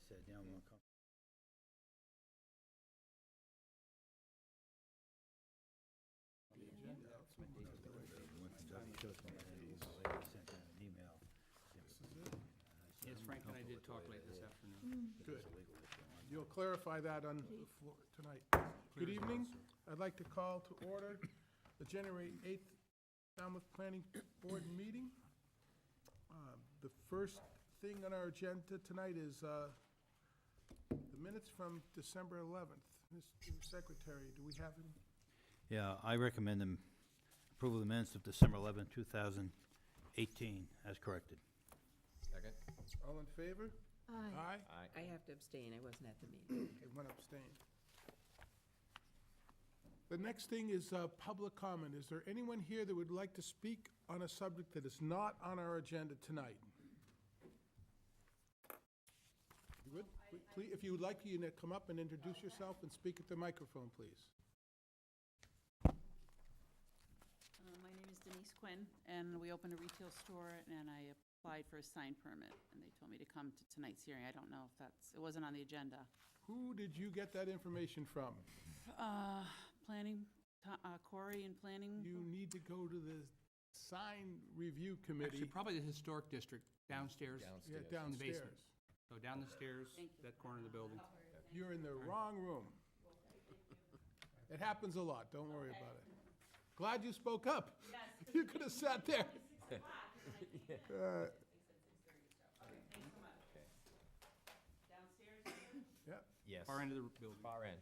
said, yeah, I'm gonna come. Sent out an email. Yes, Frank and I did talk late this afternoon. Good. You'll clarify that on the floor tonight. Good evening. I'd like to call to order the January 8th Falmouth Planning Board meeting. The first thing on our agenda tonight is the minutes from December 11th. Mr. Secretary, do we have any? Yeah, I recommend them approval of the minutes of December 11, 2018, as corrected. Second? All in favor? Aye. Aye? I have to abstain, I wasn't at the meeting. Okay, one abstain. The next thing is public comment. Is there anyone here that would like to speak on a subject that is not on our agenda tonight? You would? Please, if you would like, you to come up and introduce yourself and speak at the microphone, please. My name is Denise Quinn, and we opened a retail store, and I applied for a sign permit, and they told me to come to tonight's hearing. I don't know if it wasn't on the agenda. Who did you get that information from? Planning, Corey in planning. You need to go to the sign review committee. Actually, probably the historic district downstairs. Yeah, In the downstairs. basement. So down the stairs, that corner of the building. You're in the wrong room. It happens a lot, don't worry about it. Glad you spoke up. You could have sat there. Yeah, Yes. Far end of the building. Far end,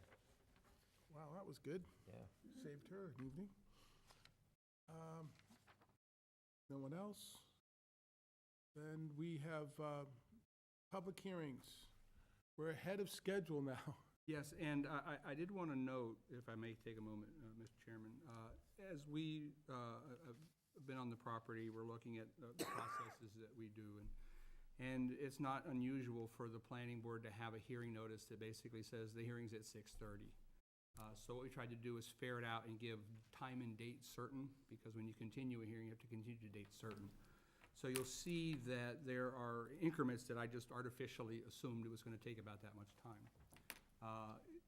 wow, that was good. yeah. Saved her an evening. No one else? Then we have public hearings. We're ahead of schedule now. Yes, and I did want to note, if I may take a moment, Mr. Chairman, as we have been on the property, we're looking at the processes that we do, and it's not unusual for the planning board to have a hearing notice that basically says the hearing's at 6:30. So what we tried to do is ferret out and give time and date certain, because when you continue a hearing, you have to continue to date certain. So you'll see that there are increments that I just artificially assumed it was going to take about that much time.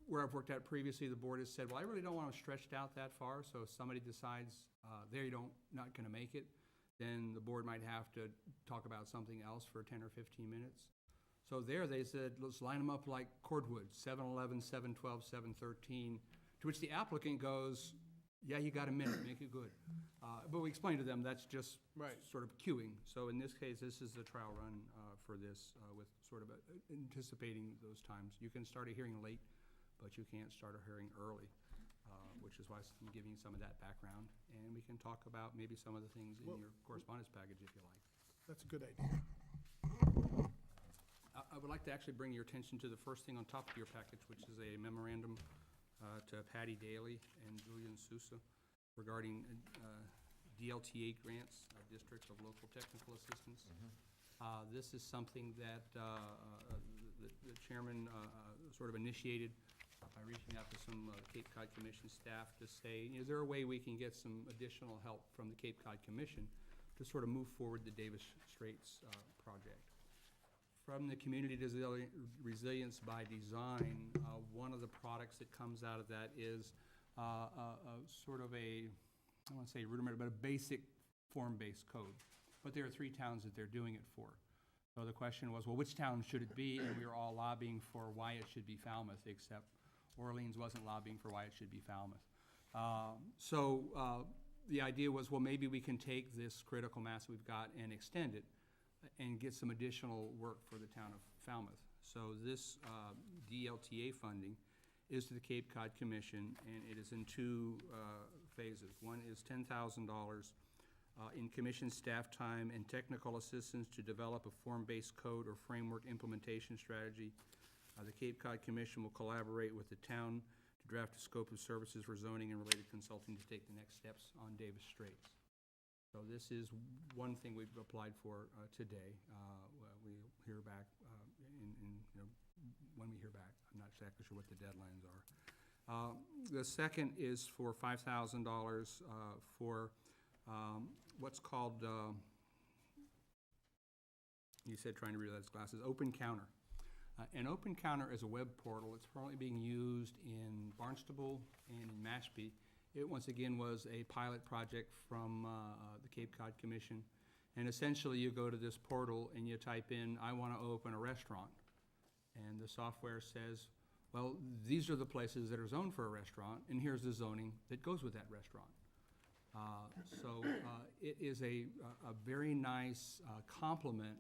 Where I've worked at previously, the board has said, well, I really don't want them stretched out that far, so if somebody decides they not going to make it, then the board might have to talk about something else for 10 or 15 minutes. So there they said, let's line them up like cordwood, 7-11, 7-12, 7-13, to which the applicant goes, yeah, you got a minute, make it good. But we explained to them that's just Right. sort of queuing. So in this case, this is the trial run for this with sort of anticipating those times. You can start a hearing late, but you can't start a hearing early, which is why I'm giving you some of that background. And we can talk about maybe some of the things in Well- your correspondence package if you like. That's a good idea. I would like to actually bring your attention to the first thing on top of your package, which is a memorandum to Patty Daly and Julian Sousa regarding DLTA grants, District of Local Technical Assistance. This is something that the chairman sort of initiated by reaching out to some Cape Cod Commission staff to say, is there a way we can get some additional help from the Cape Cod Commission to sort of move forward the Davis Straits project? From the Community Resilience by Design, one of the products that comes out of that is sort of I want to say rudimentary, but a basic form-based code. But there are 3 towns that they're doing it for. So the question was, well, which town should it be? And we were all lobbying for why it should be Falmouth, except Orleans wasn't lobbying for why it should be Falmouth. So the idea was, well, maybe we can take this critical mass we've got and extend it and get some additional work for the town of Falmouth. So this DLTA funding is to the Cape Cod Commission, and it is in 2 phases. One is $10,000 in commission staff time and technical assistance to develop a form-based code or framework implementation strategy. The Cape Cod Commission will collaborate with the town to draft a scope of services for zoning and related consulting to take the next steps on Davis Straits. So this is one thing we've applied for today. We'll hear back when we hear back. I'm not exactly sure what the deadlines are. The second is for $5,000 for what's called, you said trying to read those glasses, Open Counter. An Open Counter is a web portal. It's currently being used in Barnstable and in Mashpee. It, once again, was a pilot project from the Cape Cod Commission. And essentially, you go to this portal and you type in, I want to open a restaurant. And the software says, well, these are the places that are zoned for a restaurant, and here's the zoning that goes with that restaurant. It is a very nice complement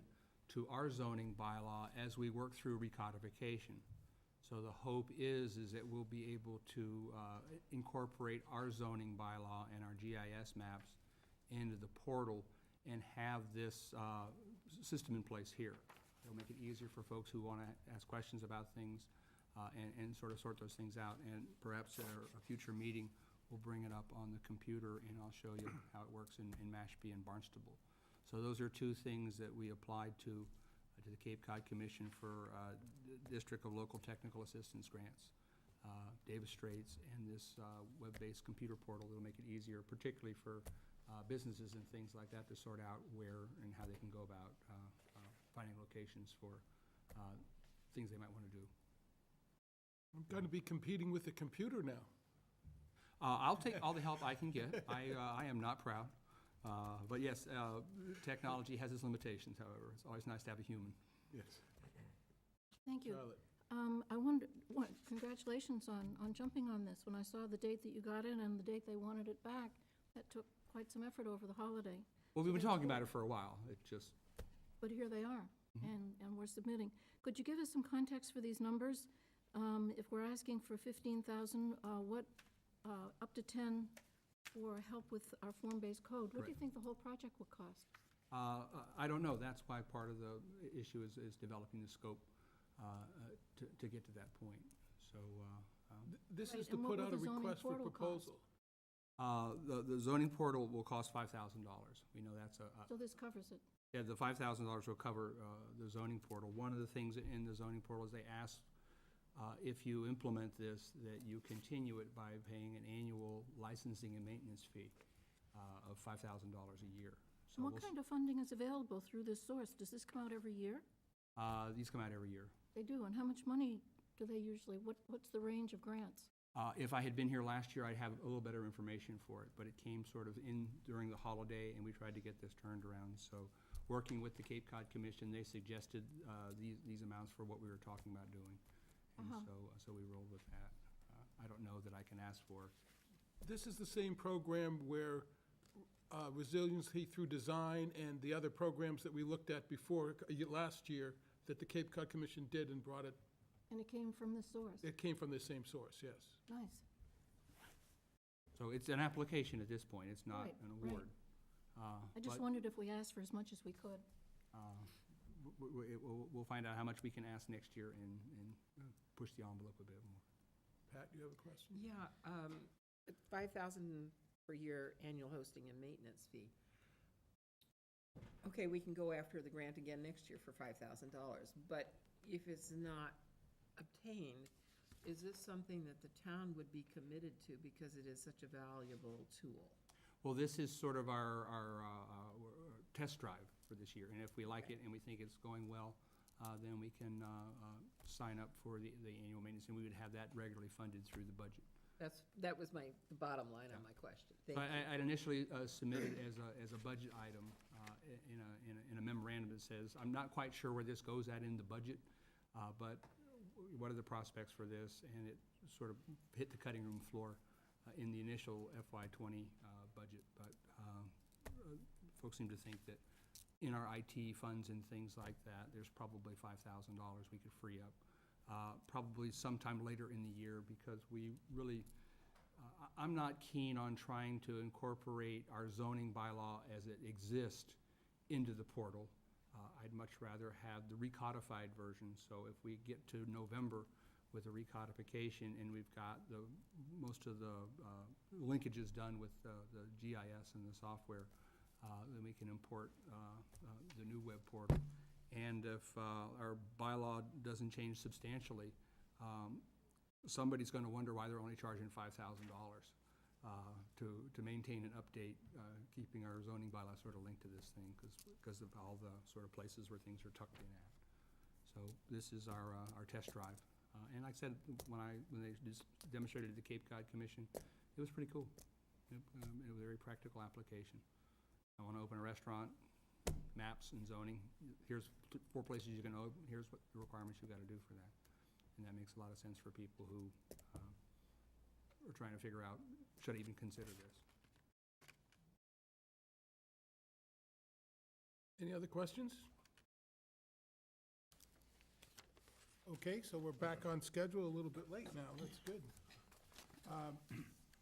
to our zoning bylaw as we work through recodification. So the hope is that we'll be able to incorporate our zoning bylaw and our GIS maps into the portal and have this system in place here. It'll make it easier for folks who want to ask questions about things and sort of sort those things out. And perhaps at a future meeting, we'll bring it up on the computer, and I'll show you how it works in Mashpee and Barnstable. So those are two things that we applied to the Cape Cod Commission for District of Local Technical Assistance Grants. Davis Straits and this web-based computer portal that'll make it easier, particularly for businesses and things like that, to sort out where and how they can go about finding locations for things they might want to do. I'm going to be competing with the computer now. I'll take all the help I can get. I am not proud. But yes, technology has its limitations, however. It's always nice to have a human. Yes. Thank you. Charlotte. I wonder, congratulations on jumping on this. When I saw the date that you got in and the date they wanted it back, that took quite some effort over the holiday. Well, we've been talking about it for a while. It just, But here they are, and we're submitting. Could you give us some context for these numbers? If we're asking for 15,000, what, up to 10 for help with our form-based code, what do you think the whole project will cost? I don't know. That's why part of the issue is developing the scope to get to that point. So, This Right, is to and what put will out a the zoning request for portal cost? proposal. the zoning portal will cost $5,000. We know that's So this covers it. yeah, the $5,000 will cover the zoning portal. One of the things in the zoning portal is they ask if you implement this, that you continue it by paying an annual licensing and maintenance fee of $5,000 a year. So And what we'll kind of funding is available through this source? Does this come out every year? these come out every year. They do, and how much money do they usually, what's the range of grants? If I had been here last year, I'd have a little better information for it, but it came sort of in during the holiday, and we tried to get this turned around. So working with the Cape Cod Commission, they suggested these amounts for what we were talking about doing. And so we rolled with that. I don't know that I can ask for. This is the same program where Resiliency Through Design and the other programs that we looked at before, last year, that the Cape Cod Commission did and brought it, And it came from this source? it came from the same source, yes. Nice. So it's an application at this point, it's not Right, an right. award. I just wondered if we asked for as much as we could. We'll find out how much we can ask next year and push the envelope a bit more. Pat, you have a question? Yeah, 5,000 per year annual hosting and maintenance fee. Okay, we can go after the grant again next year for $5,000, but if it's not obtained, is this something that the town would be committed to because it is such a valuable tool? Well, this is sort of our test drive for this year, and if we like it and we think it's going well, then we can sign up for the annual maintenance, and we would have that regularly funded through the budget. That was the bottom line on my question. Thank So you. I'd initially submitted as a budget item in a memorandum that says, I'm not quite sure where this goes at in the budget, but what are the prospects for this? And it sort of hit the cutting room floor in the initial FY20 budget. But folks seem to think that in our IT funds and things like that, there's probably $5,000 we could free up. Probably sometime later in the year, because we really, I'm not keen on trying to incorporate our zoning bylaw as it exists into the portal. I'd much rather have the recodified version. So if we get to November with a recodification and we've got most of the linkages done with the GIS and the software, then we can import the new web portal. And if our bylaw doesn't change substantially, somebody's going to wonder why they're only charging $5,000 to maintain and update, keeping our zoning bylaw sort of linked to this thing because of all the sort of places where things are tucked in at. So this is our test drive. And like I said, when they just demonstrated at the Cape Cod Commission, it was pretty cool. It was a very practical application. I want to open a restaurant, maps and zoning. Here's 4 places you can open. Here's what the requirements you've got to do for that. And that makes a lot of sense for people who are trying to figure out, should I even consider this? Any other questions? Okay, so we're back on schedule, a little bit late now, that's good.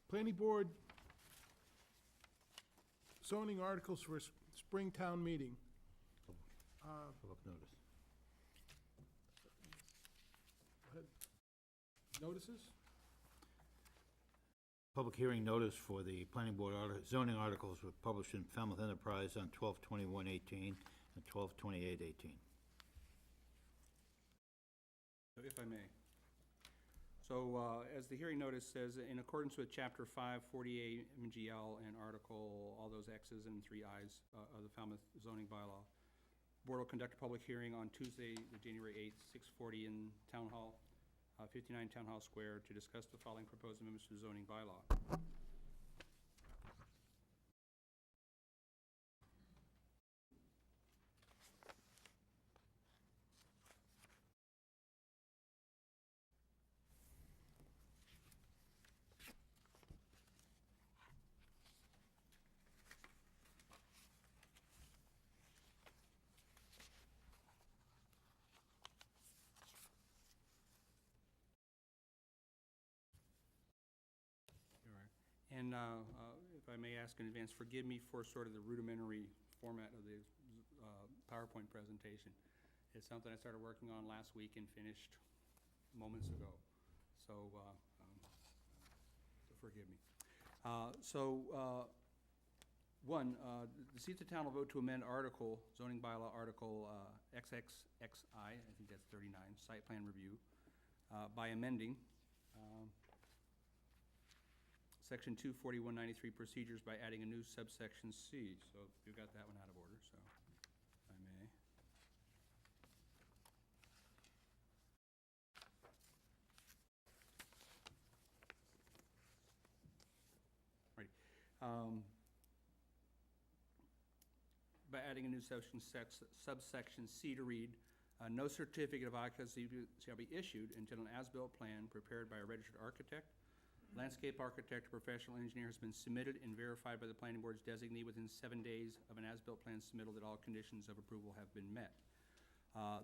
Planning Board zoning articles for Springtown meeting. Public notice. Notices? Public hearing notice for the planning board zoning articles were published in Falmouth Enterprise on 12/21/18 and 12/28/18. If I may. So, as the hearing notice says, in accordance with Chapter 548 MGL and Article, all those X's and 3 I's of the Falmouth zoning bylaw, Board will conduct a public hearing on Tuesday, the January 8th, 6:40 in Town Hall, 59 Town Hall Square, to discuss the following proposed amendments to the zoning bylaw. And if I may ask in advance, forgive me for sort of the rudimentary format of the PowerPoint presentation. It's something I started working on last week and finished moments ago. So forgive me. To see if the town will vote to amend zoning bylaw Article XXXI, I think that's 39, site plan review, by amending Section 24193 procedures by adding a new subsection C. So you got that one out of order, so if I may. Right. By adding a new subsection C to read, no certificate of occupancy shall be issued until an as-built plan prepared by a registered architect, landscape architect, or professional engineer has been submitted and verified by the planning board's designee within 7 days of an as-built plan submittal that all conditions of approval have been met.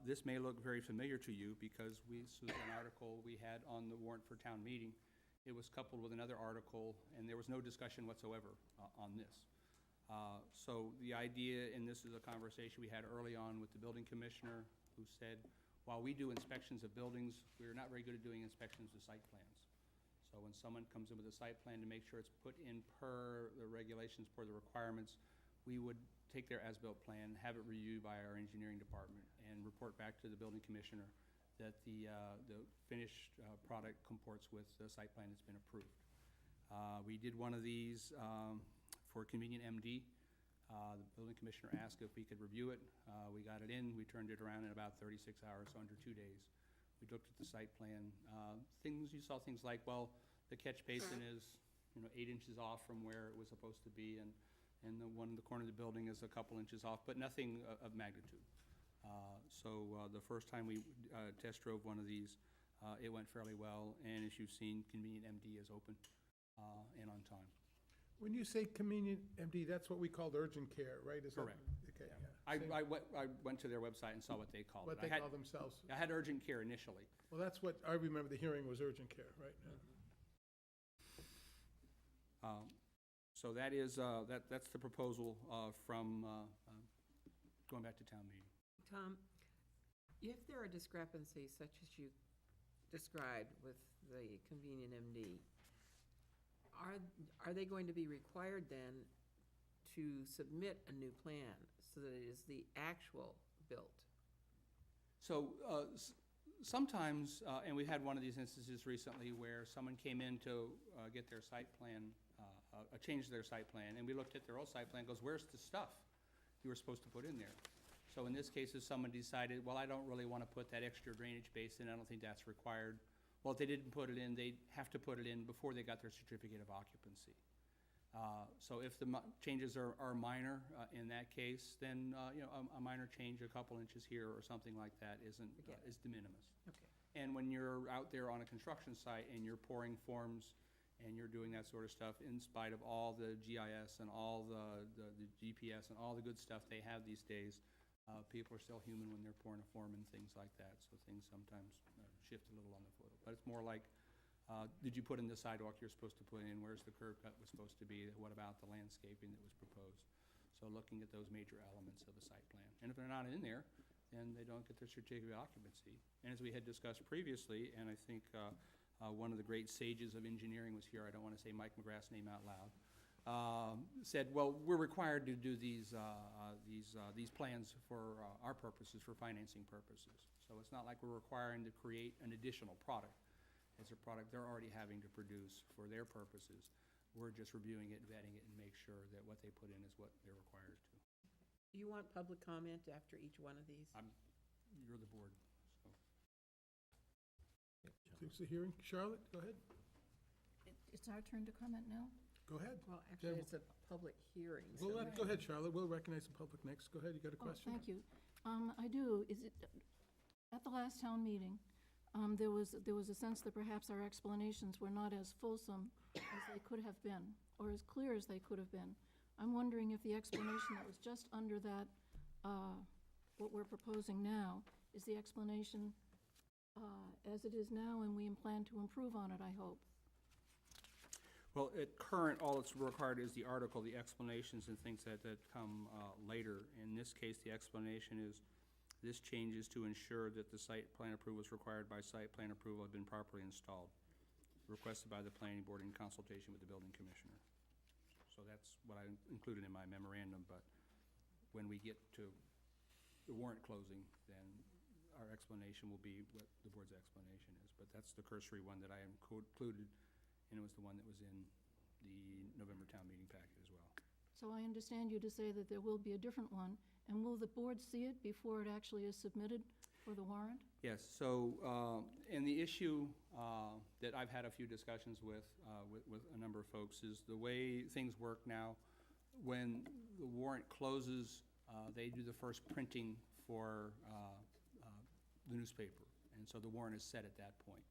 This may look very familiar to you because this was an article we had on the warrant for town meeting. It was coupled with another article, and there was no discussion whatsoever on this. So the idea, and this is a conversation we had early on with the building commissioner, who said, while we do inspections of buildings, we're not very good at doing inspections of site plans. So when someone comes in with a site plan to make sure it's put in per the regulations, per the requirements, we would take their as-built plan, have it reviewed by our engineering department, and report back to the building commissioner that the finished product comports with the site plan that's been approved. We did one of these for Convenient MD. The building commissioner asked if we could review it. We got it in. We turned it around in about 36 hours, so under 2 days. We looked at the site plan. You saw things like, well, the catch basin is, 8 inches off from where it was supposed to be, and the one in the corner of the building is a couple inches off, but nothing of magnitude. The first time we test drove one of these, it went fairly well, and as you've seen, Convenient MD is open and on time. When you say Convenient MD, that's what we called urgent care, right? Is that- Correct. Okay, Yeah. yeah. I went to their website and saw what they called it. What they call themselves. I had urgent care initially. Well, that's what, I remember the hearing was urgent care, right? Yeah. So that is, that's the proposal from going back to town meeting. Tom, if there are discrepancies such as you described with the Convenient MD, are they going to be required then to submit a new plan so that it is the actual built? So sometimes, and we had one of these instances recently where someone came in to get their site plan, change their site plan, and we looked at their old site plan, goes, where's the stuff you were supposed to put in there? So in this case, if someone decided, well, I don't really want to put that extra drainage basin, I don't think that's required. Well, if they didn't put it in, they'd have to put it in before they got their certificate of occupancy. So if the changes are minor in that case, then a minor change, a couple inches here or something like that, is de minimis. Okay. And when you're out there on a construction site and you're pouring forms and you're doing that sort of stuff, in spite of all the GIS and all the GPS and all the good stuff they have these days, people are still human when they're pouring a form and things like that. So things sometimes shift a little on the photo. But it's more like, did you put in the sidewalk you're supposed to put in? Where's the curb cut was supposed to be? What about the landscaping that was proposed? So looking at those major elements of the site plan. And if they're not in there, then they don't get their certificate of occupancy. And as we had discussed previously, and I think one of the great sages of engineering was here, I don't want to say Mike McGrath's name out loud, said, well, we're required to do these plans for our purposes, for financing purposes. So it's not like we're requiring to create an additional product. It's a product they're already having to produce for their purposes. We're just reviewing it, vetting it, and make sure that what they put in is what they're required to. Do you want public comment after each one of these? You're the board, so. Close the hearing. Charlotte, go ahead. It's our turn to comment now? Go ahead. Well, actually, it's a public hearing, so. Go ahead, Charlotte. We'll recognize the public next. Go ahead, you got a Oh, question? thank you. I do. At the last town meeting, there was a sense that perhaps our explanations were not as fulsome as they could have been, or as clear as they could have been. I'm wondering if the explanation that was just under that, what we're proposing now, is the explanation as it is now, and we plan to improve on it, I hope. Well, at current, all that's required is the article, the explanations and things that come later. In this case, the explanation is, this change is to ensure that the site plan approvals required by site plan approval have been properly installed, requested by the planning board in consultation with the building commissioner. So that's what I included in my memorandum, but when we get to the warrant closing, then our explanation will be what the board's explanation is. But that's the cursory one that I included, and it was the one that was in the November town meeting packet as well. So I understand you to say that there will be a different one, and will the board see it before it actually is submitted for the warrant? Yes, so, and the issue that I've had a few discussions with a number of folks is the way things work now, when the warrant closes, they do the first printing for the newspaper, and so the warrant is set at that point.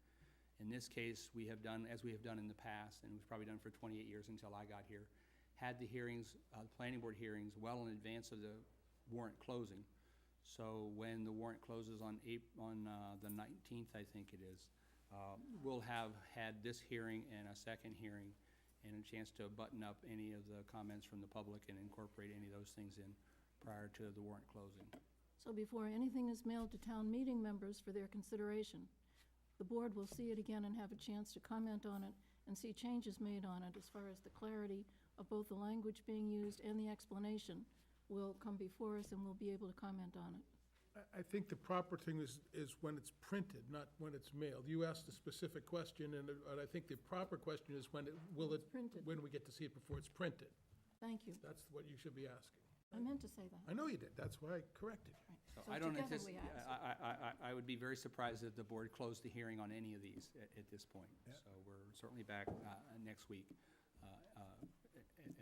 In this case, we have done, as we have done in the past, and we've probably done for 28 years until I got here, had the hearings, planning board hearings, well in advance of the warrant closing. So when the warrant closes on the 19th, I think it is, we'll have had this hearing and a second hearing and a chance to button up any of the comments from the public and incorporate any of those things in prior to the warrant closing. So before anything is mailed to town meeting members for their consideration, the board will see it again and have a chance to comment on it and see changes made on it as far as the clarity of both the language being used and the explanation will come before us, and we'll be able to comment on it. I think the proper thing is when it's printed, not when it's mailed. You asked a specific question, and I think the proper question is when Printed. when we get to see it before it's printed. Thank you. That's what you should be asking. I meant to say that. I know you did. That's why I corrected you. So So I don't together anticipate, we ask. I would be very surprised if the board closed the hearing on any of these at this point. Yeah. So we're certainly back next week,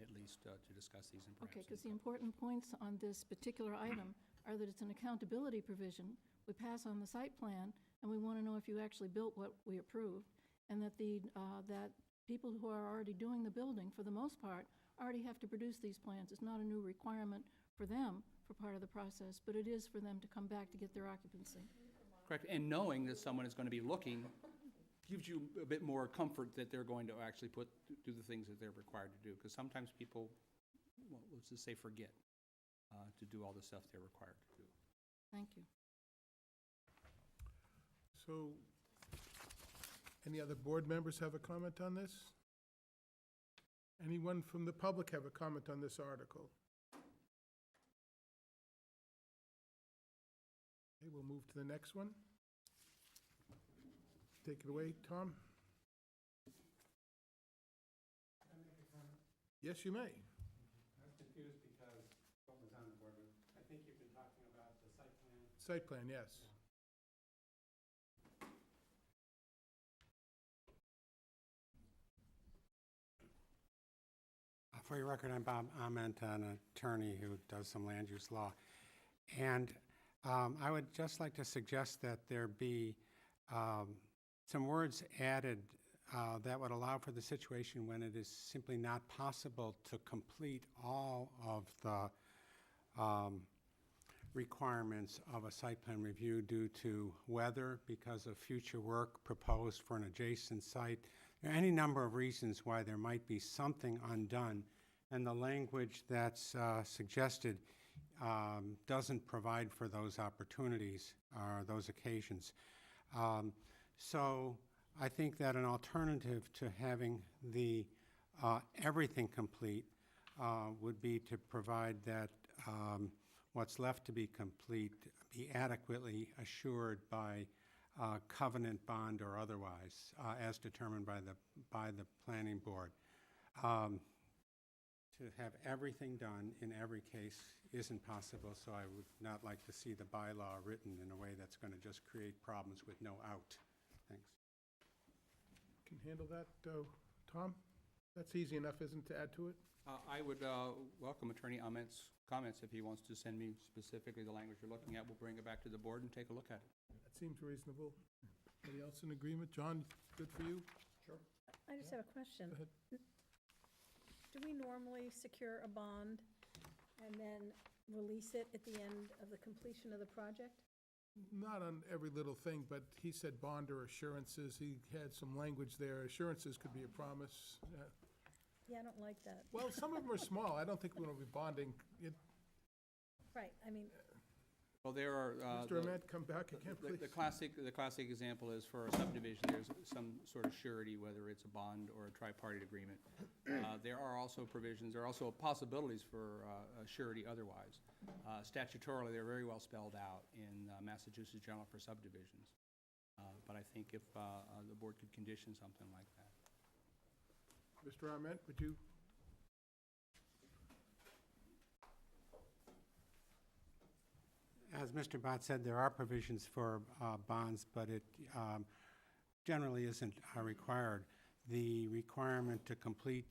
at least to discuss these in perhaps. Okay, because the important points on this particular item are that it's an accountability provision. We pass on the site plan, and we want to know if you actually built what we approved, and that that people who are already doing the building, for the most part, already have to produce these plans. It's not a new requirement for them for part of the process, but it is for them to come back to get their occupancy. Correct, and knowing that someone is going to be looking gives you a bit more comfort that they're going to actually do the things that they're required to do, because sometimes people, well, let's just say forget to do all the stuff they're required to do. Thank you. So, any other board members have a comment on this? Anyone from the public have a comment on this article? Okay, we'll move to the next one. Take it away, Tom. Yes, you may. I was confused because what was on the board, I think you've been talking about the site plan. Site plan, yes. For your record, I'm Bob Ament, an attorney who does some land use law. And I would just like to suggest that there be some words added that would allow for the situation when it is simply not possible to complete all of the requirements of a site plan review due to weather, because of future work proposed for an adjacent site. There are any number of reasons why there might be something undone, and the language that's suggested doesn't provide for those opportunities or those occasions. So I think that an alternative to having the everything complete would be to provide that what's left to be complete be adequately assured by covenant bond or otherwise, as determined by the planning board. To have everything done in every case isn't possible, so I would not like to see the bylaw written in a way that's going to just create problems with no out. Thanks. Can handle that, Tom? That's easy enough, isn't it, to add to it? I would welcome Attorney Ahmet's comments if he wants to send me specifically the language you're looking at. We'll bring it back to the board and take a look at it. That seems reasonable. Anybody else in agreement? John, good for you? Sure. I just have a question. Go ahead. Do we normally secure a bond and then release it at the end of the completion of the project? Not on every little thing, but he said bond or assurances. He had some language there. Assurances could be a promise. Yeah, I don't like that. Well, some of them are small. I don't think we're going to be bonding. Right, I mean, Well, there are. Mr. Ahmed, come back again, please. The classic example is for a subdivision, there's some sort of surety, whether it's a bond or a tripartite agreement. There are also provisions, there are also possibilities for a surety otherwise. Statutorily, they're very well spelled out in Massachusetts General for subdivisions. But I think if the board could condition something like that. Mr. Ahmed, would you? As Mr. Bott said, there are provisions for bonds, but it generally isn't required. The requirement to complete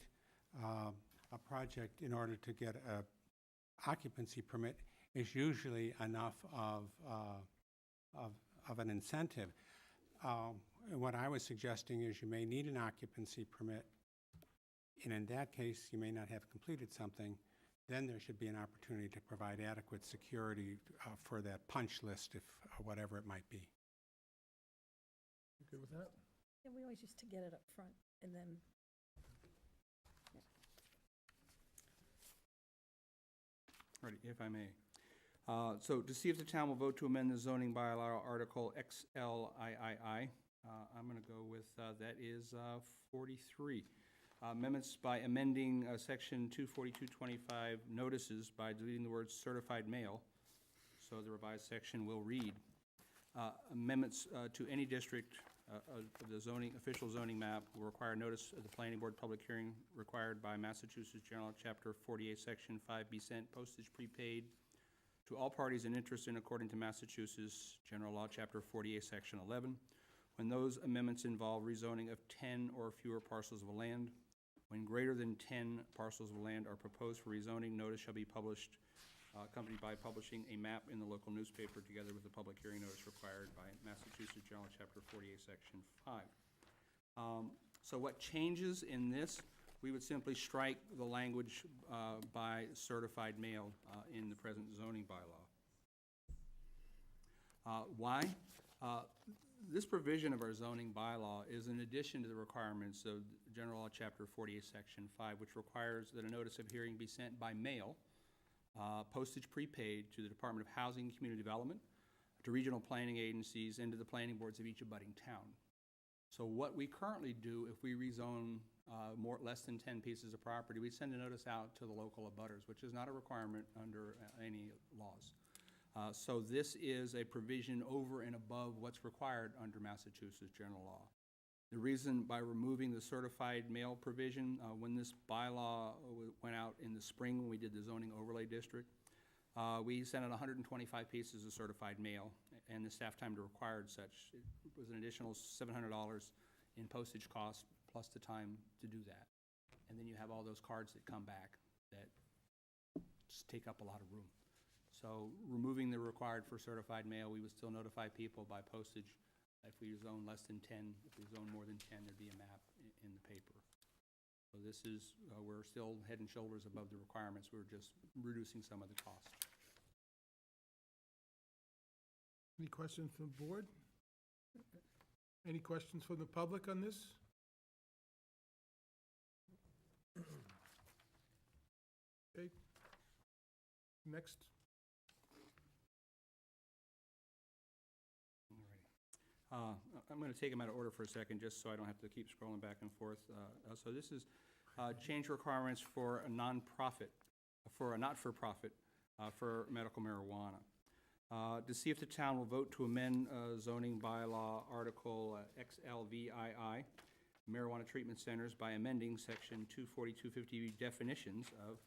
a project in order to get a occupancy permit is usually enough of an incentive. What I was suggesting is you may need an occupancy permit, and in that case, you may not have completed something. Then there should be an opportunity to provide adequate security for that punch list, if whatever it might be. You good with that? yeah, we always used to get it up front and then, Ready, if I may. So to see if the town will vote to amend the zoning bylaw Article XLIII, I'm going to go with, that is 43. Amendments by amending Section 24225 notices by deleting the words certified mail. So the revised section will read, amendments to any district of the zoning, official zoning map will require notice of the planning board public hearing required by Massachusetts General Chapter 48, Section 5, be sent postage prepaid to all parties in interest in according to Massachusetts General Law, Chapter 48, Section 11. When those amendments involve rezoning of 10 or fewer parcels of land, when greater than 10 parcels of land are proposed for rezoning, notice shall be published, accompanied by publishing a map in the local newspaper together with the public hearing notice required by Massachusetts General Chapter 48, Section 5. So what changes in this? We would simply strike the language by certified mail in the present zoning bylaw. Why? This provision of our zoning bylaw is in addition to the requirements of General Law, Chapter 48, Section 5, which requires that a notice of hearing be sent by mail, postage prepaid, to the Department of Housing and Community Development, to regional planning agencies, and to the planning boards of each abutting town. So what we currently do, if we rezone less than 10 pieces of property, we send a notice out to the local abutters, which is not a requirement under any laws. So this is a provision over and above what's required under Massachusetts general law. The reason, by removing the certified mail provision, when this bylaw went out in the spring when we did the zoning overlay district, we sent out 125 pieces of certified mail, and the staff time to require such, it was an additional $700 in postage costs plus the time to do that. And then you have all those cards that come back that just take up a lot of room. So removing the required for certified mail, we would still notify people by postage. If we zone less than 10, if we zone more than 10, there'd be a map in the paper. So this is, we're still head and shoulders above the requirements. We're just reducing some of the cost. Any questions from the board? Any questions from the public on this? Okay. Next. I'm going to take them out of order for a second, just so I don't have to keep scrolling back and forth. So this is change requirements for a nonprofit, for a not-for-profit, for medical marijuana. To see if the town will vote to amend zoning bylaw Article XLVII, marijuana treatment centers, by amending Section 240-250 definitions of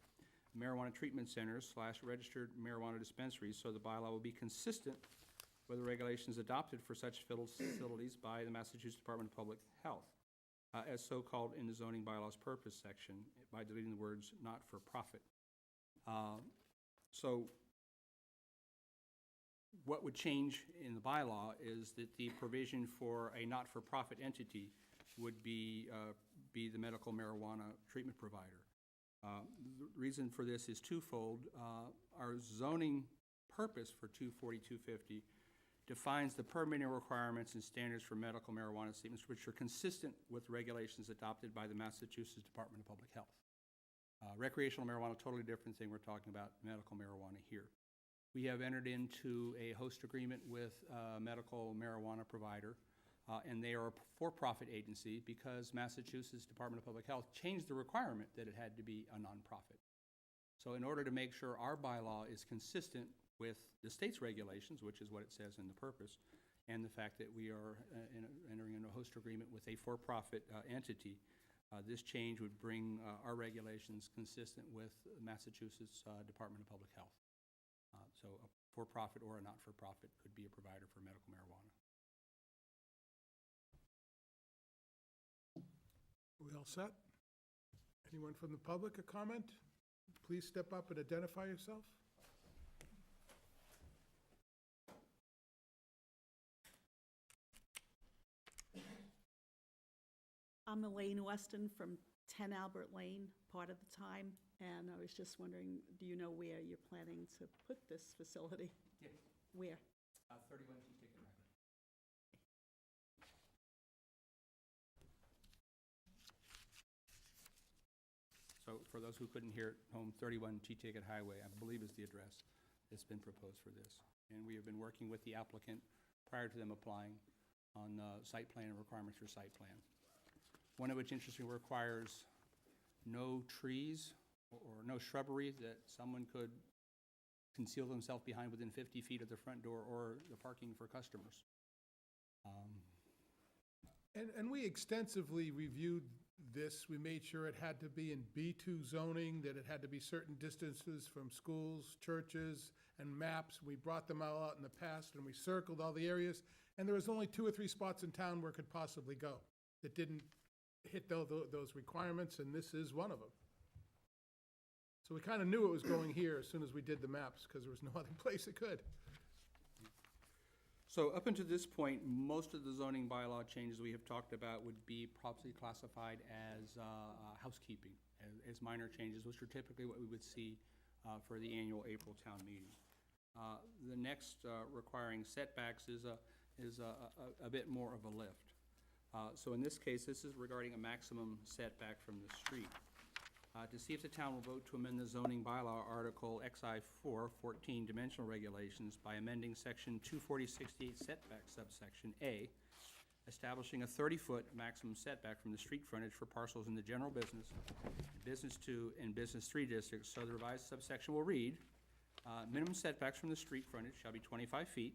marijuana treatment centers / registered marijuana dispensaries, so the bylaw will be consistent with the regulations adopted for such facilities by the Massachusetts Department of Public Health, as so called in the zoning bylaws purpose section, by deleting the words not-for-profit. So what would change in the bylaw is that the provision for a not-for-profit entity would be the medical marijuana treatment provider. The reason for this is twofold. Our zoning purpose for 240-250 defines the permitting requirements and standards for medical marijuana treatments, which are consistent with regulations adopted by the Massachusetts Department of Public Health. Recreational marijuana, totally different thing. We're talking about medical marijuana here. We have entered into a host agreement with a medical marijuana provider, and they are a for-profit agency because Massachusetts Department of Public Health changed the requirement that it had to be a nonprofit. So in order to make sure our bylaw is consistent with the state's regulations, which is what it says in the purpose, and the fact that we are entering into a host agreement with a for-profit entity, this change would bring our regulations consistent with Massachusetts Department of Public Health. So a for-profit or a not-for-profit could be a provider for medical marijuana. We all set? Anyone from the public a comment? Please step up and identify yourself. I'm Elaine Weston from 10 Albert Lane, part of the time, and I was just wondering, do you know where you're planning to put this facility? Yes. Where? 31 T-Ticket Highway. So for those who couldn't hear it, home 31 T-Ticket Highway, I believe is the address that's been proposed for this. And we have been working with the applicant prior to them applying on site plan and requirements for site plan. One of which, interestingly, requires no trees or no shrubbery that someone could conceal themselves behind within 50 feet of the front door or the parking for customers. And we extensively reviewed this. We made sure it had to be in B2 zoning, that it had to be certain distances from schools, churches, and maps. We brought them all out in the past, and we circled all the areas, and there was only 2 or 3 spots in town where it could possibly go that didn't hit those requirements, and this is one of them. So we kind of knew it was going here as soon as we did the maps, because there was no other place it could. So up until this point, most of the zoning bylaw changes we have talked about would be properly classified as housekeeping, as minor changes, which are typically what we would see for the annual April town meeting. The next requiring setbacks is a bit more of a lift. So in this case, this is regarding a maximum setback from the street. To see if the town will vote to amend the zoning bylaw Article XI 4, 14 dimensional regulations by amending Section 240-68 setback subsection A, establishing a 30-foot maximum setback from the street frontage for parcels in the general business, Business 2, and Business 3 districts. So the revised subsection will read, minimum setbacks from the street frontage shall be 25 feet.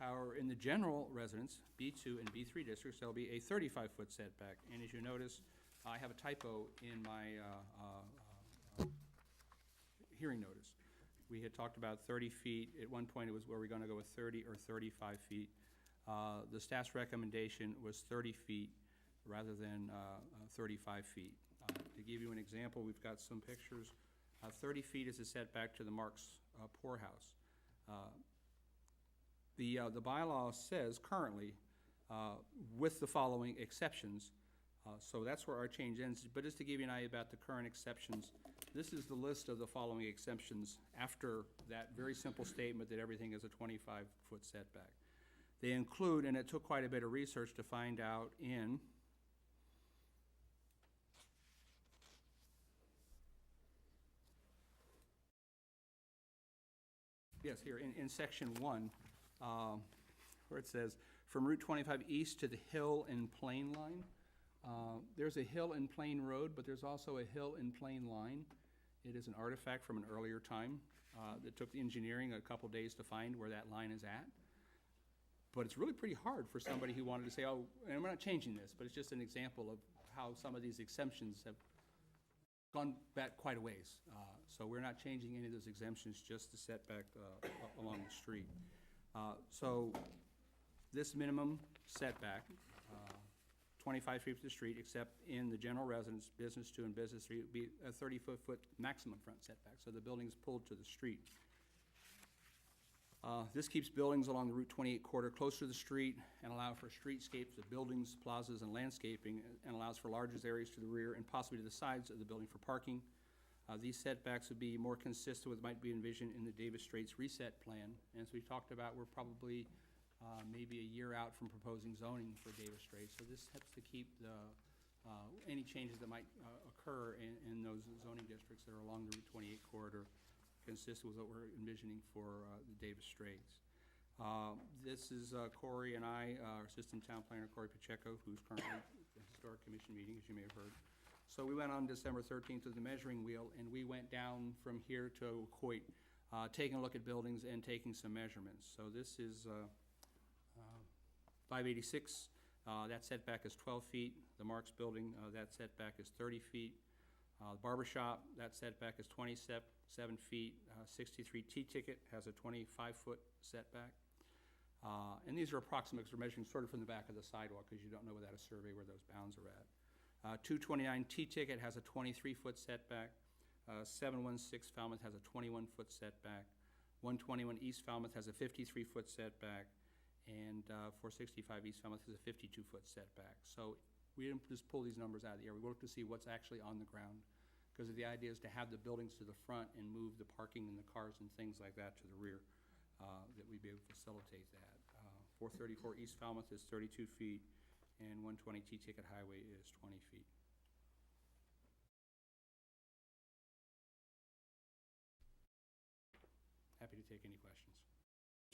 However, in the general residence, B2 and B3 districts, there'll be a 35-foot setback. And as you notice, I have a typo in my hearing notice. We had talked about 30 feet. At one point, it was where we're going to go with 30 or 35 feet. The staff's recommendation was 30 feet rather than 35 feet. To give you an example, we've got some pictures. 30 feet is a setback to the Marks Poorhouse. The bylaw says currently, with the following exceptions, so that's where our change ends. But just to give you an idea about the current exceptions, this is the list of the following exceptions after that very simple statement that everything is a 25-foot setback. They include, and it took quite a bit of research to find out in yes, here in Section 1, where it says, from Route 25 east to the Hill and Plain line. There's a Hill and Plain road, but there's also a Hill and Plain line. It is an artifact from an earlier time that took the engineering a couple days to find where that line is at. But it's really pretty hard for somebody who wanted to say, oh, and we're not changing this, but it's just an example of how some of these exemptions have gone back quite a ways. So we're not changing any of those exemptions, just the setback along the street. So this minimum setback, 25 feet from the street, except in the general residence, business 2 and business 3, would be a 30-foot maximum front setback, so the building's pulled to the street. This keeps buildings along the Route 28 corridor closer to the street and allow for streetscapes of buildings, plazas, and landscaping, and allows for larger areas to the rear and possibly to the sides of the building for parking. These setbacks would be more consistent with what might be envisioned in the Davis Straits reset plan. And as we've talked about, we're probably maybe a year out from proposing zoning for Davis Straits. So this helps to keep the, any changes that might occur in those zoning districts that are along the Route 28 corridor consistent with what we're envisioning for the Davis Straits. This is Corey and I, our Assistant Town Planner Corey Pacheco, who's currently at the Historic Commission meeting, as you may have heard. So we went on December 13th with the measuring wheel, and we went down from here to Coit, taking a look at buildings and taking some measurements. So this is 586. That setback is 12 feet. The Marks Building, that setback is 30 feet. The barber shop, that setback is 27 feet. 63 T-Ticket has a 25-foot setback. And these are approximate, because we're measuring sort of from the back of the sidewalk, because you don't know without a survey where those bounds are at. 229 T-Ticket has a 23-foot setback. 716 Falmouth has a 21-foot setback. 121 East Falmouth has a 53-foot setback. And 465 East Falmouth has a 52-foot setback. So we didn't just pull these numbers out of the air. We looked to see what's actually on the ground, because the idea is to have the buildings to the front and move the parking and the cars and things like that to the rear, that we'd be able to facilitate that. 434 East Falmouth is 32 feet, and 120 T-Ticket Highway is 20 feet. Happy to take any questions.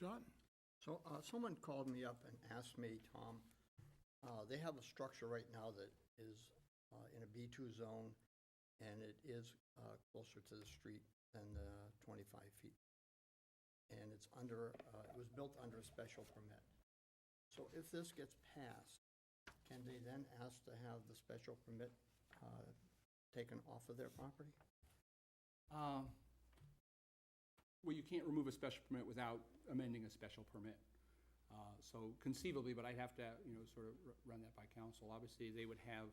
John? So someone called me up and asked me, Tom, they have a structure right now that is in a B2 zone, and it is closer to the street than the 25 feet. And it's under, it was built under a special permit. So if this gets passed, can they then ask to have the special permit taken off of their property? Well, you can't remove a special permit without amending a special permit. So conceivably, but I'd have to, you know, sort of run that by council. Obviously, they would have,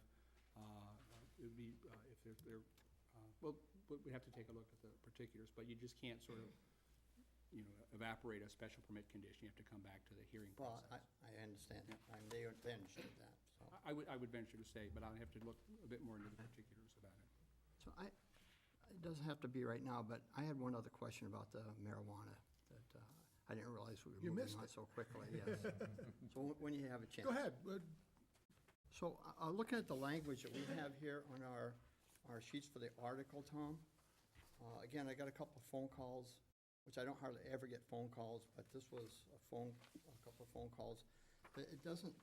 it would be, if they're well, we'd have to take a look at the particulars, but you just can't sort of, you know, evaporate a special permit condition. You have to come back to the hearing Well, process. I understand. Yeah. They understood that, so. I would venture to say, but I'll have to look a bit more into the particulars about it. So it doesn't have to be right now, but I had one other question about the marijuana that I didn't realize we You were missed moving on it. so quickly, yes. So when you have a chance. Go ahead. So looking at the language that we have here on our sheets for the article, Tom, again, I got a couple of phone calls, which I don't hardly ever get phone calls, but this was a couple of phone calls. It doesn't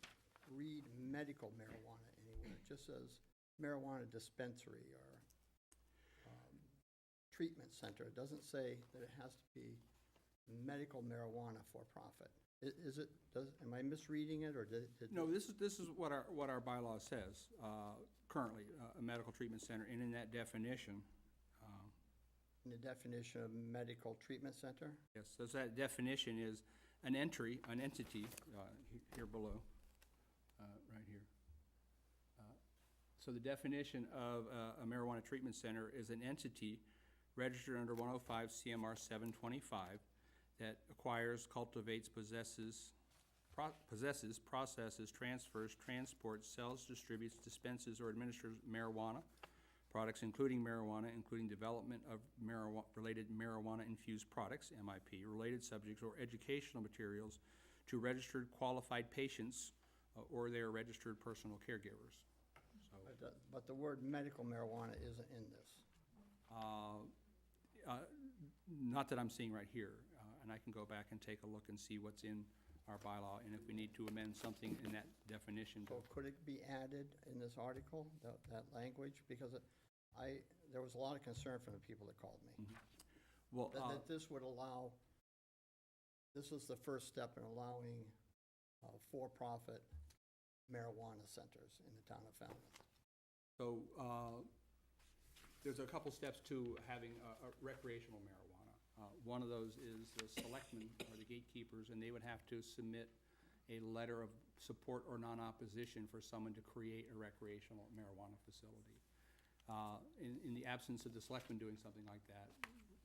read medical marijuana anywhere. It just says marijuana dispensary or treatment center. It doesn't say that it has to be medical marijuana for profit. Is it, am I misreading it, or did? No, this is what our bylaw says, currently, a medical treatment center, and in that definition, In the definition of medical treatment center? yes, so that definition is an entity, here below, right here. So the definition of a marijuana treatment center is an entity registered under 105 CMR 725 that acquires, cultivates, possesses, processes, transfers, transports, sells, distributes, dispenses, or administers marijuana products, including development of related marijuana-infused products, MIP, related subjects, or educational materials to registered qualified patients or their registered personal caregivers. So, But the word medical marijuana isn't in this. not that I'm seeing right here, and I can go back and take a look and see what's in our bylaw, and if we need to amend something in that definition. So could it be added in this article, that language? Because there was a lot of concern from the people that called me. Well, That this would allow, this is the first step in allowing for-profit marijuana centers in the town of Falmouth. so there's a couple steps to having a recreational marijuana. One of those is the selectmen or the gatekeepers, and they would have to submit a letter of support or non-opposition for someone to create a recreational marijuana facility. In the absence of the selectmen doing something like that,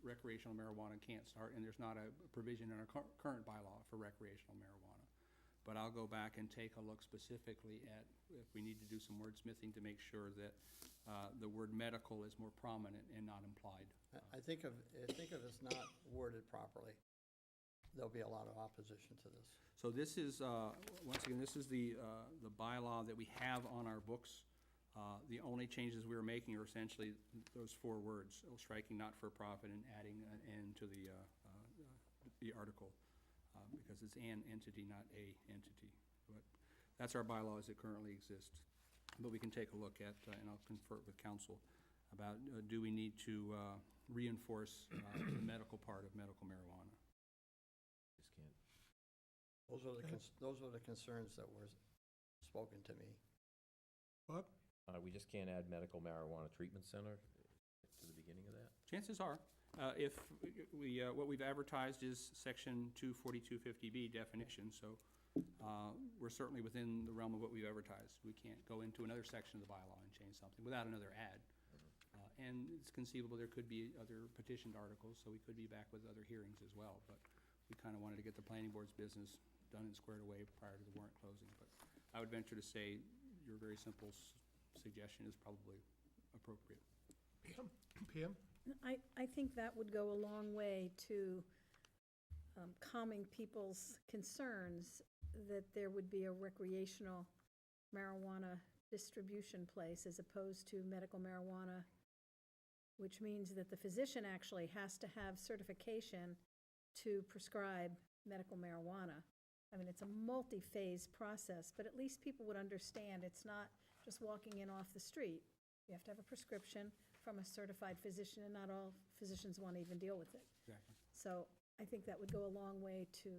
recreational marijuana can't start, and there's not a provision in our current bylaw for recreational marijuana. But I'll go back and take a look specifically at if we need to do some wordsmithing to make sure that the word medical is more prominent and not implied. I think if it's not worded properly, there'll be a lot of opposition to this. So this is, once again, this is the bylaw that we have on our books. The only changes we were making are essentially those 4 words, striking not-for-profit and adding an N to the article, because it's an entity, not a entity. But that's our bylaw as it currently exists. But we can take a look at, and I'll confer with council about, do we need to reinforce the medical part of medical marijuana? Just can't. Those are the concerns that were spoken to me. Bob? We just can't add medical marijuana treatment center to the beginning of that? Chances are, if we, what we've advertised is section 24250B definition, so we're certainly within the realm of what we've advertised. We can't go into another section of the bylaw and change something without another ad. And it's conceivable there could be other petitioned articles, so we could be back with other hearings as well. But we kind of wanted to get the planning board's business done and squared away prior to the warrant closing. But I would venture to say your very simple suggestion is probably appropriate. Pam? I think that would go a long way to calming people's concerns that there would be a recreational marijuana distribution place as opposed to medical marijuana, which means that the physician actually has to have certification to prescribe medical marijuana. I mean, it's a multi-phase process, but at least people would understand it's not just walking in off the street. You have to have a prescription from a certified physician, and not all physicians want to even deal with it. Exactly. So I think that would go a long way to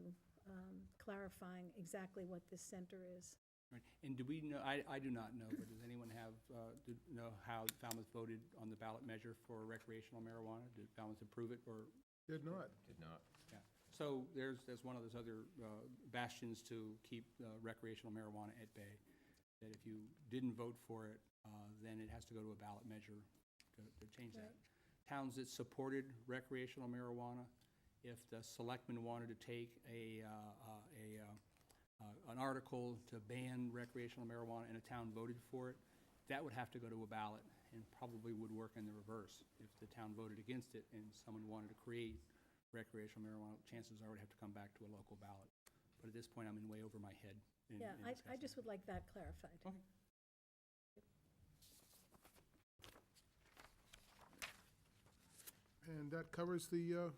clarifying exactly what this center is. Right. And do we know, I do not know, but does anyone know how Falmouth voted on the ballot measure for recreational marijuana? Did Falmouth approve it, or? Did not. Did not. Yeah. So there's one of those other bastions to keep recreational marijuana at bay. That if you didn't vote for it, then it has to go to a ballot measure to change that. Towns that supported recreational marijuana, if the selectmen wanted to take an article to ban recreational marijuana and a town voted for it, that would have to go to a ballot and probably would work in the reverse. If the town voted against it and someone wanted to create recreational marijuana, chances are it would have to come back to a local ballot. But at this point, I'm in way over my head. Yeah, I just would like that clarified. Okay. And that covers the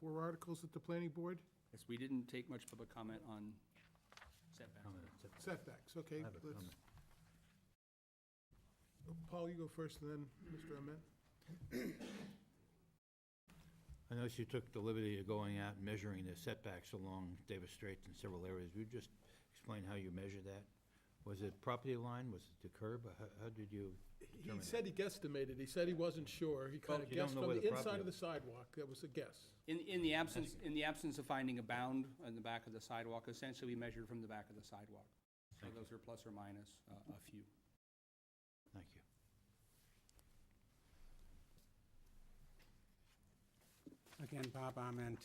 4 articles at the planning board? Yes, we didn't take much public comment on setbacks. Setbacks, okay. I have a let's- comment. Paul, you go first, and then Mr. Ament. I noticed you took the liberty of going out and measuring the setbacks along Davis Straits in several areas. Would you just explain how you measure that? Was it property line? Was it the curb? How did you He determine that? said he guesstimated, he said he wasn't sure, he kind of you don't guessed know from where the the inside property of the sidewalk, that was a guess. In the absence of finding a bound on the back of the sidewalk, essentially we measured from the back of the sidewalk. So those are plus or minus a few. Thank you. Again, Bob Ament.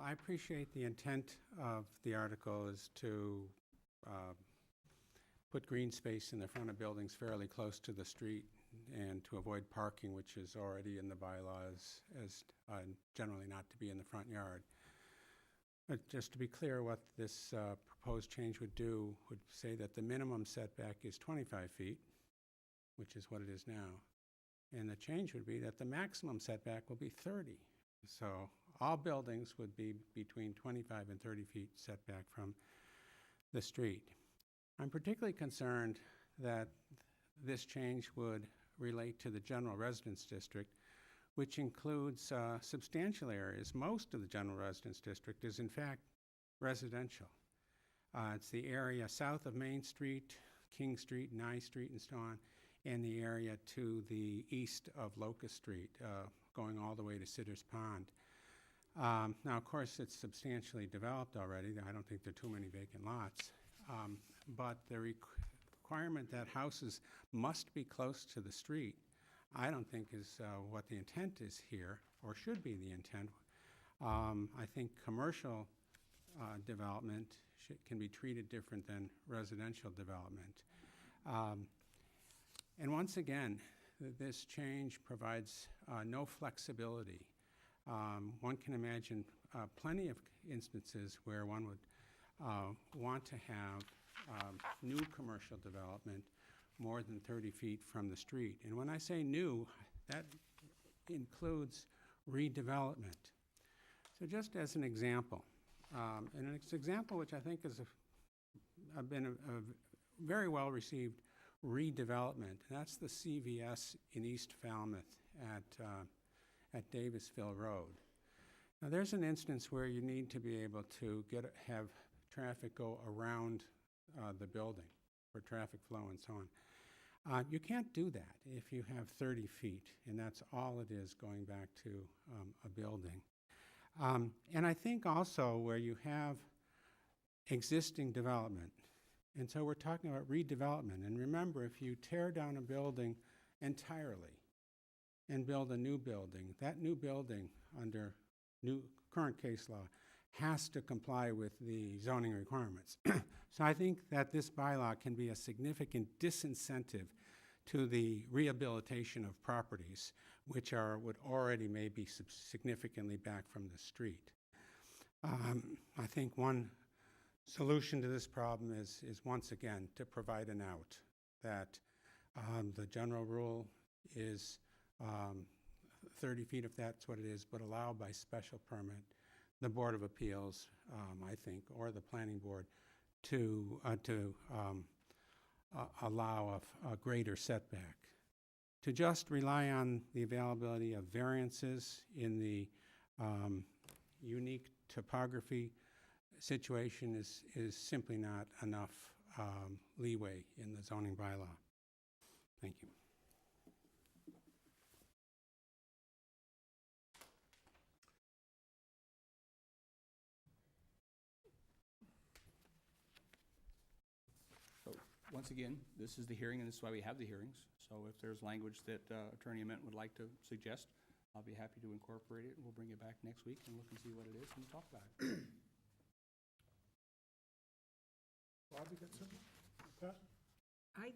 I appreciate the intent of the article is to put green space in the front of buildings fairly close to the street and to avoid parking, which is already in the bylaws as generally not to be in the front yard. But just to be clear, what this proposed change would do would say that the minimum setback is 25 feet, which is what it is now. And the change would be that the maximum setback will be 30. So all buildings would be between 25 and 30 feet setback from the street. I'm particularly concerned that this change would relate to the general residence district, which includes substantial areas. Most of the general residence district is in fact residential. It's the area south of Main Street, King Street, Nye Street, and so on, and the area to the east of Locust Street, going all the way to Sitter's Pond. Now, of course, it's substantially developed already. I don't think there are too many vacant lots. But the requirement that houses must be close to the street, I don't think is what the intent is here, or should be the intent. I think commercial development can be treated different than residential development. And once again, this change provides no flexibility. One can imagine plenty of instances where one would want to have new commercial development more than 30 feet from the street. And when I say new, that includes redevelopment. So just as an example, and an example which I think has been a very well received redevelopment, that's the CVS in East Falmouth at Davisville Road. Now there's an instance where you need to be able to have traffic go around the building for traffic flow and so on. You can't do that if you have 30 feet, and that's all it is going back to a building. And I think also where you have existing development, and so we're talking about redevelopment, and remember, if you tear down a building entirely and build a new building, that new building under current case law has to comply with the zoning requirements. So I think that this bylaw can be a significant disincentive to the rehabilitation of properties which would already may be significantly back from the street. I think one solution to this problem is once again to provide an out, that the general rule is 30 feet if that's what it is, but allowed by special permit, the Board of Appeals, I think, or the Planning Board to allow a greater setback. To just rely on the availability of variances in the unique topography situation is simply not enough leeway in the zoning bylaw. Thank you. Once again, this is the hearing, and this is why we have the hearings. So if there's language that Attorney Ament would like to suggest, I'll be happy to incorporate it. We'll bring it back next week and look and see what it is and talk about it. Bob, you got something? Pat? I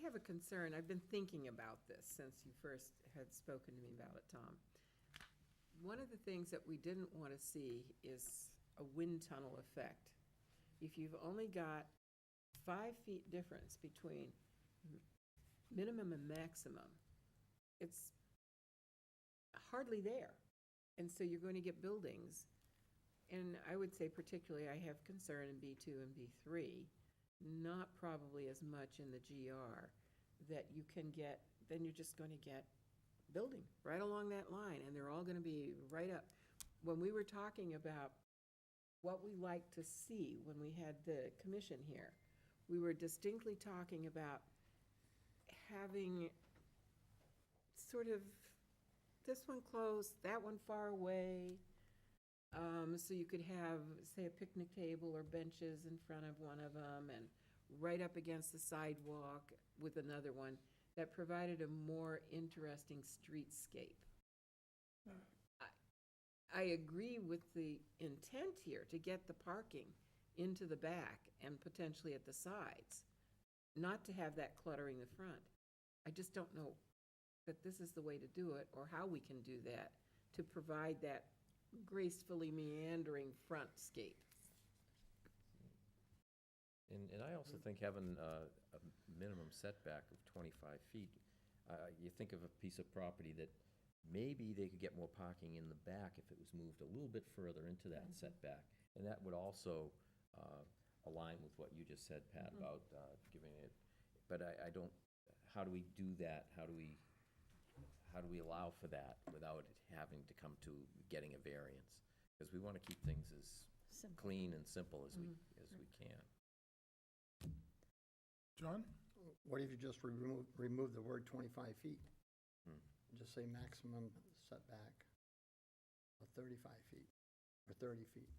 have a concern. I've been thinking about this since you first had spoken to me about it, Tom. One of the things that we didn't want to see is a wind tunnel effect. If you've only got 5 feet difference between minimum and maximum, it's hardly there. And so you're going to get buildings. And I would say particularly I have concern in B2 and B3, not probably as much in the GR, that you can get, then you're just going to get building right along that line, and they're all going to be right up. When we were talking about what we like to see when we had the commission here, we were distinctly talking about having sort of this one close, that one far away, so you could have, say, a picnic table or benches in front of one of them and right up against the sidewalk with another one that provided a more interesting streetscape. I agree with the intent here to get the parking into the back and potentially at the sides, not to have that cluttering the front. I just don't know that this is the way to do it or how we can do that to provide that gracefully meandering frontscape. And I also think having a minimum setback of 25 feet, you think of a piece of property that maybe they could get more parking in the back if it was moved a little bit further into that setback. And that would also align with what you just said, Pat, about giving it, but I don't, how do we do that? How do we allow for that without it having to come to getting a variance? Because we want to keep things as Simple. clean and simple as we can. John? What if you just remove the word 25 feet? Hmm. Just say maximum setback of 35 feet or 30 feet,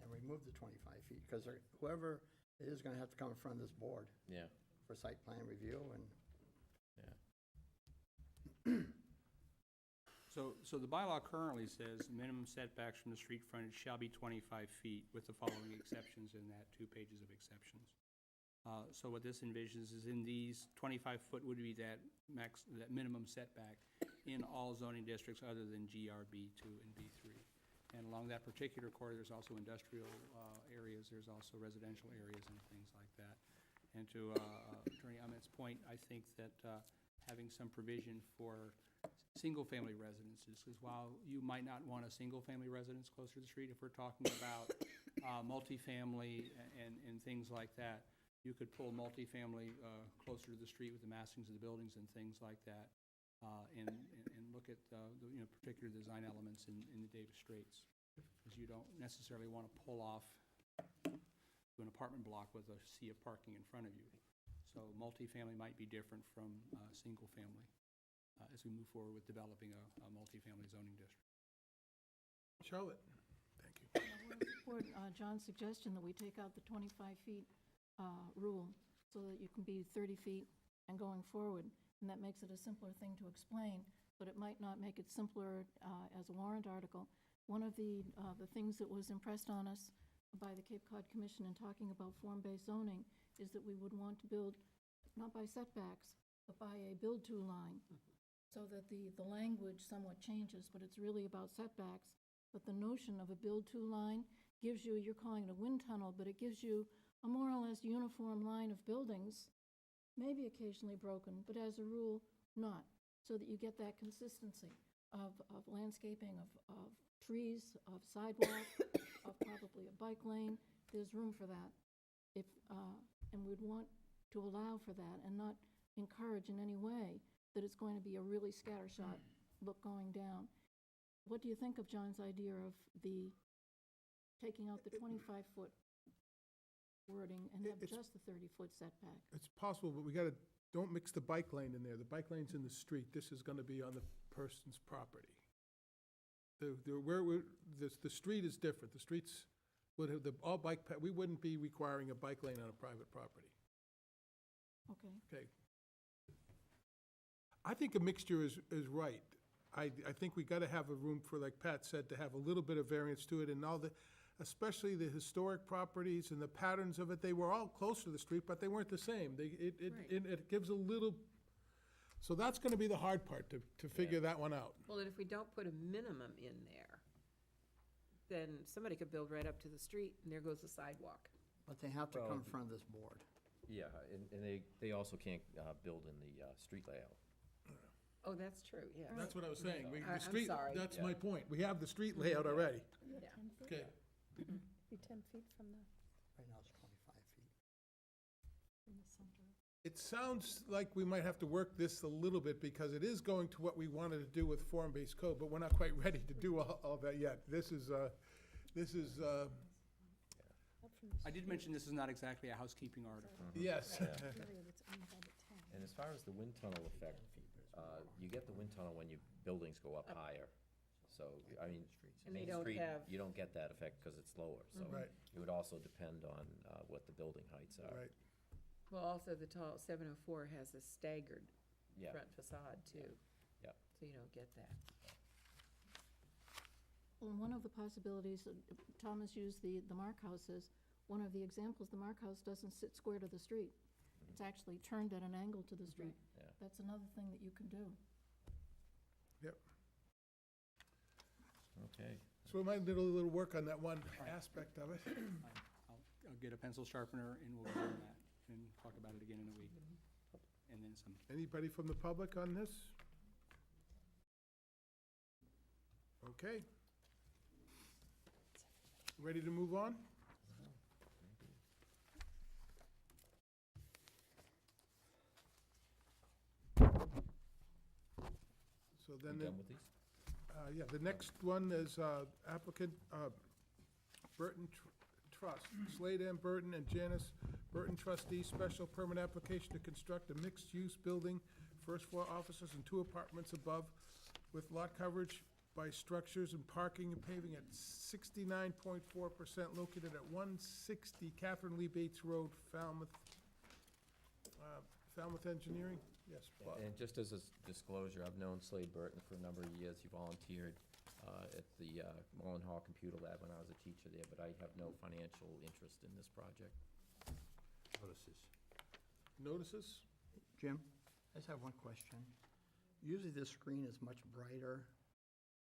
and remove the 25 feet, because whoever it is going to have to come in front of this board Yeah, for site plan review, and yeah. So the bylaw currently says minimum setbacks from the street frontage shall be 25 feet with the following exceptions in that 2 pages of exceptions. So what this envisions is in these, 25-foot would be that minimum setback in all zoning districts other than GR B2 and B3. And along that particular corridor, there's also industrial areas, there's also residential areas and things like that. And to Attorney Ahmed's point, I think that having some provision for single-family residences, because while you might not want a single-family residence closer to the street, if we're talking about multifamily and things like that, you could pull multifamily closer to the street with the massings of the buildings and things like that, and look at the particular design elements in the Davis Straits, because you don't necessarily want to pull off to an apartment block with a sea of parking in front of you. So multifamily might be different from single-family as we move forward with developing a multifamily zoning district. Charlotte? Thank you. Support John's suggestion that we take out the 25 feet rule so that you can be 30 feet and going forward. And that makes it a simpler thing to explain, but it might not make it simpler as a warrant article. One of the things that was impressed on us by the Cape Cod Commission in talking about form-based zoning is that we would want to build, not by setbacks, but by a build-to line, so that the language somewhat changes, but it's really about setbacks. But the notion of a build-to line gives you, you're calling it a wind tunnel, but it gives you a more or less uniform line of buildings, maybe occasionally broken, but as a rule, not, so that you get that consistency of landscaping, of trees, of sidewalk, of probably a bike lane. There's room for that. And we'd want to allow for that and not encourage in any way that it's going to be a really scattershot look going down. What do you think of John's idea of taking out the 25-foot wording and have It's- just the 30-foot setback? It's possible, but don't mix the bike lane in there. The bike lane's in the street. This is going to be on the person's property. The street is different. The streets would have, we wouldn't be requiring a bike lane on a private property. Okay. Okay. I think a mixture is right. I think we got to have a room for, like Pat said, to have a little bit of variance to it, and especially the historic properties and the patterns of it, they were all close to the street, but they weren't the same. It gives a little, so that's going to be the hard part, to figure that one out. Well, and if we don't put a minimum in there, then somebody could build right up to the street, and there goes the sidewalk. but they have to Well, come in front of this board. Yeah, and they also can't build in the street layout. Oh, that's true, yeah. That's what I was saying. I'm sorry. That's Yeah. my point. We have the street layout already. Yeah, Yeah. 10 feet? Okay. Be 10 feet from the Right now it's 25 feet. center. It sounds like we might have to work this a little bit, because it is going to what we wanted to do with form-based code, but we're not quite ready to do all that yet. This is Up from the I did mention this is not exactly a housekeeping article. yes. area that's owned by the town. And as far as the wind tunnel effect, you get the wind tunnel when your buildings go up higher. So, I mean, And they Main don't Street, have- you don't get that effect because it's lower. So Right. it would also depend on what the building heights are. Right. Well, also the tall 704 has a staggered Yeah, front facade too. Yeah. So you don't get that. Well, one of the possibilities, Thomas used the Mark houses. One of the examples, the Mark house doesn't sit square to the street. It's actually turned at an angle to the street. Yeah. That's another thing that you can do. Yep. okay. So we might do a little work on that one aspect of it. I'll get a pencil sharpener and we'll go on that and talk about it again in a week. And then some. Anybody from the public on this? Okay. Ready to move on? So then, You done with these? yeah, the next one is applicant Burton Trust, Slade M. Burton and Janice Burton trustee, special permit application to construct a mixed-use building, first floor offices and 2 apartments above, with lot coverage by structures and parking and paving at 69.4%, located at 160 Catherine Lee Bates Road, Falmouth. Falmouth Engineering? Yes, Bob. And just as a disclosure, I've known Slade Burton for a number of years. He volunteered at the Mullen Hall Computer Lab when I was a teacher there, but I have no financial interest in this project. Notices. Notices? Jim, I just have one question. Usually this screen is much brighter.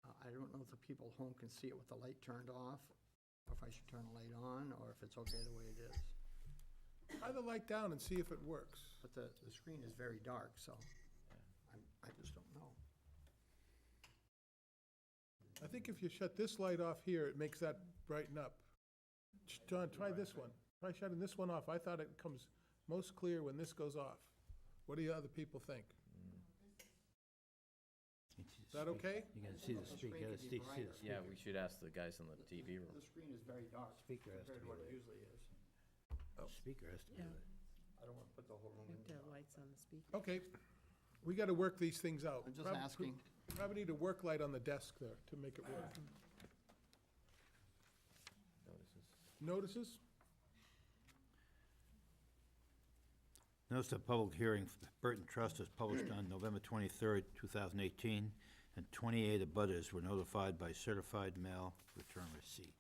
I don't know if the people at home can see it with the light turned off, or if I should turn the light on, or if it's okay the way it is. Try the light down and see if it works. But the screen is very dark, so I just don't know. I think if you shut this light off here, it makes that brighten up. John, try this one. Try shutting this one off. I thought it comes most clear when this goes off. What do you other people think? Is that okay? You gotta see the speaker, you gotta see the speaker. Yeah, we should ask the guys in the TV room. The screen is very dark Speaker has to compared to be what it lit. usually is. Speaker has to be Yeah. lit. I don't want to put the whole room We in have to have dark. lights on the speaker. Okay. We gotta work these things out. I'm just Prob- asking. Probably need a work light on the desk there to make it work. Notices. Notices? Notice of public hearing for Burton Trust is published on November 23rd, 2018, and 28 abutters were notified by certified mail return receipt.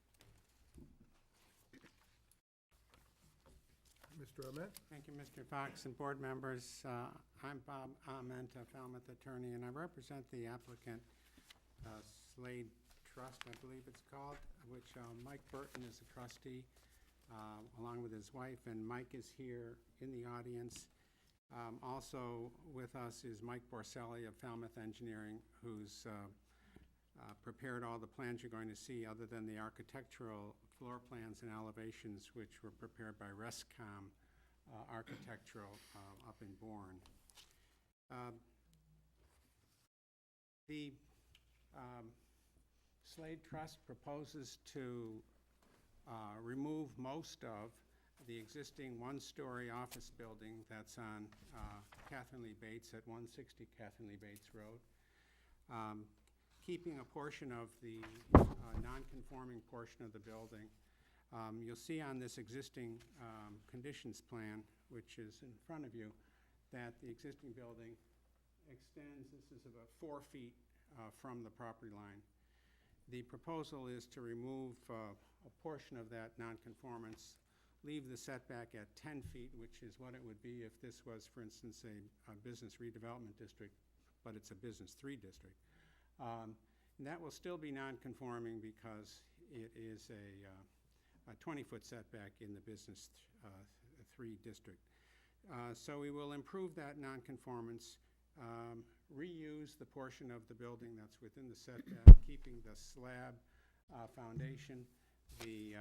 Mr. Ament? Thank you, Mr. Fox and board members. I'm Bob Ament, a Falmouth attorney, and I represent the applicant, Slade Trust, I believe it's called, which Mike Burton is a trustee, along with his wife, and Mike is here in the audience. Also with us is Mike Borselli of Falmouth Engineering, who's prepared all the plans you're going to see, other than the architectural floor plans and elevations, which were prepared by Rescom Architectural up in Bourne. The Slade Trust proposes to remove most of the existing one-story office building that's on Catherine Lee Bates at 160 Catherine Lee Bates Road, keeping a portion of the non-conforming portion of the building. You'll see on this existing conditions plan, which is in front of you, that the existing building extends, this is about 4 feet from the property line. The proposal is to remove a portion of that nonconformance, leave the setback at 10 feet, which is what it would be if this was, for instance, a business redevelopment district, but it's a business 3 district. And that will still be non-conforming because it is a 20-foot setback in the business 3 district. So we will improve that non-conformance, reuse the portion of the building that's within the setback, keeping the slab foundation, the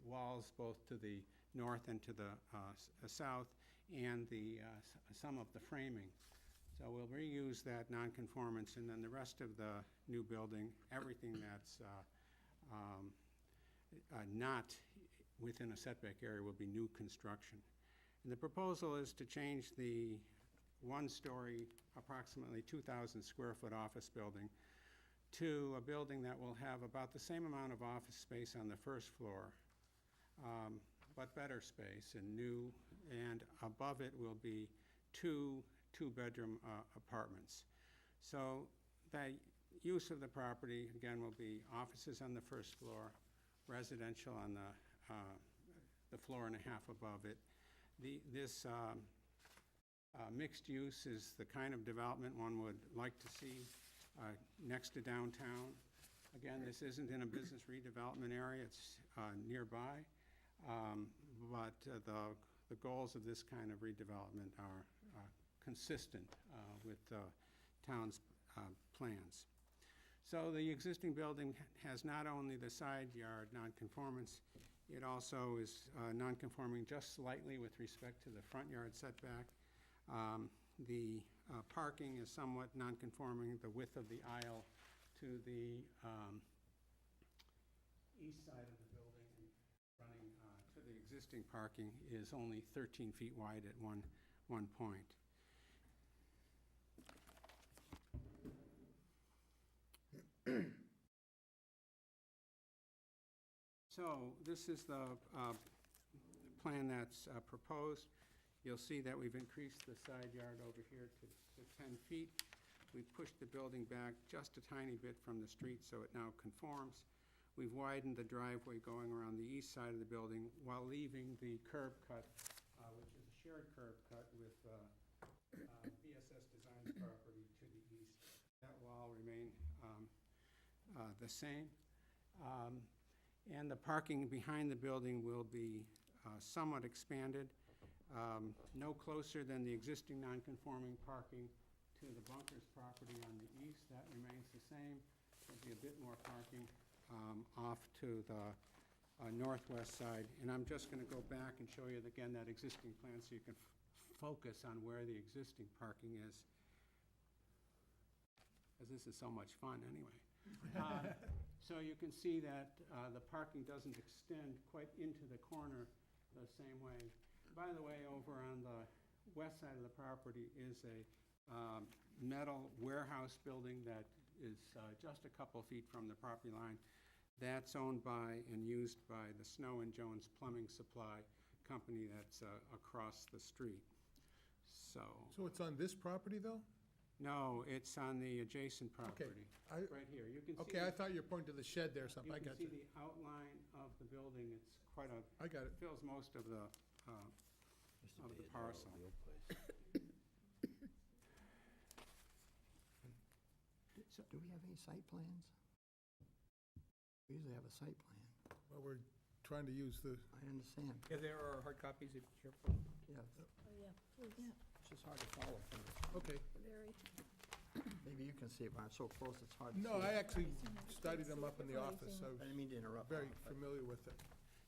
walls both to the north and to the south, and some of the framing. So we'll reuse that nonconformance, and then the rest of the new building, everything that's not within a setback area will be new construction. And the proposal is to change the one-story, approximately 2,000 square foot office building to a building that will have about the same amount of office space on the first floor, but better space and new, and above it will be two-bedroom apartments. So the use of the property, again, will be offices on the first floor, residential on the floor and a half above it. This mixed use is the kind of development one would like to see next to downtown. Again, this isn't in a business redevelopment area, it's nearby, but the goals of this kind of redevelopment are consistent with the town's plans. So the existing building has not only the side yard nonconformance, it also is nonconforming just slightly with respect to the front yard setback. The parking is somewhat nonconforming. The width of the aisle to the east side of the building running to the existing parking is only 13 feet wide at one point. So this is the plan that's proposed. You'll see that we've increased the side yard over here to 10 feet. We've pushed the building back just a tiny bit from the street, so it now conforms. We've widened the driveway going around the east side of the building while leaving the curb cut, which is a shared curb cut with BSS Designs property to the east. That will all remain the same. And the parking behind the building will be somewhat expanded, no closer than the existing non-conforming parking to the Bunkers property on the east. That remains the same. There'll be a bit more parking off to the northwest side. And I'm just going to go back and show you again that existing plan so you can focus on where the existing parking is, because this is so much fun anyway. So you can see that the parking doesn't extend quite into the corner the same way. By the way, over on the west side of the property is a metal warehouse building that is just a couple feet from the property line. That's owned by and used by the Snow and Jones Plumbing Supply Company that's across the street. So it's on this property, though? no, it's on the adjacent property. Right here. You can see. Okay, I thought you were pointing to the shed there or something. I got You you. can see the outline of the building. It's quite a, I got it. fills most of the parcel. Do we have any site plans? We usually have a site plan. Well, we're trying to use the, I understand. Yeah, there are hard copies if you're careful. Yeah, Oh, yeah, please, it's just hard to follow from this. okay. very. Maybe you can see it, but I'm so close, it's hard to see. No, I actually studied them up in the office, so I didn't mean to interrupt. very Tom, but- familiar with it.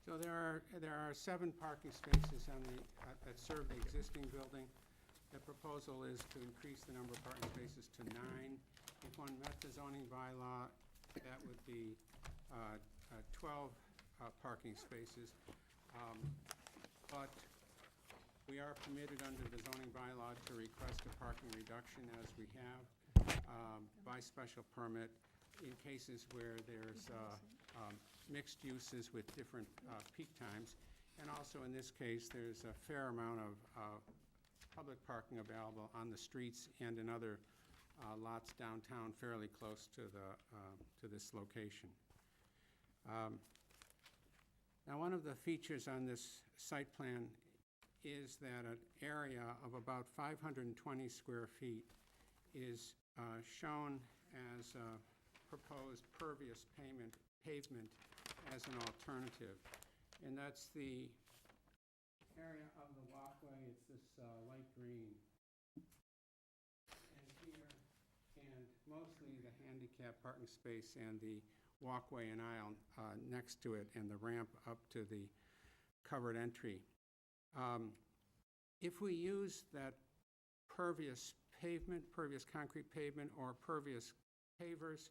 So there are 7 parking spaces on the, that serve the existing building. The proposal is to increase the number of parking spaces to 9. If one met the zoning bylaw, that would be 12 parking spaces. But we are permitted under the zoning bylaw to request a parking reduction, as we have, by special permit in cases where there's mixed uses with different peak times. And also in this case, there's a fair amount of public parking available on the streets and in other lots downtown fairly close to this location. Now, one of the features on this site plan is that an area of about 520 square feet is shown as proposed pervious pavement as an alternative. And that's the area of the walkway. It's this light green. And here, and mostly the handicap parking space and the walkway and aisle next to it, and the ramp up to the covered entry. If we use that pervious pavement, pervious concrete pavement, or pervious pavers,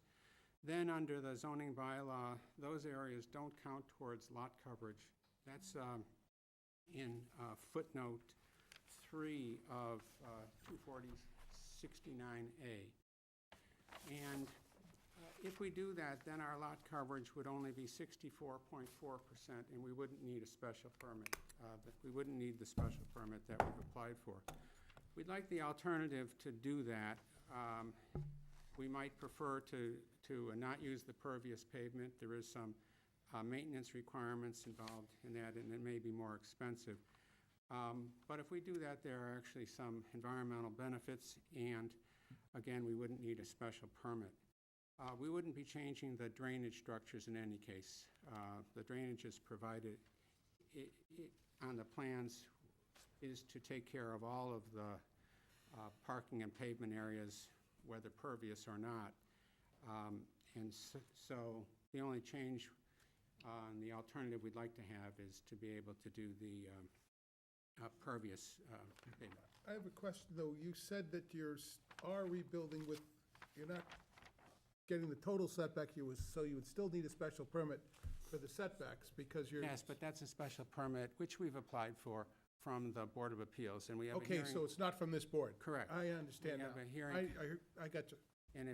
then under the zoning bylaw, those areas don't count towards lot coverage. That's in footnote 3 of 240-69A. And if we do that, then our lot coverage would only be 64.4%, and we wouldn't need a special permit. We wouldn't need the special permit that we've applied for. We'd like the alternative to do that. We might prefer to not use the pervious pavement. There is some maintenance requirements involved in that, and it may be more expensive. But if we do that, there are actually some environmental benefits, and again, we wouldn't need a special permit. We wouldn't be changing the drainage structures in any case. The drainage is provided on the plans is to take care of all of the parking and pavement areas, whether pervious or not. And so the only change on the alternative we'd like to have is to be able to do the pervious pavement. I have a question, though. You said that are rebuilding with, you're not getting the total setback, so you would still need a special permit for the setbacks, because you're... Yes, but that's a special permit, which we've applied for from the Board of Appeals, and we have a hearing. Okay, so it's not from this board? Correct. I understand We now. have a hearing. I got you. And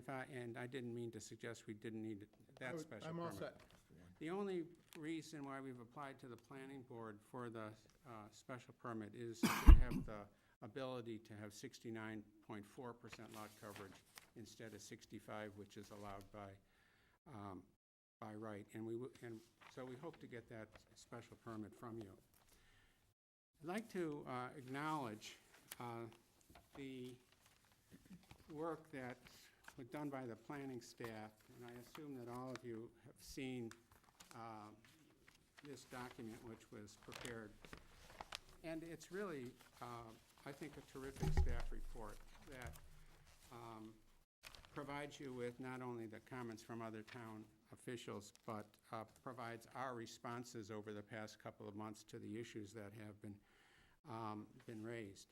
I didn't mean to suggest we didn't need that special permit. I'm all set. The only reason why we've applied to the planning board for the special permit is to have the ability to have 69.4% lot coverage instead of 65, which is allowed by right. And so we hope to get that special permit from you. I'd like to acknowledge the work that was done by the planning staff, and I assume that all of you have seen this document, which was prepared. And it's really, I think, a terrific staff report that provides you with not only the comments from other town officials, but provides our responses over the past couple of months to the issues that have been raised.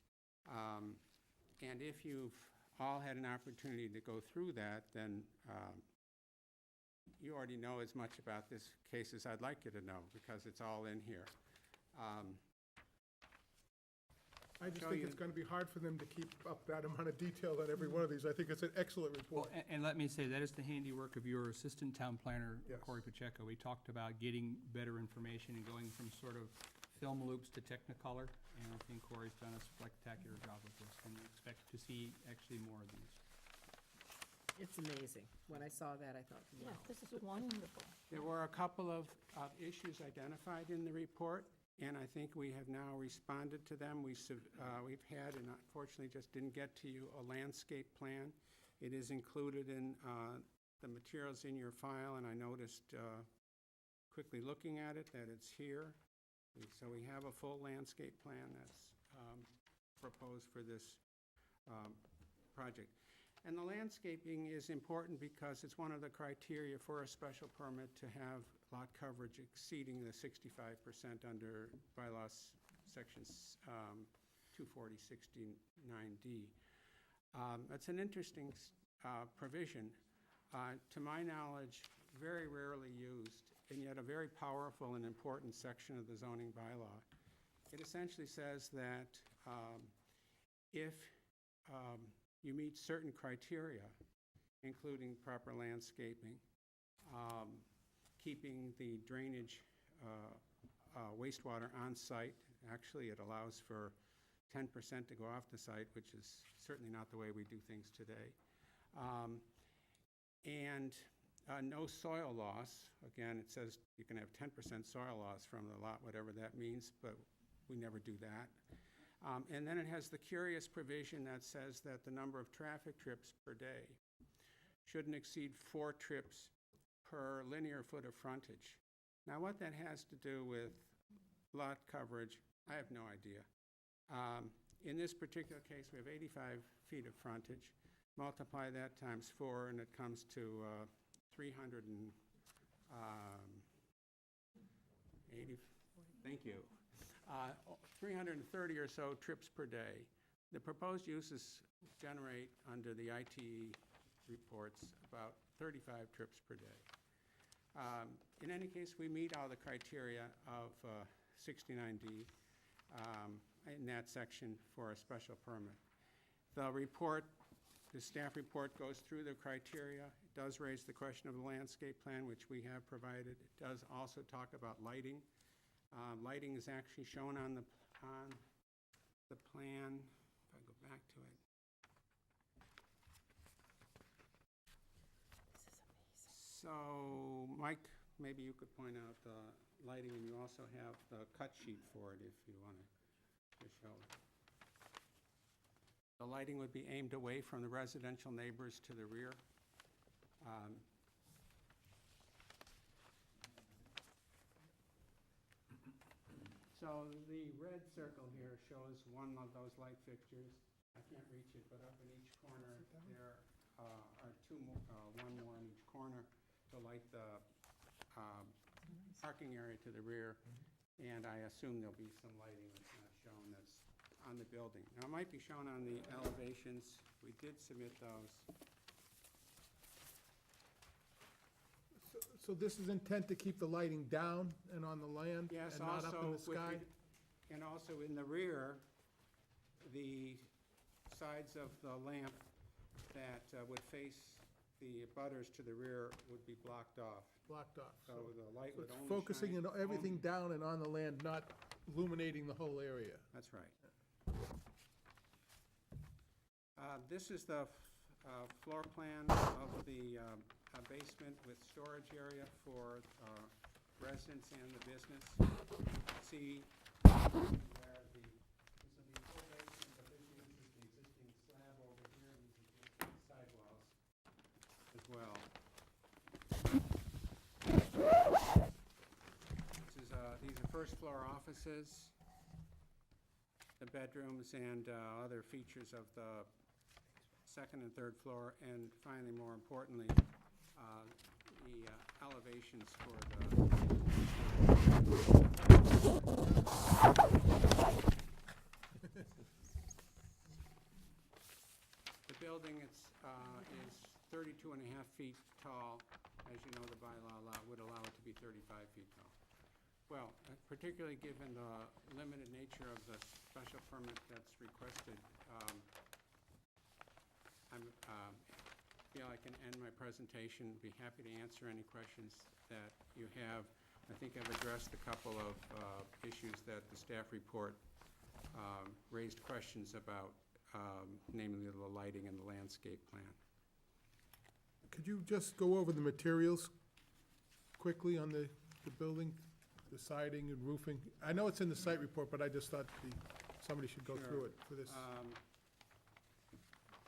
And if you've all had an opportunity to go through that, then you already know as much about this case as I'd like you to know, because it's all in here. I just think it's going to be hard for them to keep up that amount of detail on every one of these. I think it's an excellent Well, report. and let me say, that is the handiwork of your assistant town planner, Yes. Corey Pacheco. We talked about getting better information and going from sort of film loops to Technicolor, and I think Corey's done a spectacular job with this, and we expect to see actually more of these. It's amazing. When I saw that, I thought, Yeah, wow. this is wonderful. There were a couple of issues identified in the report, and I think we have now responded to them. We've had, and unfortunately just didn't get to you, a landscape plan. It is included in the materials in your file, and I noticed, quickly looking at it, that it's here. So we have a full landscape plan that's proposed for this project. And the landscaping is important because it's one of the criteria for a special permit to have lot coverage exceeding the 65% under bylaws sections 240-69D. That's an interesting provision. To my knowledge, very rarely used, and yet a very powerful and important section of the zoning bylaw. It essentially says that if you meet certain criteria, including proper landscaping, keeping the drainage wastewater on site. Actually, it allows for 10% to go off the site, which is certainly not the way we do things today. And no soil loss. Again, it says you can have 10% soil loss from the lot, whatever that means, but we never do that. And then it has the curious provision that says that the number of traffic trips per day shouldn't exceed 4 trips per linear foot of frontage. Now, what that has to do with lot coverage, I have no idea. In this particular case, we have 85 feet of frontage. Multiply that times 4, and it comes to 380, thank you. 330 or so trips per day. The proposed uses generate, under the ITE reports, about 35 trips per day. In any case, we meet all the criteria of 69D in that section for a special permit. The report, the staff report, goes through the criteria. It does raise the question of the landscape plan, which we have provided. It does also talk about lighting. Lighting is actually shown on the plan. If I go back to it. So, Mike, maybe you could point out the lighting, and you also have the cut sheet for it if you want to show it. The lighting would be aimed away from the residential neighbors to the rear. So the red circle here shows one of those light fixtures. I can't reach it, but up in each corner there are one more in each corner. to light the parking area to the rear, and I assume there'll be some lighting that's not shown that's on the building. Now, it might be shown on the elevations. We did submit those. So this is intent to keep the lighting down and on the land and Yes, not up in also, the sky? and also in the rear, the sides of the lamp that would face the butters to the rear would be blocked off. Blocked off. So the light So would it's only focusing shine everything down and on the land, not illuminating the whole area. That's right. This is the floor plan of the basement with storage area for residents and the business. See where this will be full basement, but this uses the existing slab over here, these existing sidewalls as well. These are first floor offices, the bedrooms and other features of the second and third floor, and finally, more importantly, the elevations for the building. Is 32 and a half feet tall. As you know, the bylaw would allow it to be 35 feet tall. Well, particularly given the limited nature of the special permit that's requested, I feel I can end my presentation. Be happy to answer any questions that you have. I think I've addressed a couple of issues that the staff report raised questions about, namely the lighting and the landscape plan. Could you just go over the materials quickly on the building, the siding and roofing? I know it's in the site report, but I just thought somebody should go through it for this.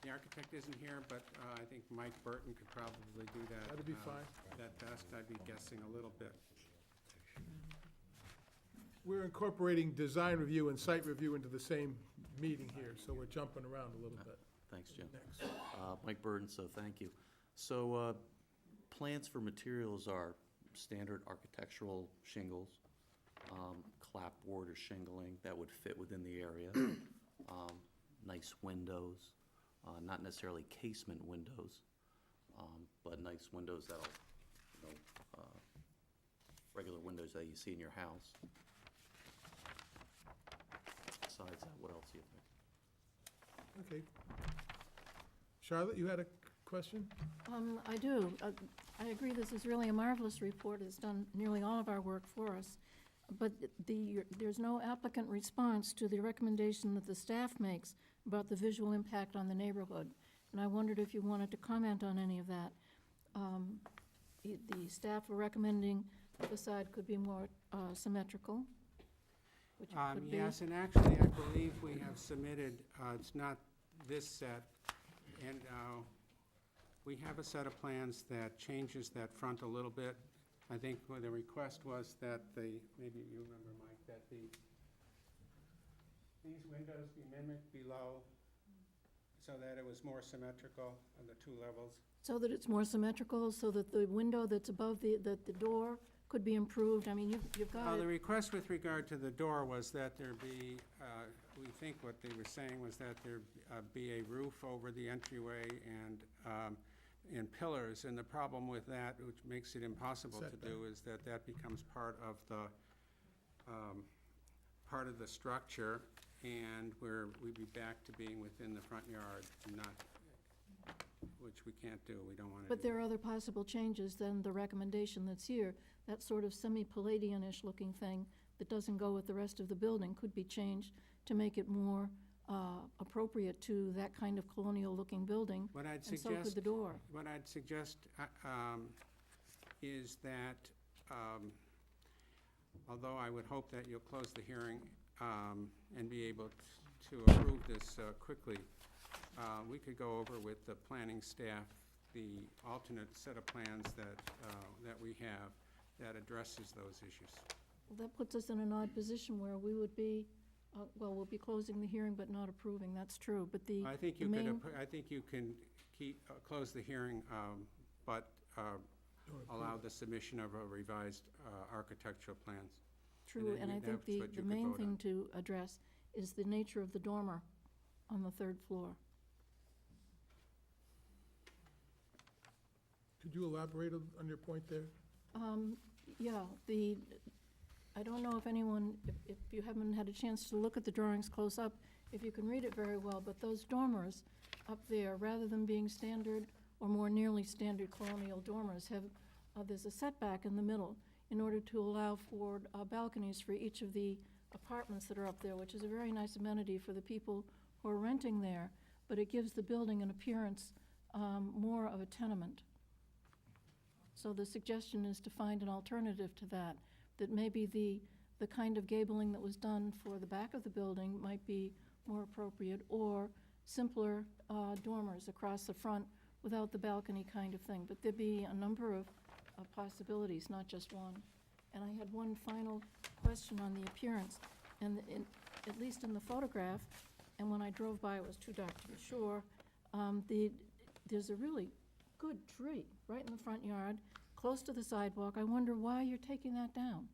The architect isn't here, but I think Mike Burton could probably do that. That'd be fine. That best, I'd be guessing a little bit. We're incorporating design review and site review into the same meeting here, so we're jumping around a little bit. Thanks, Jim. Next. Mike Burden, so thank you. So plans for materials are standard architectural shingles, clapboard or shingling that would fit within the area, nice windows, not necessarily casement windows, but nice windows that'll, regular windows that you see in your house. Besides that, what else do you think? Okay. Charlotte, you had a question? I do. I agree this is really a marvelous report. It's done nearly all of our work for us. But there's no applicant response to the recommendation that the staff makes about the visual impact on the neighborhood. And I wondered if you wanted to comment on any of that. The staff are recommending the facade could be more symmetrical, which it could be. Yes, and actually, I believe we have submitted, it's not this set, and we have a set of plans that changes that front a little bit. I think what the request was that maybe you remember, Mike, that these windows be mimicked below so that it was more symmetrical on the two levels. So that it's more symmetrical, so that the window that's above the door could be improved? I mean, you've got The it. request with regard to the door was that there be, we think what they were saying was that there be a roof over the entryway and pillars. And the problem with that, which makes it impossible to do, is that that becomes part of the structure, and we'd be back to being within the front yard, which we can't do. We don't want to do. But there are other possible changes than the recommendation that's here. That sort of semi-Palladian-ish looking thing that doesn't go with the rest of the building could be changed to make it more appropriate to that kind of colonial-looking building. What I'd And so suggest, could the door. What I'd suggest is that, although I would hope that you'll close the hearing and be able to approve this quickly, we could go over with the planning staff the alternate set of plans that we have that addresses those issues. Well, that puts us in an odd position where we would be, we'll be closing the hearing but not approving. That's true, but the I think you main... can close the hearing, but allow the submission of a revised architectural plans. True, then and I think that's the what you the could main vote thing on. to address is the nature of the dormer on the third floor. Could you elaborate on your point there? Yeah, I don't know if anyone, if you haven't had a chance to look at the drawings close up, if you can read it very well, but those dormers up there, rather than being standard or more nearly standard colonial dormers, have, there's a setback in the middle in order to allow for balconies for each of the apartments that are up there, which is a very nice amenity for the people who are renting there, but it gives the building an appearance more of a tenement. So the suggestion is to find an alternative to that, that maybe the kind of gabling that was done for the back of the building might be more appropriate, or simpler dormers across the front without the balcony kind of thing. But there'd be a number of possibilities, not just one. And I had one final question on the appearance, and at least in the photograph, and when I drove by, it was too dark to be sure, there's a really good tree right in the front yard, close to the sidewalk. I wonder why you're taking that down?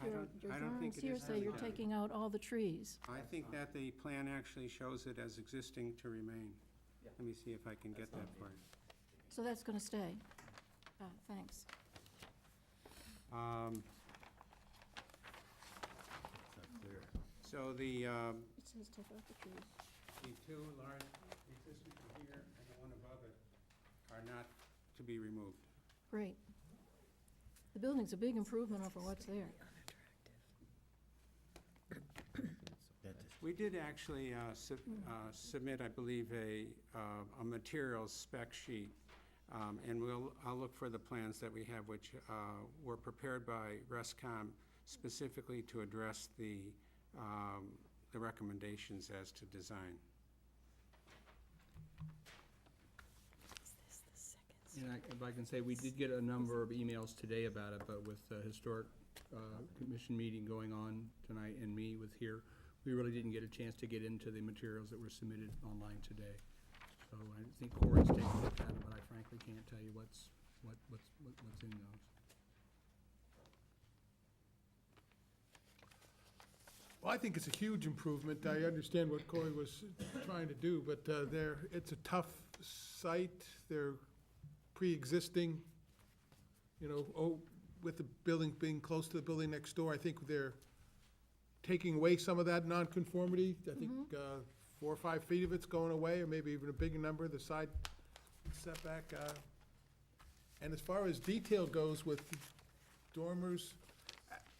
Your I don't think drawings it here is say you're done. taking out all the trees. I think that the plan actually shows it as existing to remain. Let me see if I can get that for you. So that's going to stay. Thanks. It's not clear. So the It says take out the trees. two large, the existing here and the one above it are not to be removed. Great. The building's a big improvement over what's there. We did actually submit, I believe, a materials spec sheet, and I'll look for the plans that we have, which were prepared by RESCOM specifically to address the recommendations as to design. And if I can say, we did get a number of emails today about it, but with the historic commission meeting going on tonight and me with here, we really didn't get a chance to get into the materials that were submitted online today. So I think Cory's taken a look at it, but I frankly can't tell you what's in those. Well, I think it's a huge improvement. I understand what Corey was trying to do, but it's a tough site. They're pre-existing, with the building being close to the building next door. I think they're taking away some of that nonconformity. I think 4 or 5 feet of it's going away, or maybe even a bigger number, the side setback. And as far as detail goes with dormers,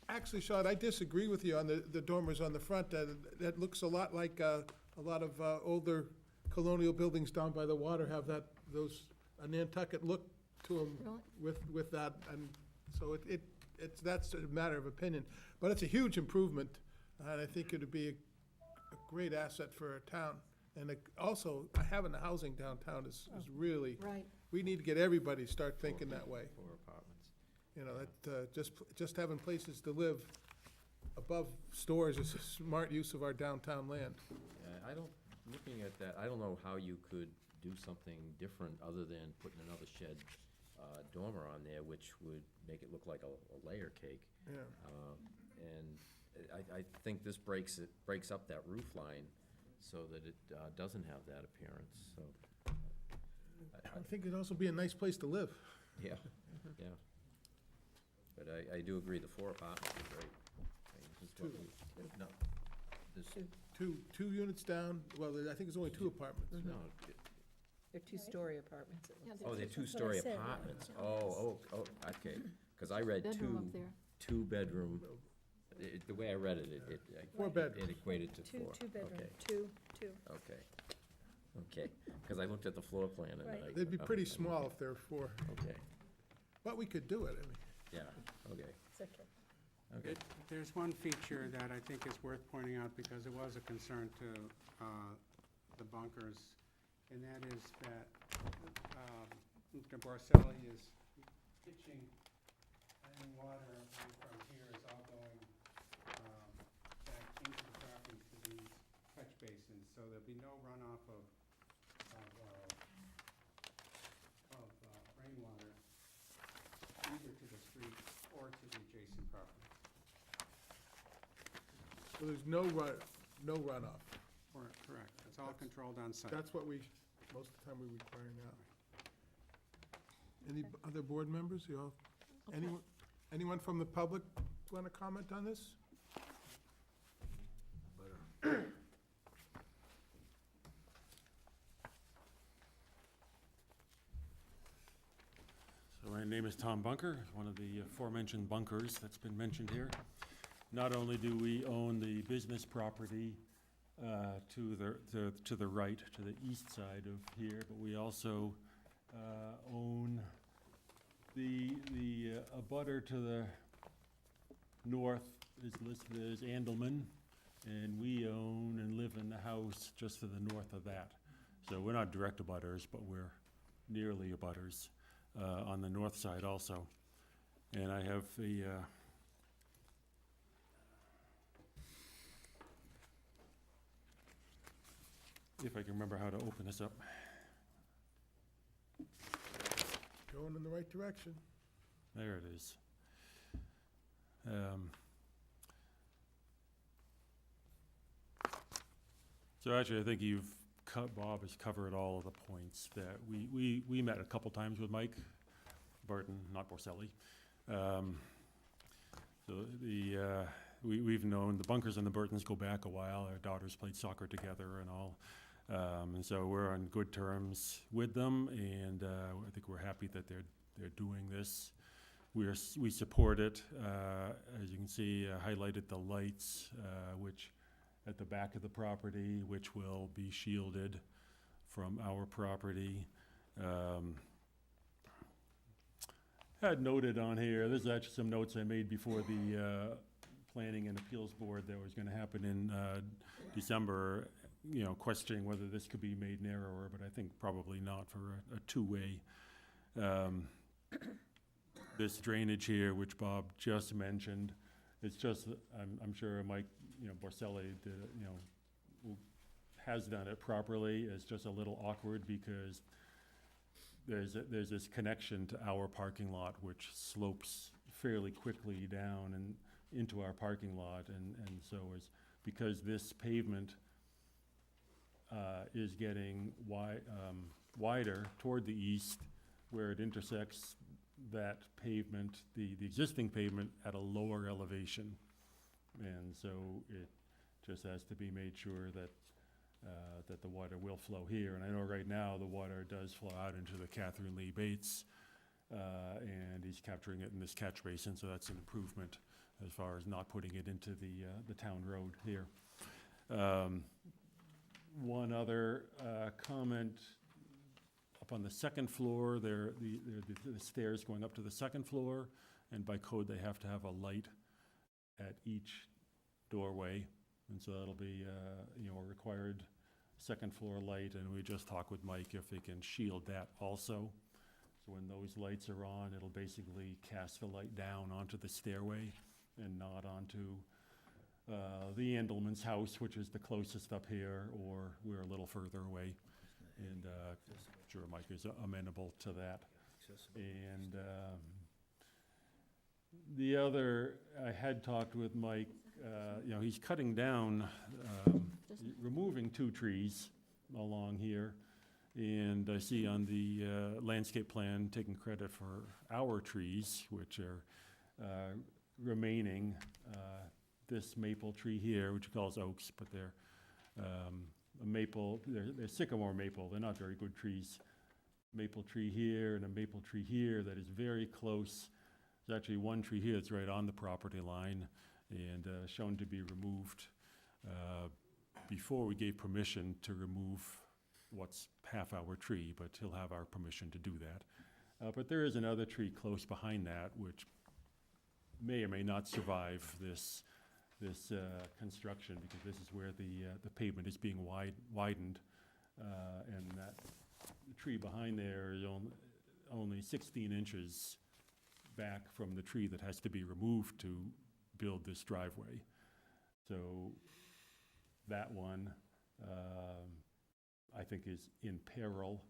actually, Sean, I disagree with you on the dormers on the front. That looks a lot like a lot of older colonial buildings down by the water have a Nantucket look to them with that. And so that's a matter of opinion. But it's a huge improvement, and I think it would be a great asset for a town. And also, having the housing downtown is really, Right. we need to get everybody to start thinking that way. 4 apartments. Just having places to live above stores is a smart use of our downtown land. Yeah, looking at that, I don't know how you could do something different other than putting another shed dormer on there, which would make it look like a layer cake. Yeah. And I think this breaks up that roof line so that it doesn't have that appearance, so. I think it'd also be a nice place to live. Yeah, yeah. But I do agree, the 4 apartments are great. This is what we- No, this, Two units down, well, I think it's only 2 apartments. no, They're two-story apartments. it looks oh, they're That's what I 2-story said, yeah. apartments. Oh, okay. Because I read Bedroom up there. 2-bedroom, the way I read it, it 4 bedrooms. it equated to 4. Two bedroom, Okay, two. okay. Because I looked at the floor plan and Right. I. They'd be pretty okay, small if they're 4, Okay, but we could do it, I mean. yeah, okay, It's okay. okay. There's one feature that I think is worth pointing out because it was a concern to the bunkers, and that is that Mr. Borselli is pitching any water from here is all going back into the property to these catch basins, so there'll be no runoff of rainwater parts of the adjacent property. So there's no runoff. Correct. It's all controlled on site. That's what most of the time we require now. Any other board members? You all, anyone from the public want to comment on this? So my name is Tom Bunker, one of the aforementioned bunkers that's been mentioned here. Not only do we own the business property to the right, to the east side of here, but we also own the abutter to the north is listed as Andelman, and we own and live in the house just to the north of that. So we're not direct abutters, but we're nearly abutters on the north side also. And I have the if I can remember how to open this up. Going in the right direction. There it is. So actually, I think Bob has covered all of the points that we met a couple times with Mike Burton, not Borselli. So we've known the Bunkers and the Burtons go back a while. Our daughters played soccer together and all. And so we're on good terms with them, and I think we're happy that they're doing this. We support it. As you can see, I highlighted the lights, which at the back of the property, which will be shielded from our property. Had noted on here, there's actually some notes I made before the Planning and Appeals Board that was going to happen in December, questioning whether this could be made narrower, but I think probably not for a two-way. This drainage here, which Bob just mentioned, it's just, I'm sure Mike, Borselli did, has done it properly. It's just a little awkward because there's this connection to our parking lot, which slopes fairly quickly down and into our parking lot, and so because this pavement is getting wider toward the east, where it intersects that pavement, the existing pavement at a lower elevation. And so it just has to be made sure that that the water will flow here. And I know right now the water does flow out into the Catherine Lee Bates, and he's capturing it in this catch basin, so that's an improvement as far as not putting it into the town road here. One other comment. Up on the second floor, the stairs going up to the second floor, and by code they have to have a light at each doorway, and so that'll be a required second floor light, and we just talked with Mike if they can shield that also. So when those lights are on, it'll basically cast the light down onto the stairway and not onto the Andelman's house, which is the closest up here, or we're a little further away. And sure Mike is amenable to that. And the other, I had talked with Mike, he's cutting down, removing 2 trees along here. And I see on the landscape plan, taking credit for our trees, which are remaining. This maple tree here, which he calls oaks, but they're a maple, they're sycamore maple, they're not very good trees. Maple tree here and a maple tree here that is very close. There's actually one tree here that's right on the property line and shown to be removed before we gave permission to remove what's half our tree, but he'll have our permission to do that. But there is another tree close behind that which may or may not survive this construction, because this is where the pavement is being widened, and that tree behind there is only 16 inches back from the tree that has to be removed to build this driveway. So that one, I think, is in peril.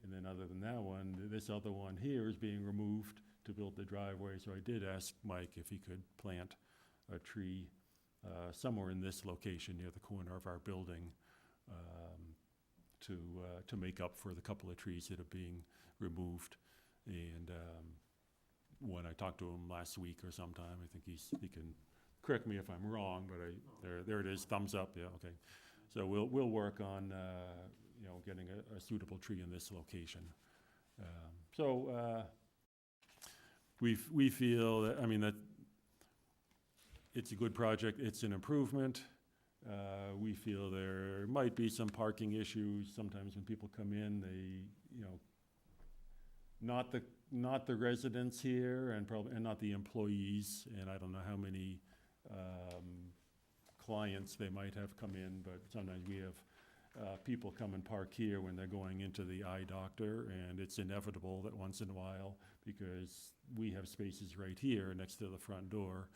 And then other than that one, this other one here is being removed to build the driveway, so I did ask Mike if he could plant a tree somewhere in this location near the corner of our building to make up for the couple of trees that are being removed. And when I talked to him last week or sometime, I think he can correct me if I'm wrong, but there it is, thumbs up, yeah, okay. So we'll work on, getting a suitable tree in this location. We feel that, that it's a good project, it's an improvement. We feel there might be some parking issues. Sometimes when people come in, they, not the residents here and not the employees, and I don't know how many clients they might have come in, but sometimes we have people come and park here when they're going into the eye doctor, and it's inevitable that once in a while, because we have spaces right here next to the front door,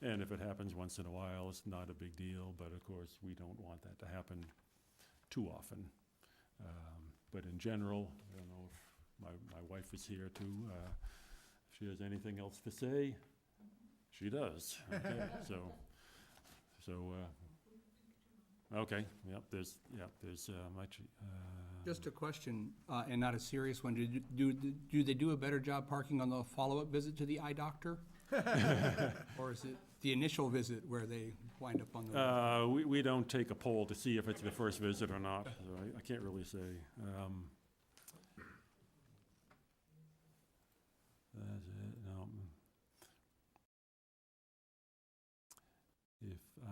and if it happens once in a while, it's not a big deal, but of course, we don't want that to happen too often. But in general, I don't know if my wife is here too, if she has anything else to say. She does, okay, okay, there's much. Just a question, and not a serious one. Do they do a better job parking on the follow-up visit to the eye doctor? Or is it the initial visit where they wind up on the? We don't take a poll to see if it's the first visit or not, so I can't really say. That's it, no. If I...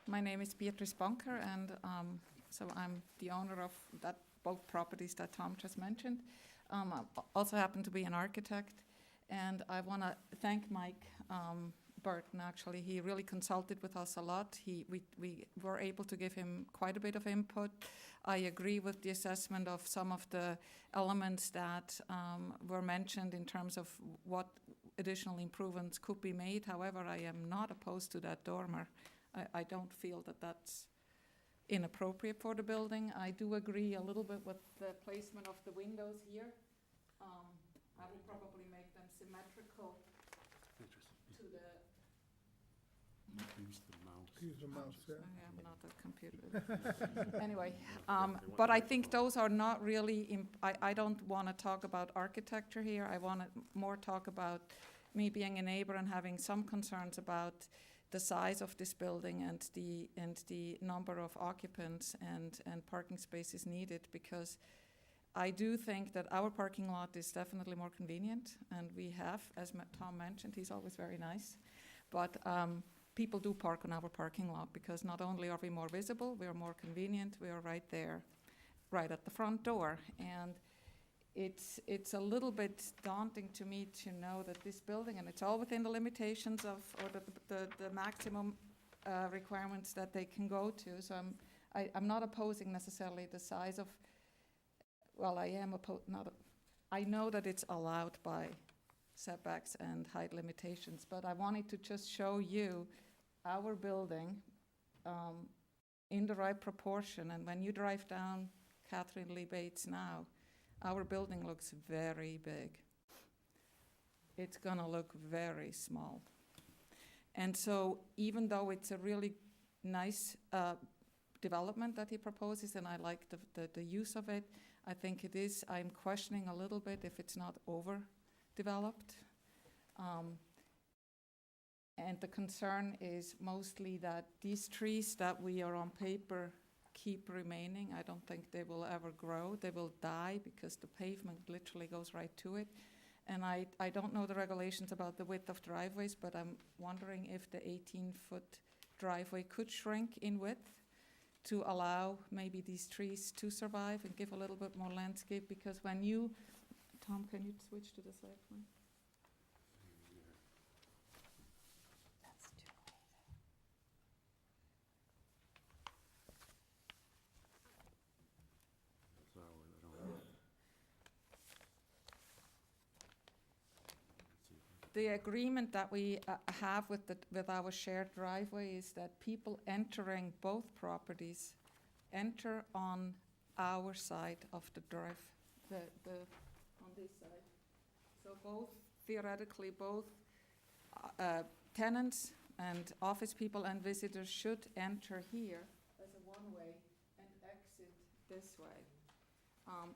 My name is Beatrice Bunker, and so I'm the owner of both properties that Tom just mentioned. I also happen to be an architect, and I want to thank Mike Burton, actually. He really consulted with us a lot. We were able to give him quite a bit of input. I agree with the assessment of some of the elements that were mentioned in terms of what additional improvements could be made. However, I am not opposed to that dormer. I don't feel that that's inappropriate for the building. I do agree a little bit with the placement of the windows here. I will probably make them symmetrical to the... Use the mouse. Use the mouse, yeah. I am not a computer. Anyway, but I think those are not really, I don't want to talk about architecture here. I want to more talk about me being a neighbor and having some concerns about the size of this building and the number of occupants and parking spaces needed, because I do think that our parking lot is definitely more convenient, and we have, as Tom mentioned, he's always very nice, but people do park on our parking lot because not only are we more visible, we are more convenient, we are right there, right at the front door, and it's a little bit daunting to me to know that this building, and it's all within the limitations of, or the maximum requirements that they can go to. So I'm not opposing necessarily the size of, well, I know that it's allowed by setbacks and height limitations, but I wanted to just show you our building in the right proportion. And when you drive down Catherine Lee Bates now, our building looks very big. It's gonna look very small. And so even though it's a really nice development that he proposes, and I like the use of it, I think it is, I'm questioning a little bit if it's not overdeveloped. And the concern is mostly that these trees that we are on paper keep remaining. I don't think they will ever grow. They will die because the pavement literally goes right to it. And I don't know the regulations about the width of driveways, but I'm wondering if the 18-foot driveway could shrink in width to allow maybe these trees to survive and give a little bit more landscape, because when you, Tom, can you switch to the side plan? the agreement that we have with our shared driveway is that people entering both properties enter on our side of the drive, on this side. So theoretically, both tenants and office people and visitors should enter here as a one-way and exit this way.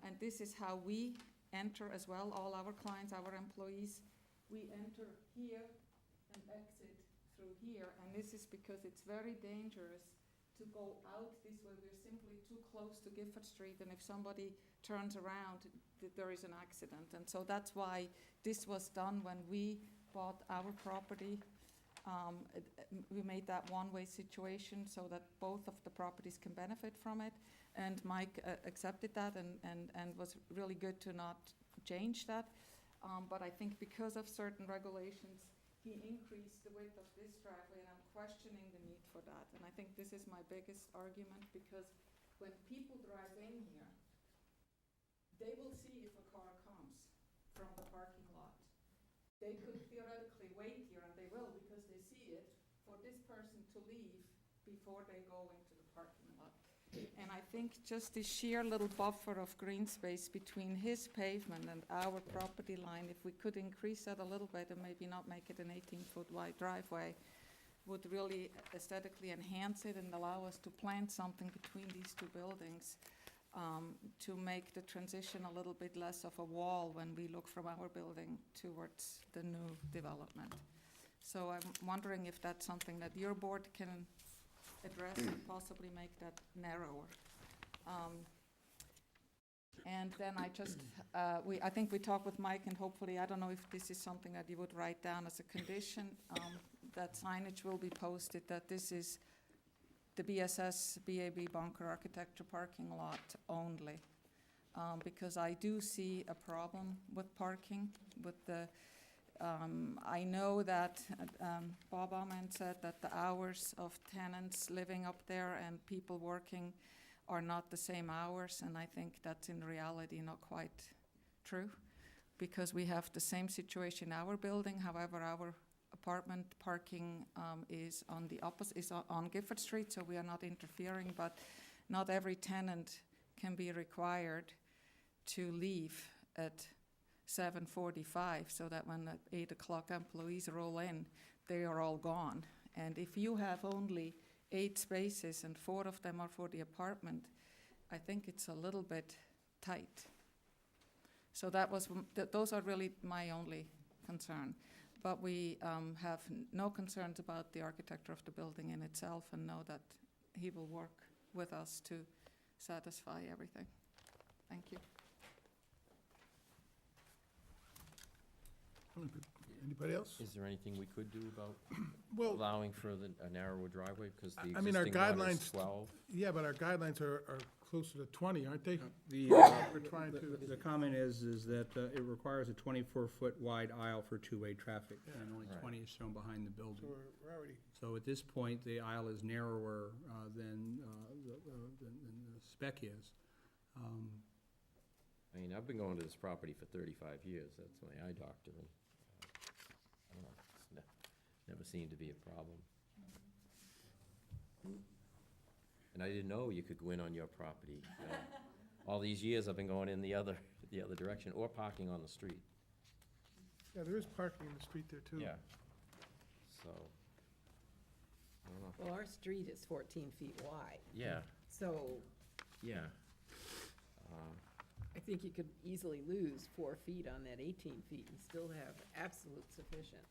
And this is how we enter as well, all our clients, our employees. We enter here and exit through here, and this is because it's very dangerous to go out this way. We're simply too close to Gifford Street, and if somebody turns around, there is an accident. And so that's why this was done when we bought our property. We made that one-way situation so that both of the properties can benefit from it. And Mike accepted that and was really good to not change that. But I think because of certain regulations, he increased the width of this driveway, and I'm questioning the need for that. And I think this is my biggest argument, because when people drive in here, they will see if a car comes from the parking lot. They could theoretically wait here, and they will, because they see it, for this person to leave before they go into the parking lot. And I think just the sheer little buffer of green space between his pavement and our property line, if we could increase that a little bit and maybe not make it an 18-foot wide driveway, would really aesthetically enhance it and allow us to plant something between these two buildings to make the transition a little bit less of a wall when we look from our building towards the new development. So I'm wondering if that's something that your board can address and possibly make that narrower. And then I think we talked with Mike, and hopefully, I don't know if this is something that you would write down as a condition, that signage will be posted, that this is the BSS BAB Bunker Architecture parking lot only. Because I do see a problem with parking, with the I know that Bob Ament said that the hours of tenants living up there and people working are not the same hours, and I think that's in reality not quite true, because we have the same situation in our building. However, our apartment parking is on the opposite, is on Gifford Street, so we are not interfering, but not every tenant can be required to leave at 7:45, so that when the 8 o'clock employees roll in, they are all gone. And if you have only 8 spaces and 4 of them are for the apartment, I think it's a little bit tight. So those are really my only concern. But we have no concerns about the architecture of the building in itself, and know that he will work with us to satisfy everything. Thank you. Anybody else? Is there anything we could do about Well, allowing for a narrower driveway, because the I mean, our existing one is guidelines, 12? yeah, but our guidelines are closer to 20, aren't they? We're trying to- The comment is that it requires a 24-foot wide aisle for two-way traffic, and only Right. 20 is shown behind the So building. we're already, So at this point, the aisle is narrower than the spec is. I mean, I've been going to this property for 35 years, that's my eye doctor, and, I don't know, it's never seemed to be a problem. And I didn't know you could go in on your property. All these years, I've been going in the other direction, or parking on the street. yeah, there is parking in the street there, too. Yeah. So, I don't know. Well, our street is 14 feet wide, Yeah, so yeah. I think you could easily lose 4 feet on that 18 feet and still have absolute sufficient.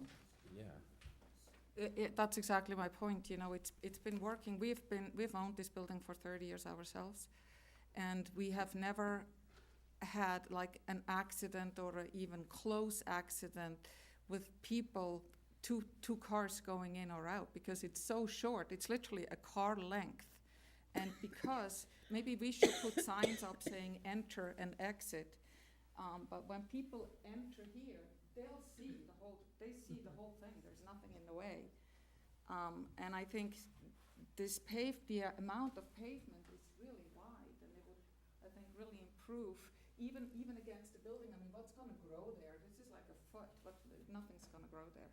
Yeah. That's exactly my point. You know, it's been working. We've owned this building for 30 years ourselves, and we have never had like an accident or an even close accident with people, two cars going in or out, because it's so short. It's literally a car length. And because maybe we should put signs up saying enter and exit, but when people enter here, they see the whole thing. There's nothing in the way. And I think the amount of pavement is really wide, and it would, I think, really improve, even against the building. I mean, what's gonna grow there? This is like a foot, but nothing's gonna grow there,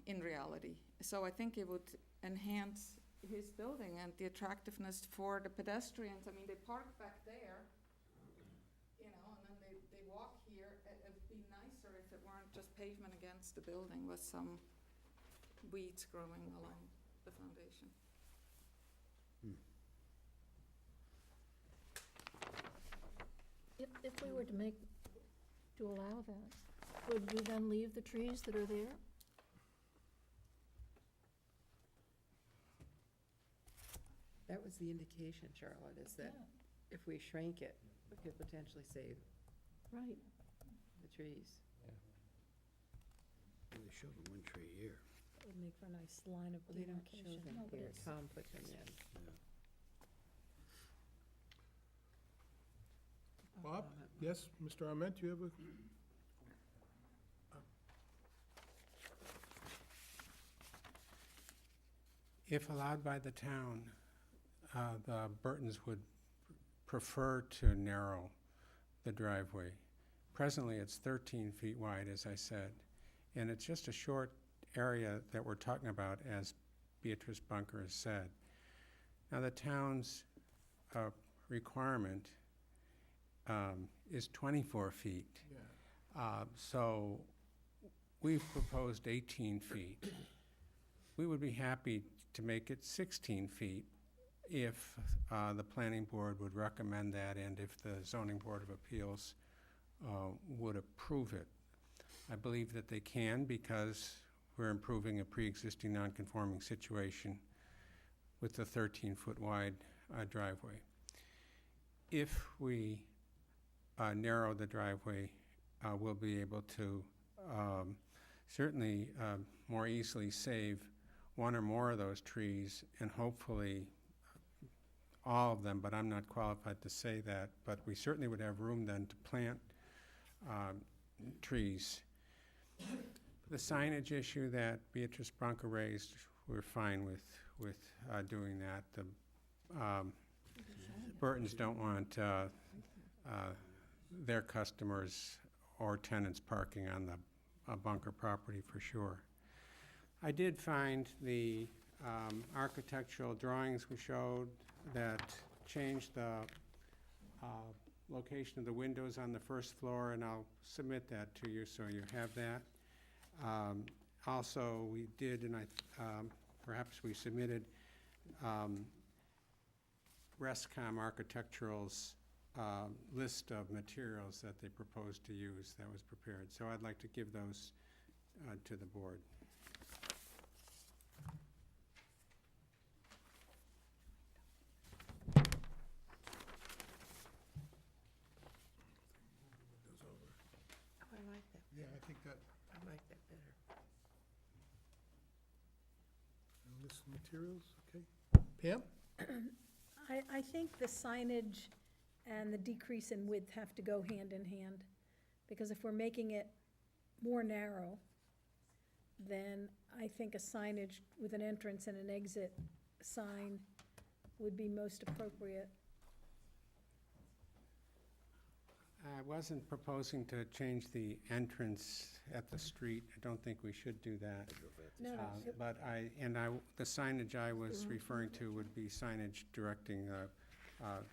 in reality. So I think it would enhance his building and the attractiveness for the pedestrians. I mean, they park back there, you know, and then they walk here. It'd be nicer if it weren't just pavement against the building with some weeds growing along the foundation. If we were to allow that, would we then leave the trees that are there? That was the indication, Charlotte, is that if we shrank it, we could potentially save Right. the trees. They showed the one tree here. That would make for a nice line of Well, they don't show demarcation. them No, but here. it's- Tom put them in. Bob? Yes, Mr. Arment, you have a? If allowed by the town, the Burtons would prefer to narrow the driveway. Presently, it's 13 feet wide, as I said, and it's just a short area that we're talking about, as Beatrice Bunker has said. Now, the town's requirement is 24 feet. Yeah. So we've proposed 18 feet. We would be happy to make it 16 feet if the planning board would recommend that and if the zoning board of appeals would approve it. I believe that they can because we're improving a pre-existing non-conforming situation with the 13-foot wide driveway. If we narrow the driveway, we'll be able to certainly more easily save one or more of those trees, and hopefully all of them, but I'm not qualified to say that. But we certainly would have room then to plant trees. The signage issue that Beatrice Bunker raised, we're fine with doing that. The Burtons don't want their customers or tenants parking on the Bunker property for sure. I did find the architectural drawings we showed that changed the location of the windows on the first floor, and I'll submit that to you so you have that. Also, we did, and perhaps we submitted Rescom Architectural's list of materials that they proposed to use that was prepared. So I'd like to give those to the board. Oh, I like that. Yeah, I think that, I like that better. and list of materials, okay. Pam? I think the signage and the decrease in width have to go hand in hand, because if we're making it more narrow, then I think a signage with an entrance and an exit sign would be most appropriate. I wasn't proposing to change the entrance at the street. I don't think we should do that. No, no, But the signage I was referring to would be signage directing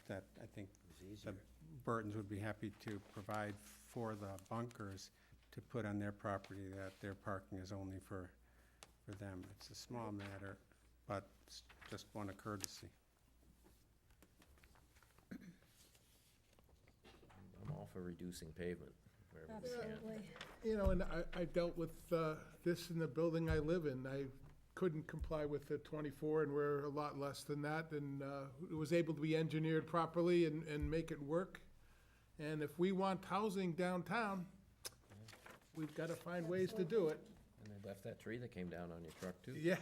that I think the Burtons would be happy to provide for the bunkers to put on their property, that their parking is only for them. It's a small matter, but it's just one of courtesy. I'm all for reducing pavement wherever we can. absolutely. You know, and I dealt with this in the building I live in. I couldn't comply with the 24, and we're a lot less than that, and it was able to be engineered properly and make it work. And if we want housing downtown, we've got to find ways to do it. And they left that tree that came down on your truck, too. Yeah.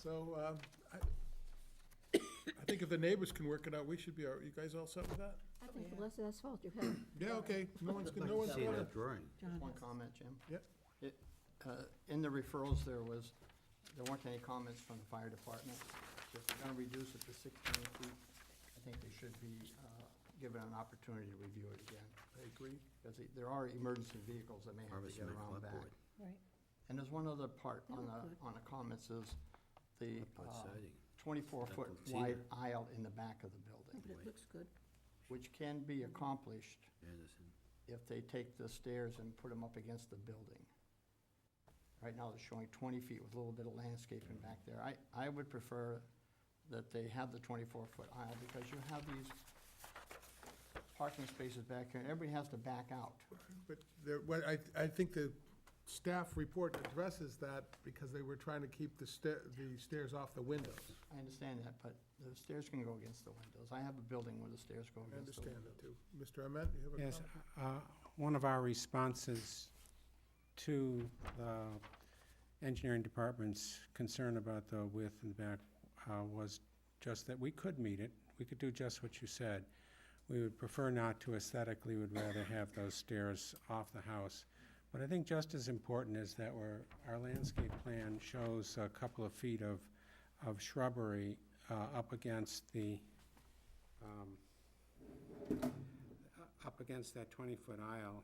So, I think if the neighbors can work it out, we should be, you guys all set with that? I think the less asphalt you have. Yeah, okay, no one's See gonna. that drawing. Just one comment, Jim. Yep. In the referrals, there weren't any comments from the fire department. So if we're gonna reduce it to 16 feet, I think they should be give it an opportunity to review it again. I agree. Because there are emergency vehicles that may have to get around back. Right. And there's one other part They on look the, good. on the comments is the siding. 24-foot Stucco wide cedar. aisle in the back of the Yeah, building, but it looks good. which can be accomplished Anderson. if they take the stairs and put them up against the building. Right now, they're showing 20 feet with a little bit of landscaping back there. I would prefer that they have the 24-foot aisle, because you have these parking spaces back here, and everybody has to back out. But there, what I think the staff report addresses that because they were trying to keep the stairs off the windows. I understand that, but the stairs can go against the windows. I have a building where the stairs go I against the understand windows. that too. Mr. Ament, you have a Yes, comment? one of our responses to the engineering department's concern about the width in the back was just that we could meet it. We could do just what you said. We would prefer not to aesthetically, would rather have those stairs off the house. But I think just as important is that our landscape plan shows a couple of feet of shrubbery up against the, up against that 20-foot aisle.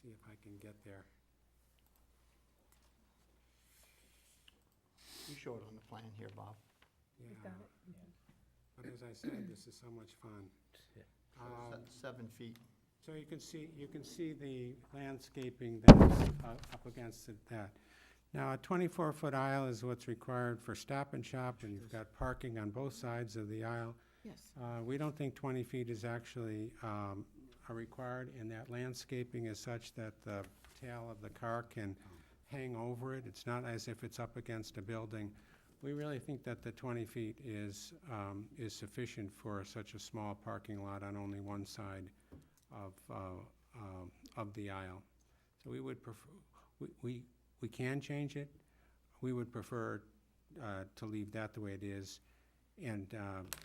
See if I can get there. You show it on the plan here, Bob. Yeah. But as I said, this is so much fun. That's 7 feet. So you can see the landscaping that's up against that. Now, a 24-foot aisle is what's required for Stop and Shop, and you've got parking on both sides of the aisle. Yes. We don't think 20 feet is actually required, and that landscaping is such that the tail of the car can hang over it. It's not as if it's up against a building. We really think that the 20 feet is sufficient for such a small parking lot on only one side of the aisle. So we would prefer, we can change it. We would prefer to leave that the way it is and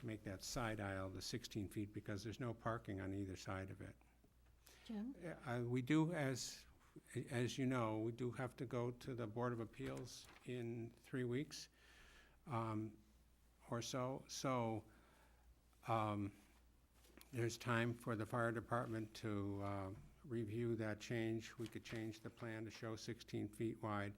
make that side aisle the 16 feet, because there's no parking on either side of it. Jim? We do, as you know, we do have to go to the Board of Appeals in 3 weeks or so. So there's time for the fire department to review that change. We could change the plan to show 16 feet wide.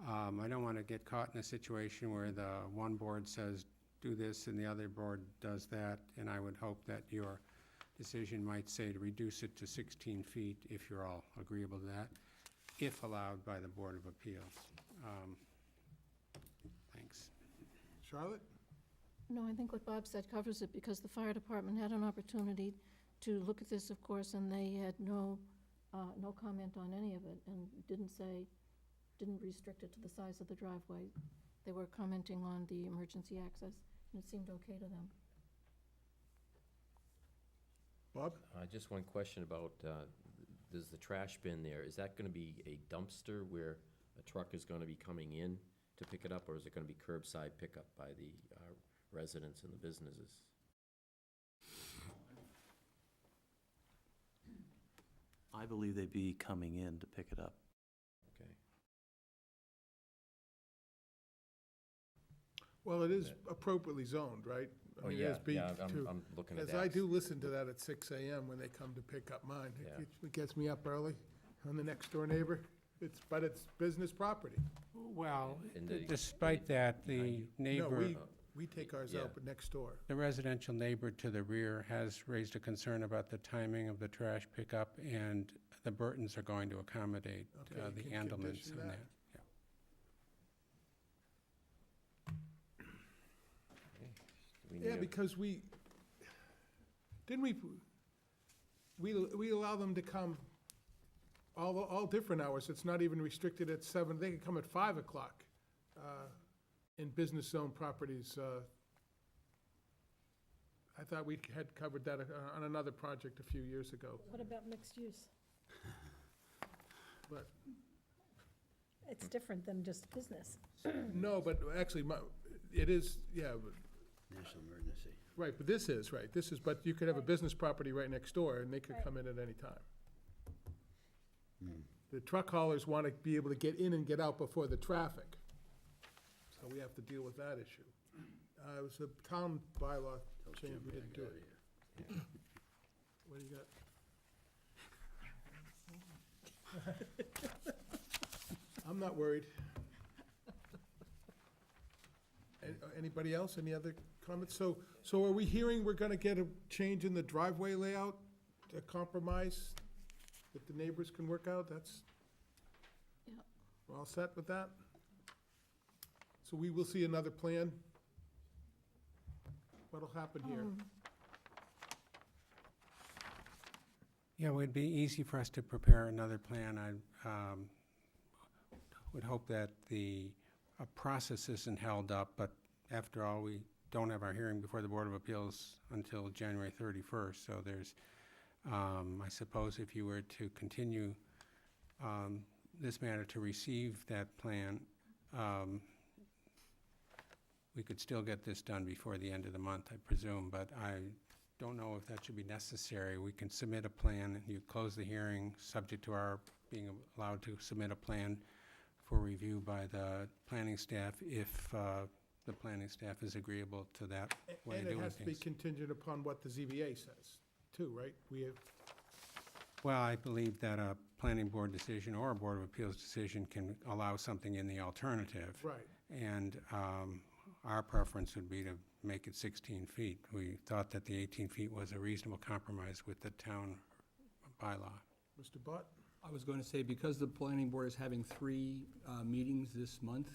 I don't want to get caught in a situation where the one board says do this and the other board does that, and I would hope that your decision might say to reduce it to 16 feet if you're all agreeable to that, if allowed by the Board of Appeals. Thanks. Charlotte? No, I think what Bob said covers it, because the fire department had an opportunity to look at this, of course, and they had no comment on any of it, and didn't restrict it to the size of the driveway. They were commenting on the emergency access, and it seemed okay to them. Bob? Just one question about, there's the trash bin there. Is that gonna be a dumpster where a truck is gonna be coming in to pick it up, or is it gonna be curbside pickup by the residents and the businesses? I believe they'd be coming in to pick it up. Okay. Well, it is appropriately zoned, right? I Oh, mean, it yeah, is yeah, B2. I'm looking at As that. I do listen to that at 6 AM when they come to pick up mine. Yeah. It gets me up early on the next door neighbor. But it's business property. Well, And the- despite that, the No, neighbor, we take ours Yeah. out, but next door. the residential neighbor to the rear has raised a concern about the timing of the trash pickup, and the Burtons are going to accommodate Okay, the can Andelmans condition in that. that. Yeah. Do we Yeah, need a- because didn't we allow them to come all different hours. It's not even restricted at 7. They can come at 5 o'clock in business zone properties. I thought we had covered that on another project a few years ago. What about mixed use? But, It's different than just business. no, but actually, it is, yeah, but National emergency. right, but this is, right, this is, but you could have a business property right next door, and they could come in at any time. The truck haulers want to be able to get in and get out before the traffic, so we have to deal with that issue. It was a town bylaw change, we didn't do it. What do you got? I'm not worried. Anybody else, any other comments? So are we hearing we're gonna get a change in the driveway layout, a compromise that the neighbors can work out? That's, Yep. we're all set with that? So we will see another plan? What'll happen here? Yeah, it would be easy for us to prepare another plan. I would hope that the process isn't held up, but after all, we don't have our hearing before the Board of Appeals until January 31st, so there's, I suppose if you were to continue this matter to receive that plan, we could still get this done before the end of the month, I presume, but I don't know if that should be necessary. We can submit a plan, and you close the hearing, subject to our being allowed to submit a plan for review by the planning staff if the planning staff is agreeable to that way of And it doing has to be things. contingent upon what the ZBA says, too, right? We have, Well, I believe that a planning board decision or a Board of Appeals decision can allow something in the alternative. right. And our preference would be to make it 16 feet. We thought that the 18 feet was a reasonable compromise with the town bylaw. Mr. Butt? I was going to say, because the planning board is having 3 meetings this month,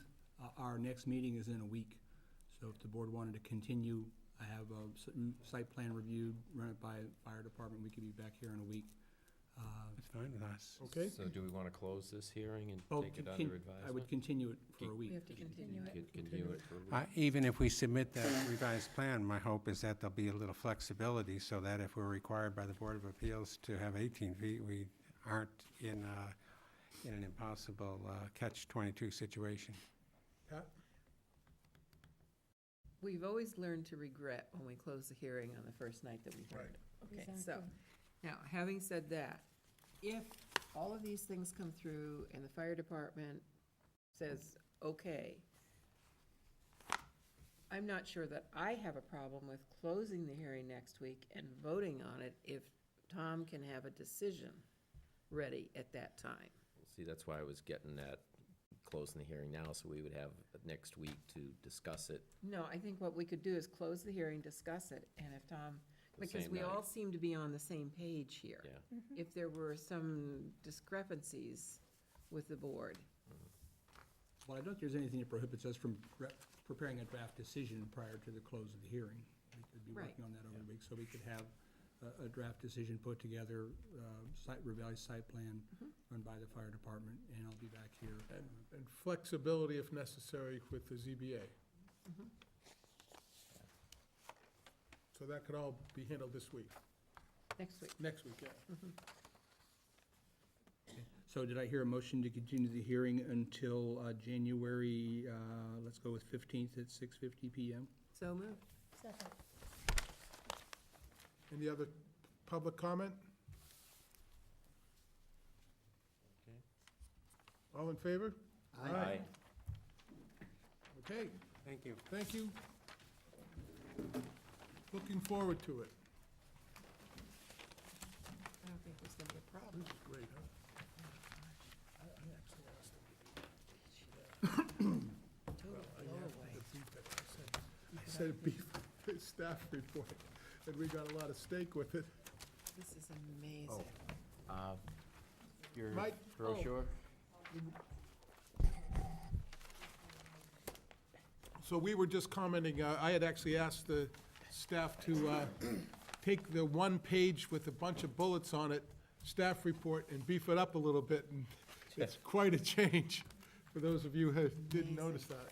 our next meeting is in a week. So if the board wanted to continue, I have a site plan reviewed, run it by fire department, we could be back here in a week. It's fine with us. Okay. So do we want to close this hearing and Oh, take it con- under I advisement? would continue it for a We week. have to continue it. Continue it for a week? Even if we submit that revised plan, my hope is that there'll be a little flexibility so that if we're required by the Board of Appeals to have 18 feet, we aren't in an impossible catch-22 situation. Pat? We've always learned to regret when we close the hearing on the first night that we've heard it. Okay, so, now, having said that, if all of these things come through and the fire department says, okay, I'm not sure that I have a problem with closing the hearing next week and voting on it if Tom can have a decision ready at that time. See, that's why I was getting at closing the hearing now, so we would have next week to discuss it. No, I think what we could do is close the hearing, discuss it, and if Tom, The because same we night. all seem to be on the same page here. Yeah. If there were some discrepancies with the board. Well, I don't think there's anything that prohibits us from preparing a draft decision prior to the close of the hearing. We could be Right. working on that over the week, so we could have a draft decision put together, revised site plan run by the fire department, and I'll be back here. And flexibility if necessary with the ZBA. So that could all be handled this week, Next week. next week, yeah. So did I hear a motion to continue the hearing until January, let's go with 15th at 6:50 PM? So moved. Second. Any other public comment? Okay. All in favor? Aye. Okay, Thank you. thank you. Looking forward to it. I don't think there's gonna be a problem. This is great, huh? I actually asked them. Total I blow asked away. the beef that I said beef staff report, and we got a lot of steak with it. This is amazing. Your Mike? brochure? So we were just commenting, I had actually asked the staff to take the one page with a bunch of bullets on it, staff report, and beef it up a little bit, and it's quite a change, for those of you who didn't notice that.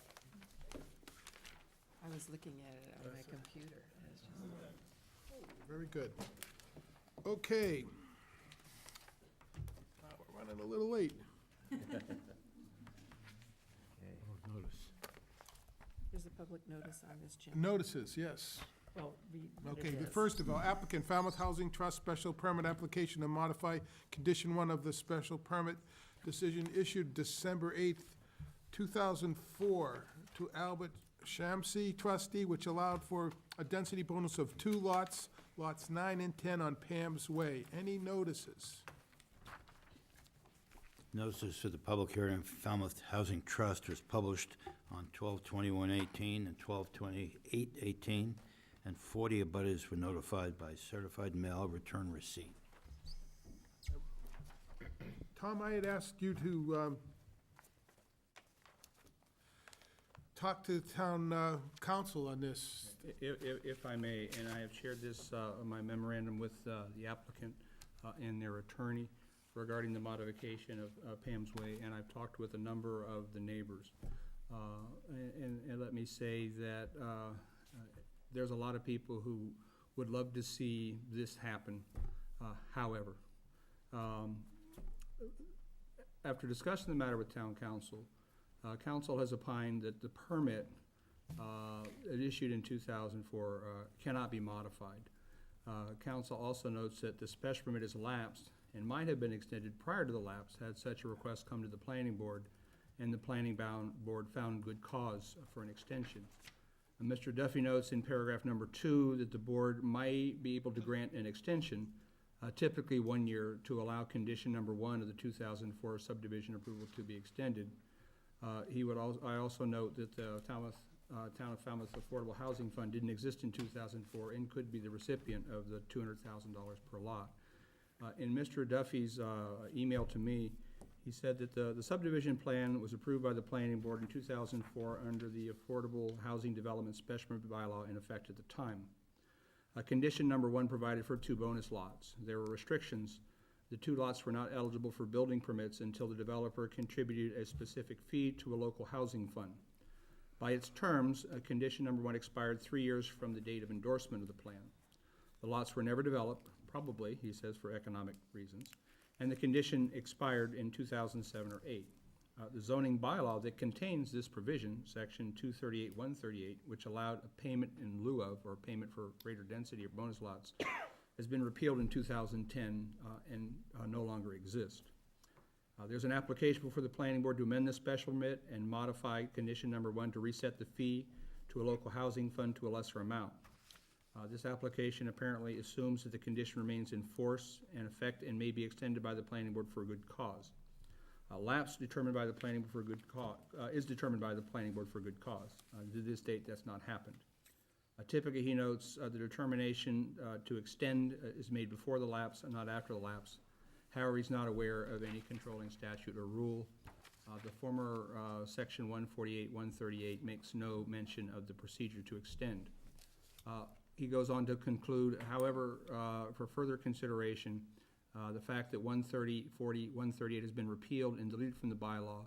I was looking at it on my computer, and it's just, Very good. Okay. We're running a little late. Notice. there's a public notice on this, Jim. Notices, yes. Well, read what Okay, it the is. first of all, applicant Falmouth Housing Trust special permit application to modify condition 1 of the special permit decision issued December 8th, 2004 to Albert Shamsi trustee, which allowed for a density bonus of 2 lots, lots 9 and 10 on Pam's Way. Any notices? Notices for the public hearing of Falmouth Housing Trust was published on 12/21/18 and 12/28/18, and 40 abutters were notified by certified mail return receipt. Tom, I had asked you to talk to town council on this. If I may, and I have shared this, my memorandum with the applicant and their attorney regarding the modification of Pam's Way, and I've talked with a number of the neighbors. And let me say that there's a lot of people who would love to see this happen. However, after discussing the matter with town council, council has opined that the permit issued in 2004 cannot be modified. Council also notes that the special permit is lapsed and might have been extended prior to the lapse had such a request come to the planning board, and the planning board found good cause for an extension. Mr. Duffy notes in paragraph number 2 that the board might be able to grant an extension, typically 1 year, to allow condition number 1 of the 2004 subdivision approval to be extended. I also note that the Town of Falmouth Affordable Housing Fund didn't exist in 2004 and could be the recipient of the $200,000 per lot. In Mr. Duffy's email to me, he said that the subdivision plan was approved by the planning board in 2004 under the Affordable Housing Development Special Permit bylaw in effect at the time. Condition number 1 provided for 2 bonus lots. There were restrictions. The 2 lots were not eligible for building permits until the developer contributed a specific fee to a local housing fund. By its terms, condition number 1 expired 3 years from the date of endorsement of the plan. The lots were never developed, probably, he says, for economic reasons, and the condition expired in 2007 or 8. The zoning bylaw that contains this provision, section 238-138, which allowed a payment in lieu of, or payment for greater density or bonus lots, has been repealed in 2010 and no longer exists. There's an application before the planning board to amend the special permit and modify condition number 1 to reset the fee to a local housing fund to a lesser amount. This application apparently assumes that the condition remains in force and effect and may be extended by the planning board for a good cause. Lapse determined by the planning board for a good cause is determined by the planning board for a good cause. To this date, that's not happened. Typically, he notes the determination to extend is made before the lapse and not after the lapse. However, he's not aware of any controlling statute or rule. The former section 148-138 makes no mention of the procedure to extend. He goes on to conclude, however, for further consideration, the fact that 138 has been repealed and deleted from the bylaw,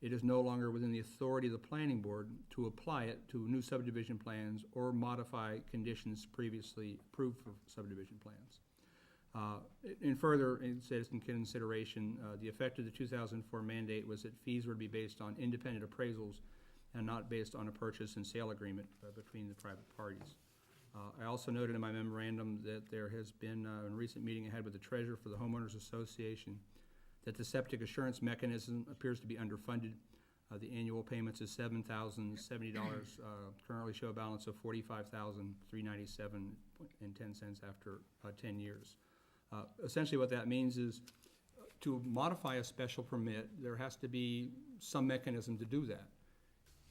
it is no longer within the authority of the planning board to apply it to new subdivision plans or modify conditions previously approved for subdivision plans. And further, it says in consideration, the effect of the 2004 mandate was that fees would be based on independent appraisals and not based on a purchase and sale agreement between the private parties. I also noted in my memorandum that there has been a recent meeting I had with the treasurer for the Homeowners Association that the septic assurance mechanism appears to be underfunded. The annual payments is $7,070, currently show a balance of $45,397.10 after 10 years. Essentially what that means is to modify a special permit, there has to be some mechanism to do that.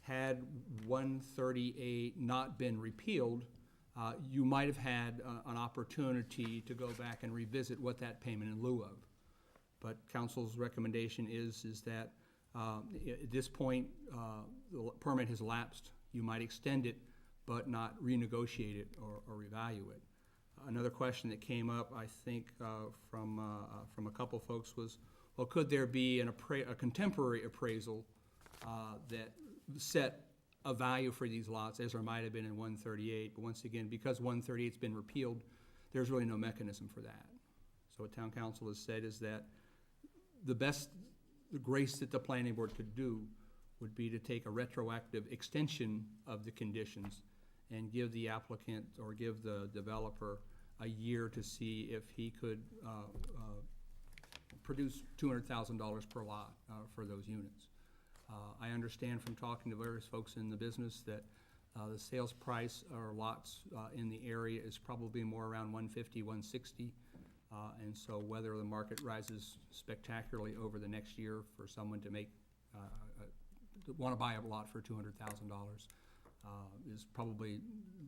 Had 138 not been repealed, you might have had an opportunity to go back and revisit what that payment in lieu of. But council's recommendation is that at this point, the permit has lapsed. You might extend it, but not renegotiate it or revalue it. Another question that came up, I think, from a couple folks was, well, could there be a contemporary appraisal that set a value for these lots, as there might have been in 138, but once again, because 138's been repealed, there's really no mechanism for that. So what town council has said is that the grace that the planning board could do would be to take a retroactive extension of the conditions and give the applicant or give the developer a year to see if he could produce $200,000 per lot for those units. I understand from talking to various folks in the business that The sales price or lots in the area is probably more around 150, 160. And so whether the market rises spectacularly over the next year for someone to make, want to buy a lot for $200,000 is probably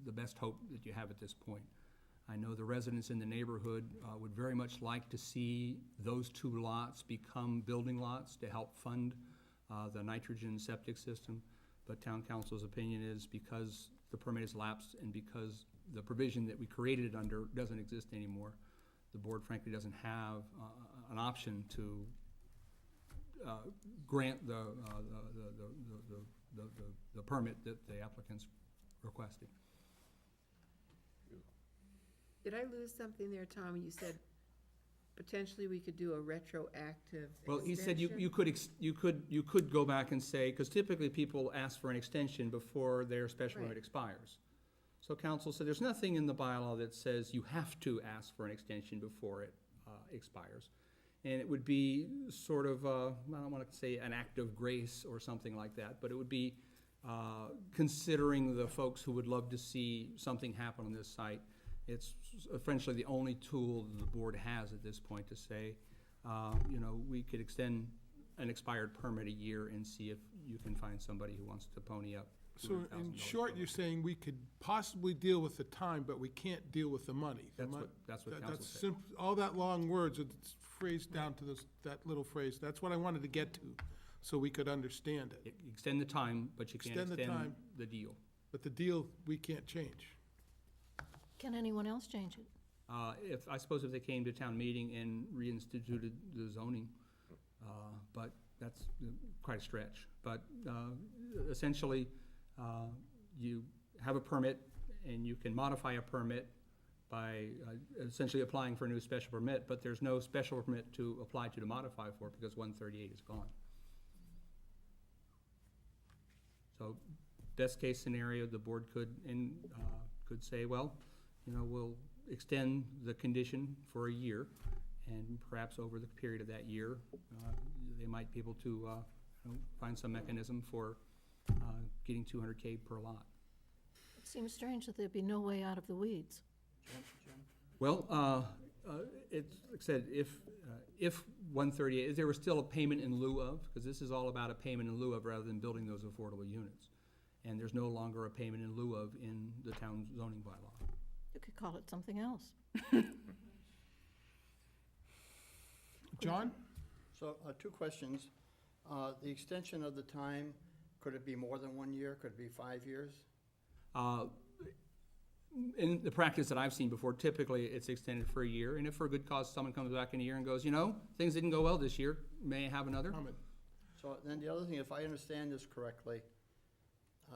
the best hope that you have at this point. I know the residents in the neighborhood would very much like to see those 2 lots become building lots to help fund the nitrogen septic system. But town council's opinion is because the permit has lapsed and because the provision that we created it under doesn't exist anymore, the board frankly doesn't have an option to grant the permit that the applicants requested. Did I lose something there, Tom? You said potentially we could do a retroactive Well, he said extension? you could go back and say, because typically people ask for an extension before their special permit Right. expires. So council said, there's nothing in the bylaw that says you have to ask for an extension before it expires. And it would be sort of, I don't want to say an act of grace or something like that, but it would be considering the folks who would love to see something happen on this site. It's essentially the only tool the board has at this point to say, you know, we could extend an expired permit a year and see if you can find somebody who wants to pony up So in $200,000 short, you're saying we could possibly deal with the time, but we can't deal with the money. That's what council That's said. all that long words, it's phrased down to this, that little phrase. That's what I wanted to get to, so we could understand it. Extend the time, but you can't Extend the extend time. the deal. But the deal, we can't change. Can anyone else change it? I suppose if they came to town meeting and reinstituted the zoning, but that's quite a stretch. But essentially, you have a permit, and you can modify a permit by essentially applying for a new special permit, but there's no special permit to apply to modify for because 138 is gone. So best case scenario, the board could say, well, you know, we'll extend the condition for a year, and perhaps over the period of that year, they might be able to you know, find some mechanism for getting 200K per lot. It seems strange that there'd be no way out of the weeds. Well, it's, like I said, if 138, if there was still a payment in lieu of, because this is all about a payment in lieu of rather than building those affordable units. And there's no longer a payment in lieu of in the town zoning bylaw. You could call it something else. John? So, 2 questions. The extension of the time, could it be more than 1 year? Could it be 5 years? In the practice that I've seen before, typically it's extended for a year, and if for a good cause, someone comes back in a year and goes, you know, things didn't go well this year, may I have another? Comment. So then the other thing, if I understand this correctly,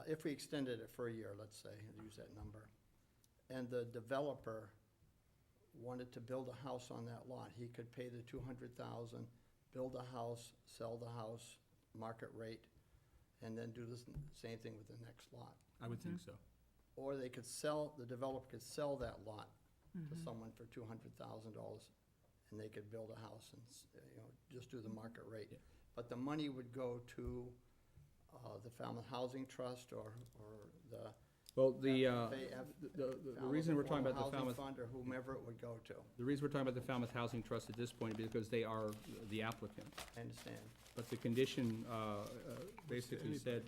if we extended it for a year, let's say, and use that number, and the developer wanted to build a house on that lot, he could pay the $200,000, build a house, sell the house, market rate, and then do the same thing with the next lot. I would think so. Or they could sell, the developer could sell that lot to someone for $200,000, and they could build a house and, you know, just do the market rate. Yeah. But the money would go to the Falmouth Housing Trust or the Well, the Falmouth reason we're talking about the Affordable Housing Falmouth, Fund or whomever it would go to. the reason we're talking about the Falmouth Housing Trust at this point is because they are the applicant. I understand. But the condition basically said,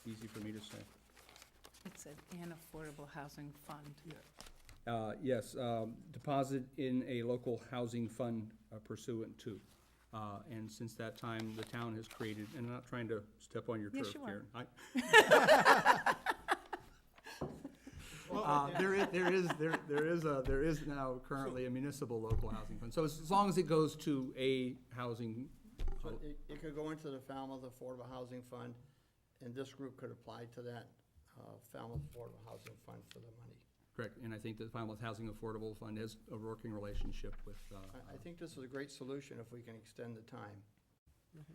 easy for me to say. It said an affordable housing fund. Yes, deposit in a local housing fund pursuant to. And since that time, the town has created, and I'm not trying to step on your Yes, turf, you are. Karen. There is now currently a municipal local housing fund. So as long as it goes to a housing, So it could go into the Falmouth Affordable Housing Fund, and this group could apply to that Falmouth Affordable Housing Fund for the money. correct, and I think the Falmouth Housing Affordable Fund has a working relationship with, I think this is a great solution if we can extend the time,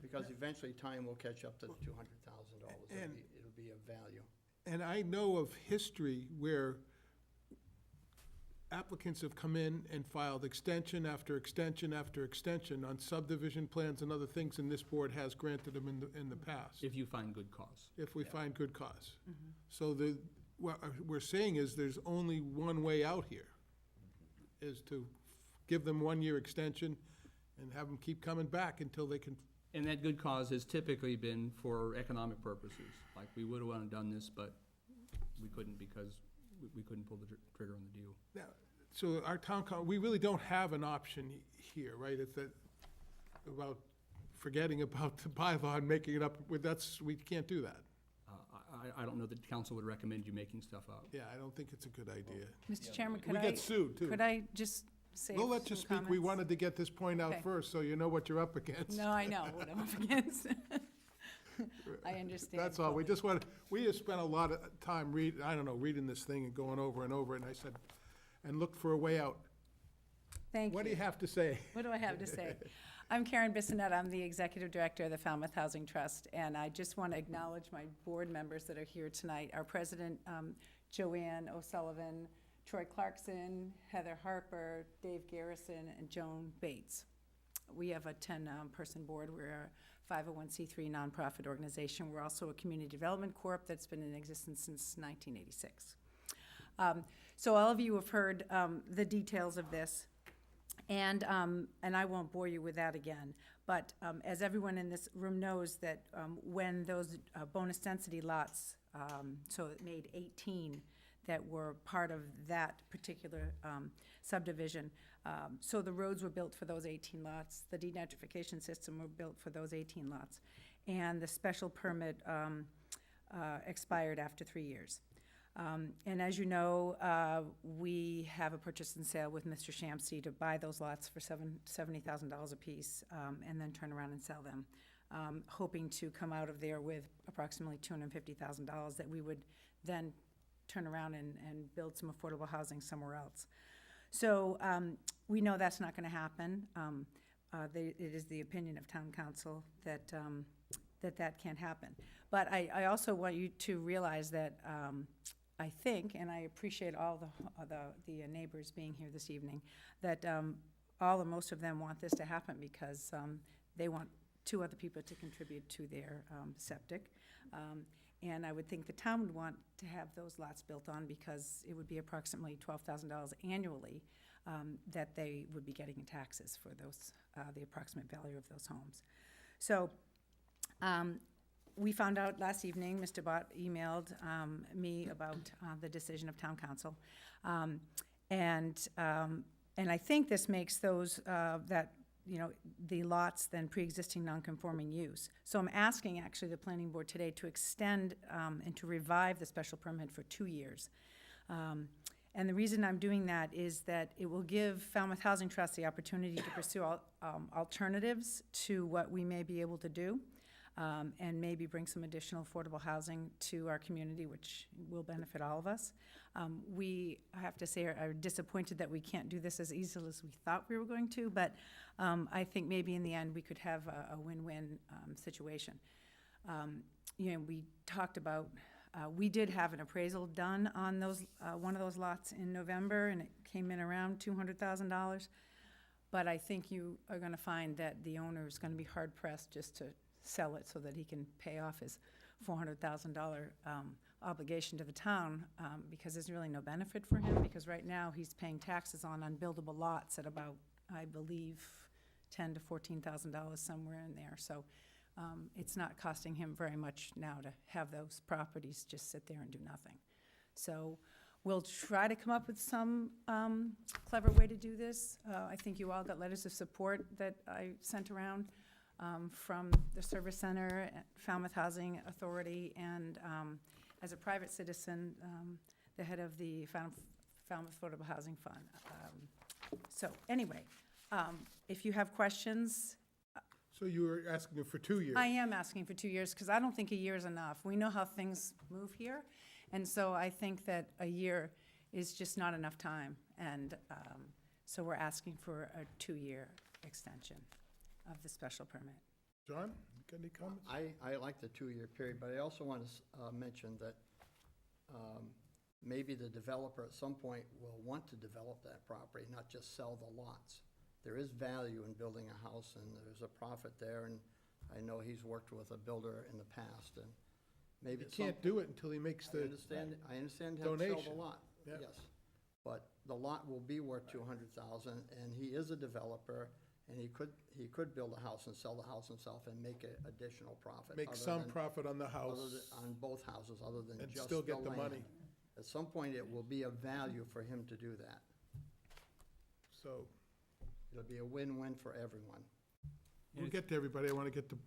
because eventually time will catch up to the $200,000. And- It'll be of value. And I know of history where applicants have come in and filed extension after extension after extension on subdivision plans and other things, and this board has granted them in the past, If you find good cause. if we find good cause. So what we're saying is there's only one way out here, is to give them 1-year extension and have them keep coming back until they can. And that good cause has typically been for economic purposes, like we would have done this, but we couldn't because we couldn't pull the trigger on the deal. Now, so our we really don't have an option here, right? It's that, about forgetting about the bylaw and making it up, we can't do that. I don't know that the council would recommend you making stuff up. Yeah, I don't think it's a good idea. Mr. Chairman, We get sued, too. could I just say We'll let you some speak. We comments? wanted to get this point out Okay. first, so you know what you're up against. No, I know what I'm up against. I understand. That's all. We fully. just wanted, we have spent a lot of time reading this thing and going over and over, and I said, and looked for a way out. Thank you. What do you have to say? What do I have to say? I'm Karen Bissonette. I'm the Executive Director of the Falmouth Housing Trust, and I just want to acknowledge my board members that are here tonight. Our president, Joanne O'Sullivan, Troy Clarkson, Heather Harper, Dave Garrison, and Joan Bates. We have a 10-person board. We're a 501c3 nonprofit organization. We're also a community development corp that's been in existence since 1986. So all of you have heard the details of this. And I won't bore you with that again, but as everyone in this room knows that when those bonus density lots, so it made 18 that were part of that particular subdivision, so the roads were built for those 18 lots, the denitrification system were built for those 18 lots, and the special permit expired after 3 years. And as you know, we have a purchase and sale with Mr. Shamsi to buy those lots for $70,000 apiece, and then turn around and sell them, hoping to come out of there with approximately $250,000 that we would then turn around and build some affordable housing somewhere else. So we know that's not going to happen. It is the opinion of town council that that can't happen. But I also want you to realize that I think, and I appreciate all the neighbors being here this evening, that all or most of them want this to happen because they want 2 other people to contribute to their septic. And I would think the town would want to have those lots built on because it would be approximately $12,000 annually that they would be getting in taxes for those, the approximate value of those homes. So we found out last evening, Mr. Bott emailed me about the decision of town council. And I think this makes those, the lots then pre-existing non-conforming use. So I'm asking actually the planning board today to extend and to revive the special permit for 2 years. And the reason I'm doing that is that it will give Falmouth Housing Trust the opportunity to pursue alternatives to what we may be able to do. And maybe bring some additional affordable housing to our community, which will benefit all of us. We, I have to say, are disappointed that we can't do this as easily as we thought we were going to, but I think maybe in the end we could have a win-win situation. We talked about, we did have an appraisal done on those one of those lots in November, and it came in around $200,000. But I think you are going to find that the owner is going to be hard-pressed just to sell it so that he can pay off his $400,000 obligation to the town, because there's really no benefit for him, because right now he's paying taxes on unbuildable lots at about, I believe, $10,000 to $14,000, somewhere in there. So it's not costing him very much now to have those properties just sit there and do nothing. So we'll try to come up with some clever way to do this. I think you all got letters of support that I sent around from the Service Center, Falmouth Housing Authority, and as a private citizen, the head of the Falmouth Affordable Housing Fund. So anyway, if you have questions. So you were asking for 2 years? I am asking for 2 years because I don't think a year is enough. We know how things move here, and so I think that a year is just not enough time. And so we're asking for a 2-year extension of the special permit. John, got any comments? I like the 2-year period, but I also want to mention that maybe the developer at some point will want to develop that property, not just sell the lots. There is value in building a house, and there's a profit there, and I know he's worked with a builder in the past, and maybe He at some can't do it until he makes I the, understand how to sell donation. the lot, Yep. yes. But the lot will be worth 200,000, and he is a developer, and he could build a house and sell the house himself and make an additional profit. make other some than- profit on the other house. than- On both houses, other than And just still get the land. money. At some point, it will be of value for him to do that. So, It'll be a win-win for everyone. we'll get to everybody. I want to get to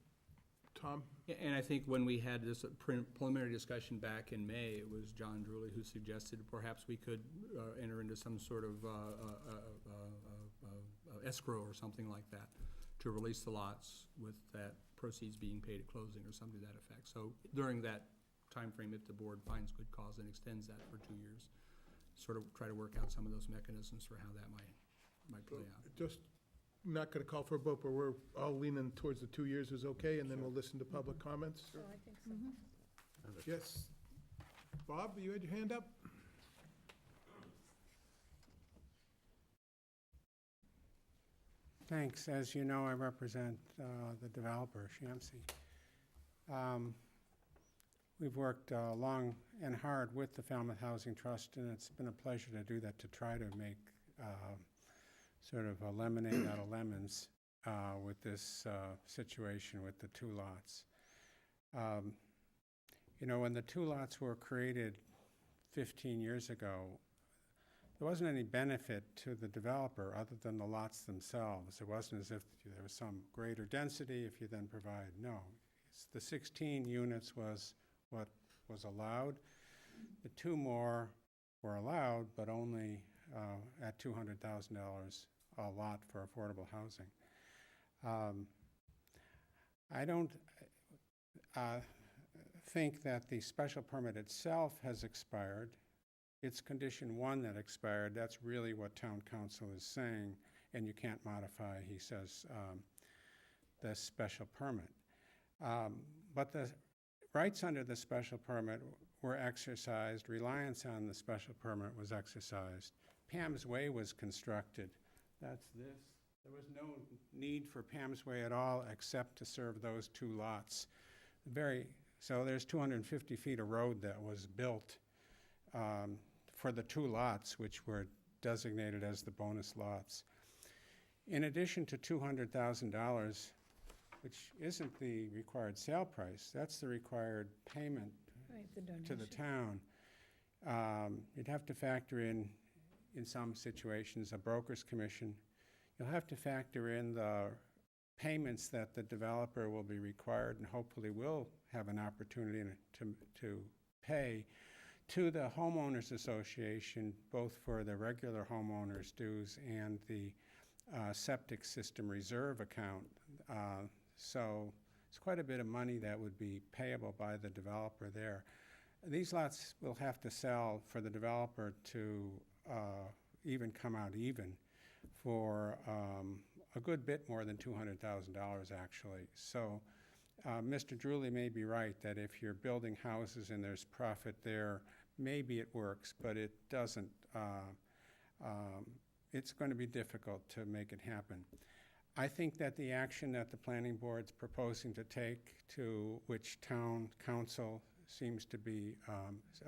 Tom. Yeah, and I think when we had this preliminary discussion back in May, it was John Drewley who suggested perhaps we could enter into some sort of escrow or something like that to release the lots with that proceeds being paid at closing or something to that effect. So during that timeframe, if the board finds good cause and extends that for 2 years, sort of try to work out some of those mechanisms for how that might play out. Just not going to call for a vote, but we're all leaning towards the 2 years is okay, and then we'll listen to public comments. So I think so. Yes. Bob, you had your hand up? Thanks. As you know, I represent the developer, Shamsi. We've worked long and hard with the Falmouth Housing Trust, and it's been a pleasure to do that, to try to make sort of a lemonade out of lemons with this situation with the two lots. You know, when the two lots were created 15 years ago, there wasn't any benefit to the developer other than the lots themselves. It wasn't as if there was some greater density if you then provide, no. The 16 units was what was allowed. The two more were allowed, but only at $200,000 a lot for affordable housing. I don't think that the special permit itself has expired. It's condition 1 that expired. That's really what town council is saying, and you can't modify, he says, the special permit. But the rights under the special permit were exercised, reliance on the special permit was exercised. Pam's Way was constructed. That's this. There was no need for Pam's Way at all except to serve those two lots. So there's 250 feet of road that was built for the two lots, which were designated as the bonus lots. In addition to $200,000, which isn't the required sale price, that's the required payment Right, the donation. to the town. You'd have to factor in some situations, a broker's commission. You'll have to factor in the payments that the developer will be required and hopefully will have an opportunity to pay to the homeowners association, both for the regular homeowners dues and the septic system reserve account. So it's quite a bit of money that would be payable by the developer there. These lots will have to sell for the developer to even come out even for a good bit more than $200,000 actually. So Mr. Drewley may be right that if you're building houses and there's profit there, maybe it works, but it doesn't. It's going to be difficult to make it happen. I think that the action that the planning board's proposing to take, to which town council seems to be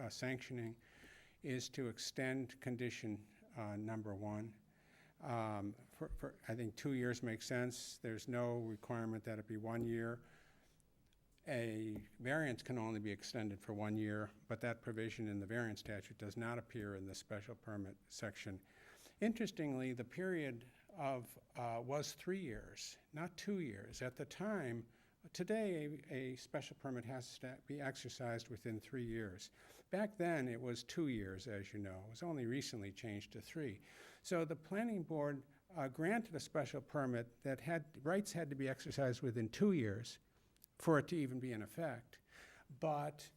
sanctioning, is to extend condition number 1. I think 2 years makes sense. There's no requirement that it be 1 year. A variance can only be extended for 1 year, but that provision in the variance statute does not appear in the special permit section. Interestingly, the period was 3 years, not 2 years. At the time, today a special permit has to be exercised within 3 years. Back then, it was 2 years, as you know. It was only recently changed to 3. So the planning board granted a special permit that rights had to be exercised within 2 years for it to even be in effect. But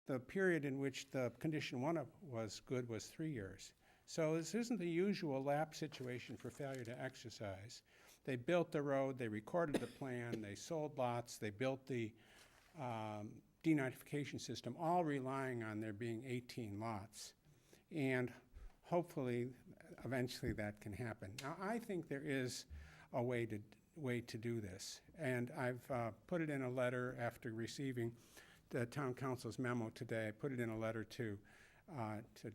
the period in which the condition 1 was good was 3 years. So this isn't the usual lapse situation for failure to exercise. They built the road, they recorded the plan, they sold lots, they built the denitrification system, all relying on there being 18 lots. And hopefully, eventually that can happen. Now, I think there is a way to do this. And I've put it in a letter after receiving the town council's memo today. I put it in a letter to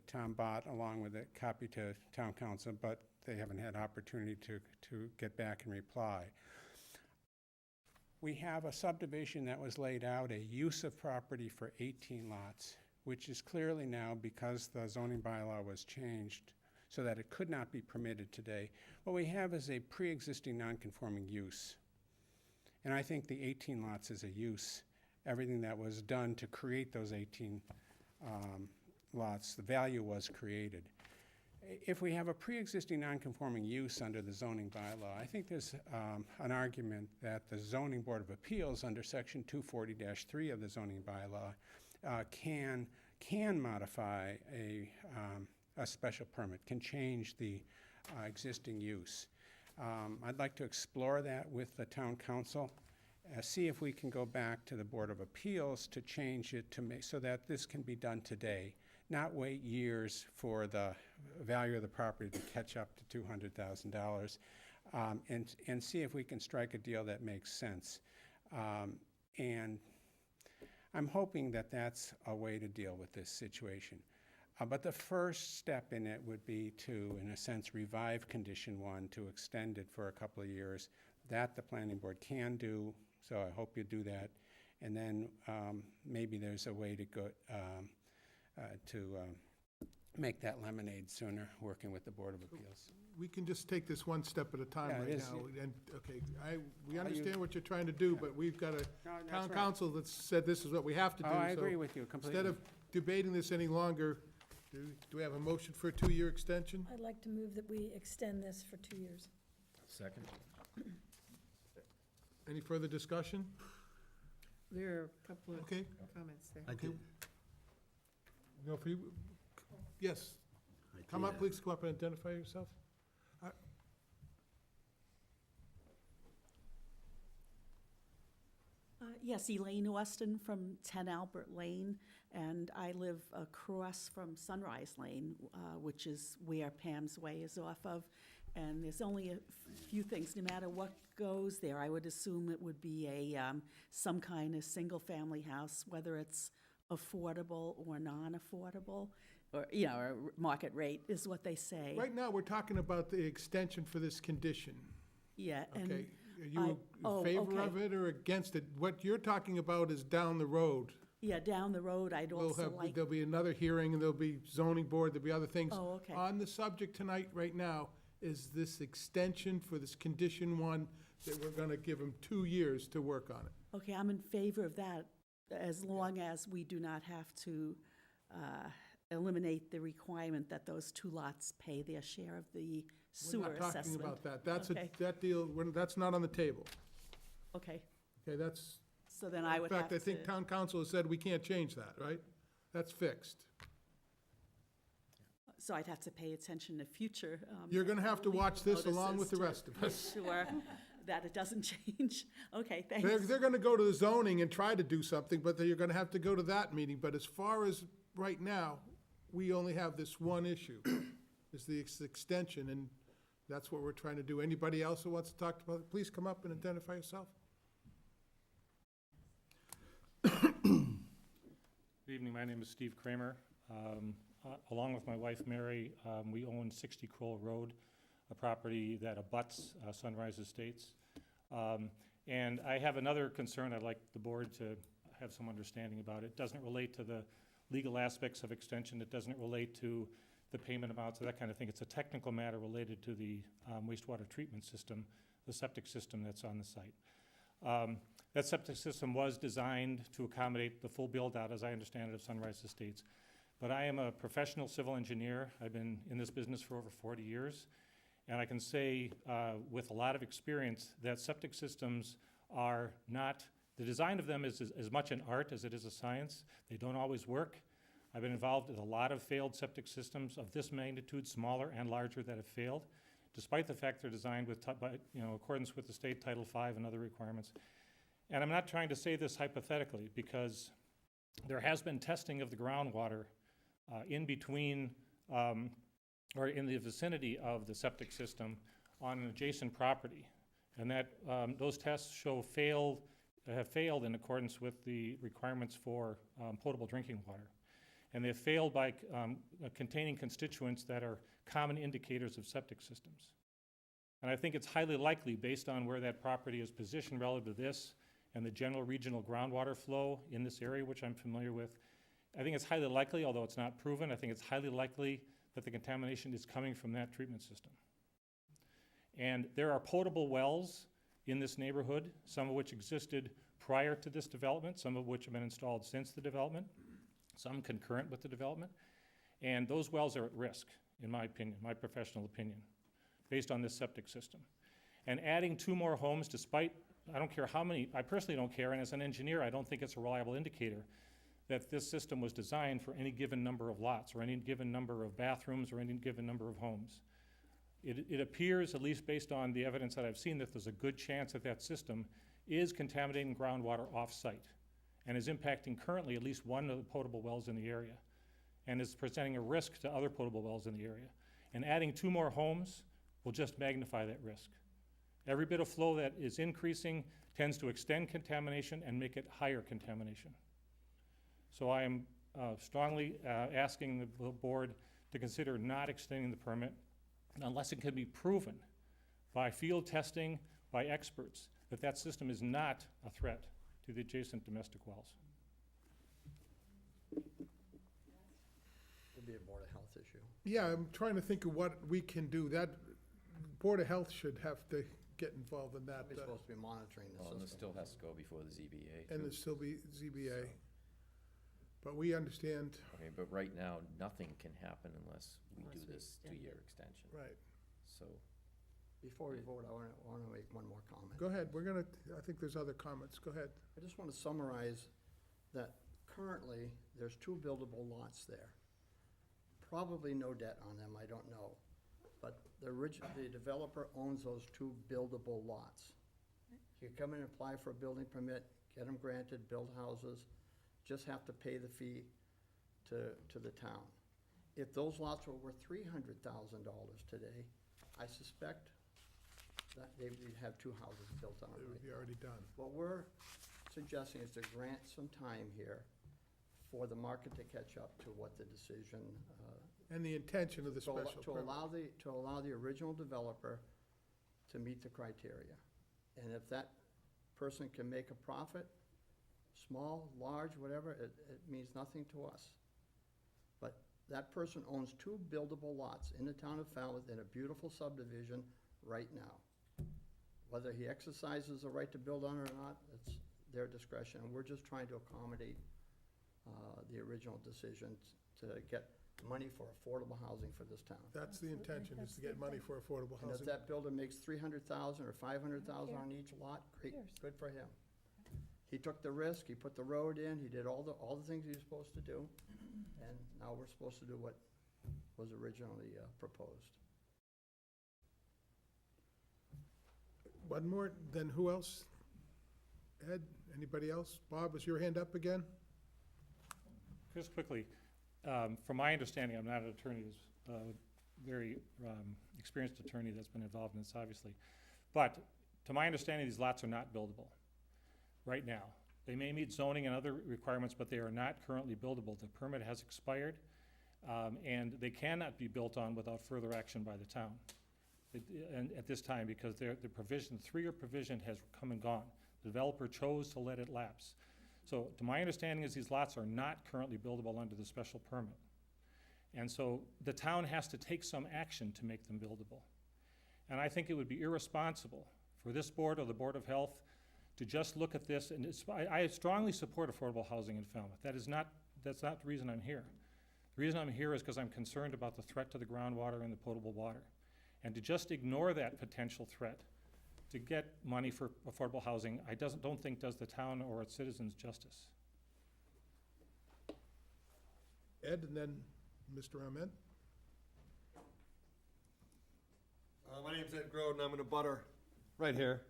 Tom Bott along with a copy to town council, but they haven't had opportunity to get back and reply. We have a subdivision that was laid out, a use of property for 18 lots, which is clearly now, because the zoning bylaw was changed so that it could not be permitted today, what we have is a pre-existing non-conforming use. And I think the 18 lots is a use. Everything that was done to create those 18 lots, the value was created. If we have a pre-existing non-conforming use under the zoning bylaw, I think there's an argument that the Zoning Board of Appeals under Section 240-3 of the zoning bylaw can modify a special permit, can change the existing use. I'd like to explore that with the town council, see if we can go back to the Board of Appeals to change it to make so that this can be done today, not wait years for the value of the property to catch up to $200,000, and see if we can strike a deal that makes sense. And I'm hoping that that's a way to deal with this situation. But the first step in it would be to, in a sense, revive Condition 1, to extend it for a couple of years. That the planning board can do, so I hope you do that. And then maybe there's a way to go make that lemonade sooner, working with the Board of Appeals. We can just take this one step at a time Yeah, it right is. now. And, okay, we understand what you're trying to do, but we've got a town council that said this is what we have to do. Oh, I so agree with you completely. Instead of debating this any longer, do we have a motion for a 2-year extension? I'd like to move that we extend this for 2 years. Second? Any further discussion? There are a couple of Okay. comments there. Okay. No, for you, yes. Come up, please, come up and identify yourself. Yes, Elaine Weston from 10 Albert Lane, and I live across from Sunrise Lane, which is where Pam's Way is off of. And there's only a few things, no matter what goes there, I would assume it would be some kind of single-family house, whether it's affordable or non-affordable, or, or market rate is what they say. Right now, we're talking about the extension for this condition. Yeah, and Okay, are you in favor of it or against it? What you're talking about is down the road. yeah, down the road, I'd also like. There'll be another hearing, and there'll be zoning board, there'll be other things. Oh, okay. On the subject tonight, right now, is this extension for this condition 1, that we're gonna give them 2 years to work on it. Okay, I'm in favor of that, as long as we do not have to eliminate the requirement that those 2 lots pay their share of the sewer We're not assessment. talking about that. That's Okay. that deal, that's not on the table. Okay, Okay, that's, so then I would have to. in fact, I think town council has said we can't change that, right? That's fixed. So I'd have to pay attention to future. You're gonna have to watch this along with the notices rest of to us. make sure that it doesn't change. Okay, thanks. They're gonna go to the zoning and try to do something, but you're gonna have to go to that meeting. But as far as right now, we only have this one issue, is the extension, and that's what we're trying to do. Anybody else who wants to talk about it, please come up and identify yourself. Good evening, my name is Steve Kramer. Along with my wife Mary, we own 60 Kroll Road, a property that abuts Sunrise Estates. And I have another concern I'd like the board to have some understanding about. It doesn't relate to the legal aspects of extension. It doesn't relate to the payment amounts or that kind of thing. It's a technical matter related to the wastewater treatment system, the septic system that's on the site. That septic system was designed to accommodate the full build-out, as I understand it, of Sunrise Estates. But I am a professional civil engineer. I've been in this business for over 40 years. And I can say with a lot of experience that septic systems are not, the design of them is as much an art as it is a science. They don't always work. I've been involved in a lot of failed septic systems of this magnitude, smaller and larger, that have failed, despite the fact they're designed with, accordance with the state Title V and other requirements. And I'm not trying to say this hypothetically, because there has been testing of the groundwater in between, or in the vicinity of the septic system on an adjacent property. And that, those tests have failed in accordance with the requirements for potable drinking water. And they've failed by containing constituents that are common indicators of septic systems. And I think it's highly likely, based on where that property is positioned relative to this and the general regional groundwater flow in this area, which I'm familiar with, I think it's highly likely, although it's not proven, I think it's highly likely that the contamination is coming from that treatment system. And there are potable wells in this neighborhood, some of which existed prior to this development, some of which have been installed since the development, some concurrent with the development. And those wells are at risk, in my opinion, my professional opinion, based on this septic system. And adding 2 more homes, despite, I don't care how many, I personally don't care, and as an engineer, I don't think it's a reliable indicator that this system was designed for any given number of lots, or any given number of bathrooms, or any given number of homes. It appears, at least based on the evidence that I've seen, that there's a good chance that that system is contaminating groundwater off-site and is impacting currently at least one of the potable wells in the area and is presenting a risk to other potable wells in the area. And adding 2 more homes will just magnify that risk. Every bit of flow that is increasing tends to extend contamination and make it higher contamination. So I am strongly asking the board to consider not extending the permit unless it can be proven by field testing, by experts, that that system is not a threat to the adjacent domestic wells. It'd be a Board of Health issue. Yeah, I'm trying to think of what we can do. That, Board of Health should have to get involved in that. Somebody's supposed to be monitoring the Well, and this system. still has to go before the ZBA. And too. there's still be ZBA. But we understand, Okay, but right now, nothing can happen unless we Unless do we this extend it. 2-year extension. right. So, Before we vote, I want to make one more comment. Go ahead, I think there's other comments. Go ahead. I just want to summarize that currently, there's 2 buildable lots there. Probably no debt on them, I don't know. But the developer owns those 2 buildable lots. You come in and apply for a building permit, get them granted, build houses, just have to pay the fee to the town. If those lots were worth $300,000 today, I suspect that they would have 2 houses built on It it would right be now. already done. What we're suggesting is to grant some time here for the market to catch up to what the decision, And the intention of the to al- special to permit. allow the original developer to meet the criteria. And if that person can make a profit, small, large, whatever, it means nothing to us. But that person owns 2 buildable lots in the town of Falmouth in a beautiful subdivision right now. Whether he exercises the right to build on it or not, it's their discretion. And we're just trying to accommodate the original decision to get money for affordable housing for this town. That's the intention, is to get money for affordable And if housing. that builder makes $300,000 or $500,000 on each lot, great, good for him. He took the risk, he put the road in, he did all the things he was supposed to do, and now we're supposed to do what was originally proposed. One more, then who else? Ed, anybody else? Bob, was your hand up again? Just quickly, from my understanding, I'm not an attorney, there's a very experienced attorney that's been involved in this, obviously. But to my understanding, these lots are not buildable right now. They may meet zoning and other requirements, but they are not currently buildable. The permit has expired, and they cannot be built on without further action by the town. And at this time, because the provision, the 3-year provision has come and gone. The developer chose to let it lapse. So to my understanding is these lots are not currently buildable under the special permit. And so the town has to take some action to make them buildable. And I think it would be irresponsible for this board or the Board of Health to just look at this, and I strongly support affordable housing in Falmouth. That's not the reason I'm here. The reason I'm here is because I'm concerned about the threat to the groundwater and the potable water. And to just ignore that potential threat to get money for affordable housing, I don't think does the town or its citizens justice. Ed, and then Mr. Ahmed? My name's Ed Groden, I'm in a butter right here.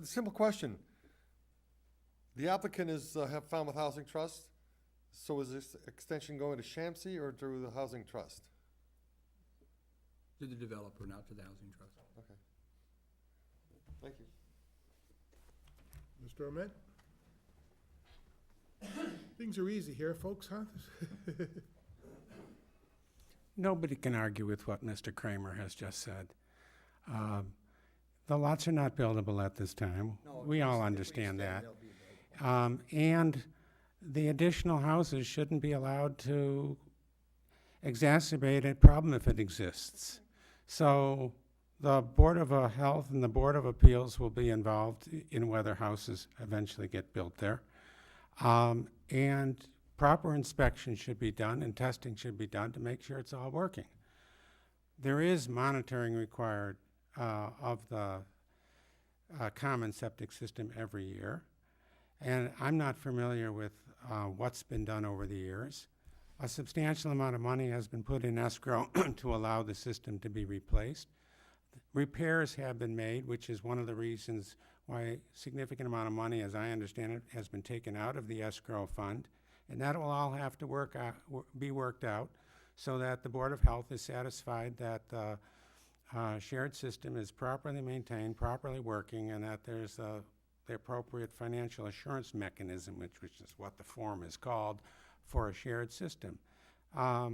Simple question. The applicant is Falmouth Housing Trust. So is this extension going to Shamsi or through the Housing Trust? To the developer, not to the housing trust. Okay. Thank you. Mr. Ahmed? Things are easy here, folks, huh? Nobody can argue with what Mr. Kramer has just said. The lots are not buildable at this time. No, We if all we understand extend, that. they'll be built. And the additional houses shouldn't be allowed to exacerbate a problem if it exists. So the Board of Health and the Board of Appeals will be involved in whether houses eventually get built there. And proper inspection should be done and testing should be done to make sure it's all working. There is monitoring required of the common septic system every year. And I'm not familiar with what's been done over the years. A substantial amount of money has been put in escrow to allow the system to be replaced. Repairs have been made, which is one of the reasons why a significant amount of money, as I understand it, has been taken out of the escrow fund. And that will all have to be worked out so that the Board of Health is satisfied that the shared system is properly maintained, properly working, and that there's the appropriate financial assurance mechanism, which is what the form is called, for a shared system. I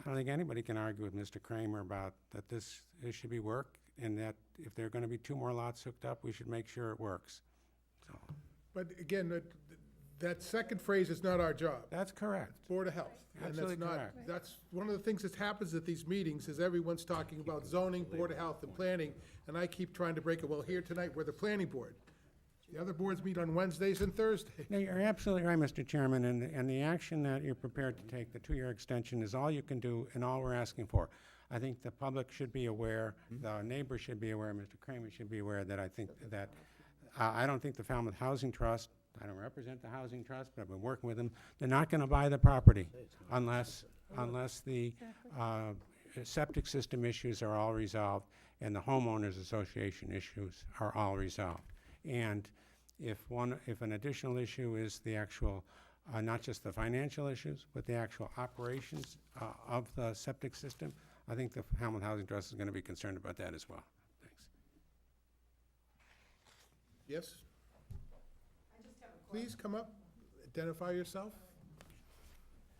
don't think anybody can argue with Mr. Kramer about that this should be worked, and that if there are going to be 2 more lots hooked up, we should make sure it works. So But again, that second phrase is not our job. that's correct. Board of Health. And Absolutely that's not, correct. that's one of the things that happens at these meetings is everyone's talking about zoning, Board of Health, and planning, and I keep trying to break it. Well, here tonight, we're the planning board. The other boards meet on Wednesdays and Thursdays. No, you're absolutely right, Mr. Chairman, and the action that you're prepared to take, the 2-year extension, is all you can do and all we're asking for. I think the public should be aware, the neighbors should be aware, Mr. Kramer should be aware that I think that, I don't think the Falmouth Housing Trust, I don't represent the Housing Trust, but I've been working with them, they're not gonna buy the property unless the septic system issues are all resolved and the homeowners association issues are all resolved. And if an additional issue is the actual, not just the financial issues, but the actual operations of the septic system, I think the Falmouth Housing Trust is going to be concerned about that as well. Thanks. Yes? Please come up, identify yourself.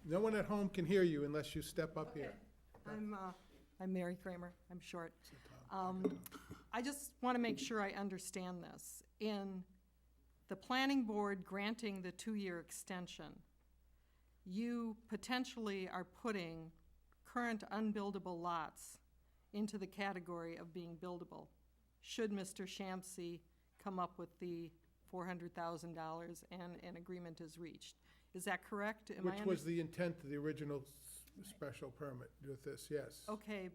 No one at home can hear you unless you step up here. I'm Mary Kramer, I'm short. I just want to make sure I understand this. In the planning board granting the 2-year extension, you potentially are putting current unbuildable lots into the category of being buildable, should Mr. Shamsi come up with the $400,000 and an agreement is reached. Is that correct? Am I Which was the intent of the original special permit with this, yes. Okay,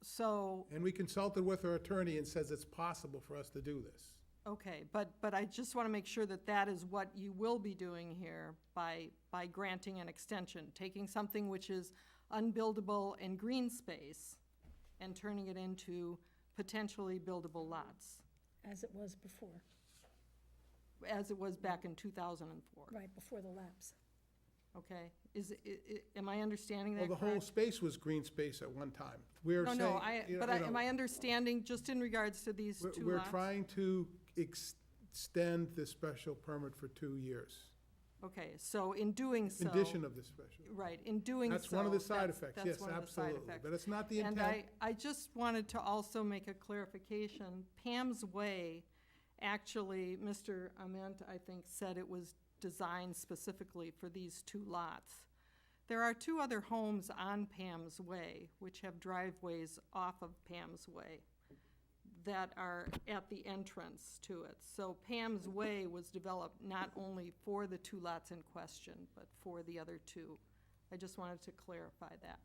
so, And we consulted with our attorney and says it's possible for us to do this. okay, but I just want to make sure that that is what you will be doing here by granting an extension, taking something which is unbuildable and green space and turning it into potentially buildable lots, As it was before, as it was back in 2004. right before the lapse. Okay, am I understanding that Well, correct? the whole space was green space at one time. We're No, saying. no, am I know, understanding, just in regards to these we're- 2 We're lots? trying to extend the special permit for 2 years. Okay, so in doing so. Condition of the special. Right, in doing so. That's one of the side effects, that's yes, one of the side absolutely. effects. But it's not the And intent. I just wanted to also make a clarification. Pam's Way, actually, Mr. Ament, I think, said it was designed specifically for these 2 lots. There are 2 other homes on Pam's Way, which have driveways off of Pam's Way that are at the entrance to it. So Pam's Way was developed not only for the 2 lots in question, but for the other 2. I just wanted to clarify that,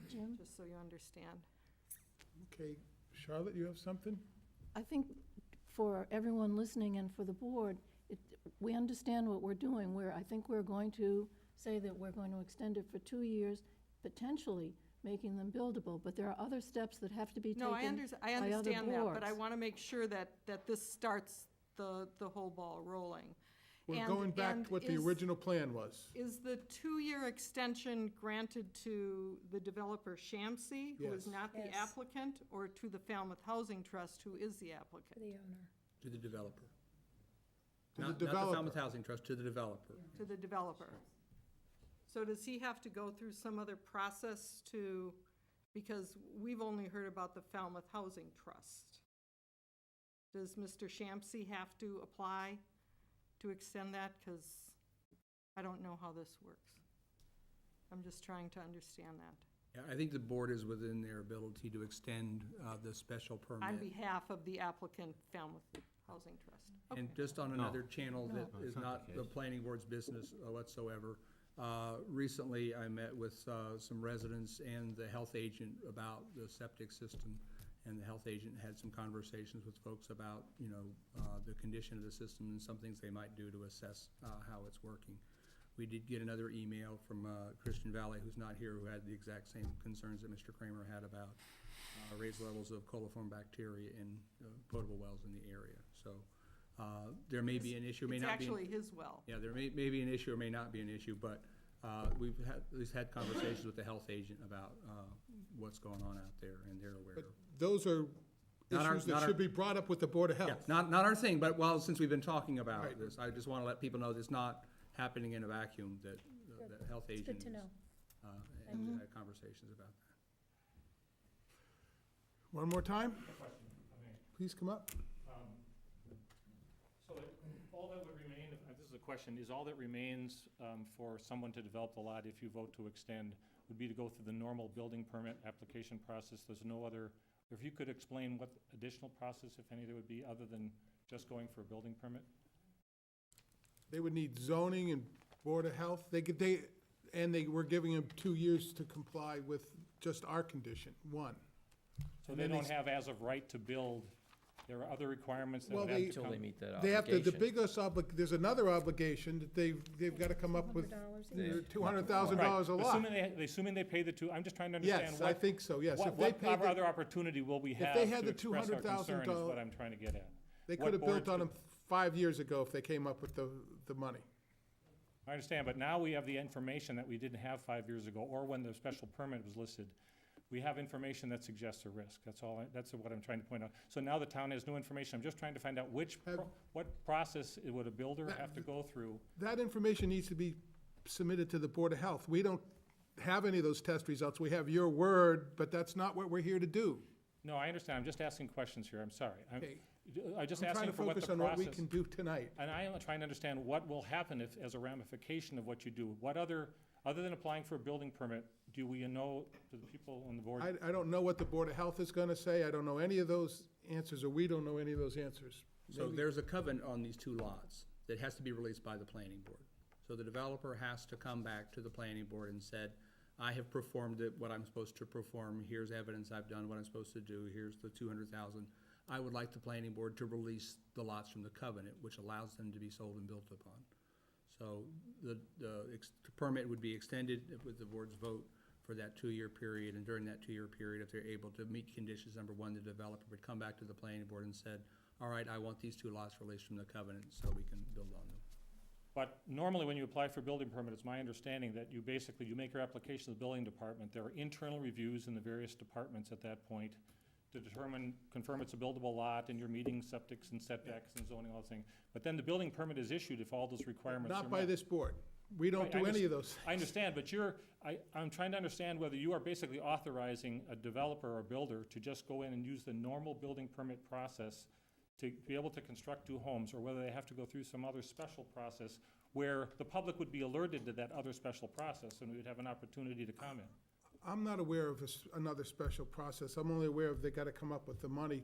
Jim? just so you understand. Okay, Charlotte, you have something? I think for everyone listening and for the board, we understand what we're doing. I think we're going to say that we're going to extend it for 2 years, potentially making them buildable, but there are other steps that have to be taken No, I by other understand that, but I boards. want to make sure that this starts the whole ball rolling. We're And- going back and to what the is- original plan was. Is the 2-year extension granted to the developer Shamsi, who is Yes. not the Yes. applicant, or to the Falmouth Housing Trust, who is the applicant? The owner. To the developer. To the Not the developer. Falmouth Housing Trust, to the developer. To the developer. So does he have to go through some other process to, because we've only heard about the Falmouth Housing Trust. Does Mr. Shamsi have to apply to extend that? Because I don't know how this works. I'm just trying to understand that. Yeah, I think the board is within their ability to extend the special permit. On behalf of the applicant, Falmouth Housing Trust. And Okay. just on another channel that No, is it's not not the the case. planning board's business whatsoever, recently I met with some residents and the health agent about the septic system. And the health agent had some conversations with folks about, you know, the condition of the system and some things they might do to assess how it's working. We did get another email from Christian Valley, who's not here, who had the exact same concerns that Mr. Kramer had about raised levels of coliform bacteria in potable wells in the area. So there may be an issue, may It's not be. actually his well. Yeah, there may be an issue or may not be an issue, but we've at least had conversations with the health agent about what's going on out there, and they're aware But of. those are Not our- issues not that our- should be brought up with the Board of Yeah, Health. not our thing, but well, since we've been talking about Right. this, I just want to let people know that it's not happening in a vacuum, that the health It's agent good to know. and we had conversations about that. One more time? Please come up. So all that would remain, this is a question, is all that remains for someone to develop the lot if you vote to extend would be to go through the normal building permit application process? There's no other, if you could explain what additional process, if any, there would be other than just going for a building permit? They would need zoning and Board of Health. They were giving them 2 years to comply with just our condition, 1. So And they then they don't have as of right to build, there are other requirements that Well, would have to Until come? they meet that They have to, the obligation. biggest there's another obligation that they've got to come up with $200 each. $200,000 a Right. lot. Assuming they pay the two, I'm just trying to understand Yes, what. I think so, yes. What, If they what paid the- other opportunity will we if have they to had the express our concern is $200,000 what I'm trying to get at. They What could have built boards on could- them 5 years ago if they came up with the money. I understand, but now we have the information that we didn't have 5 years ago, or when the special permit was listed. We have information that suggests a risk, that's all, that's what I'm trying to point out. So now the town has new information, I'm just trying to find out what process would a builder have to go through? That information needs to be submitted to the Board of Health. We don't have any of those test results. We have your word, but that's not what we're here to do. No, I understand, I'm just asking questions here, I'm sorry. Okay. I'm just I'm trying asking to for what the focus on what we process. can do tonight. And I am trying to understand what will happen if, as a ramification of what you do. What other than applying for a building permit, do we know, to the people on the board? I don't know what the Board of Health is gonna say. I don't know any of those answers, or we don't know any of those answers. So Maybe- there's a covenant on these 2 lots that has to be released by the planning board. So the developer has to come back to the planning board and said, I have performed what I'm supposed to perform, here's evidence I've done what I'm supposed to do, here's the 200,000. I would like the planning board to release the lots from the covenant, which allows them to be sold and built upon. So the permit would be extended with the board's vote for that 2-year period, and during that 2-year period, if they're able to meet conditions, number 1, the developer would come back to the planning board and said, all right, I want these 2 lots released from the covenant so we can build on them. But normally, when you apply for a building permit, it's my understanding that you make your application to the building department. There are internal reviews in the various departments at that point to confirm it's a buildable lot, and you're meeting septics and setbacks and zoning, all those things. But then the building permit is issued if all those requirements are met. Not by this board. We don't Right, I do any of those. I understand, but I'm trying to understand whether you are basically authorizing a developer or builder to just go in and use the normal building permit process to be able to construct 2 homes, or whether they have to go through some other special process where the public would be alerted to that other special process, and we would have an opportunity to comment. I'm not aware of another special process. I'm only aware of they gotta come up with the money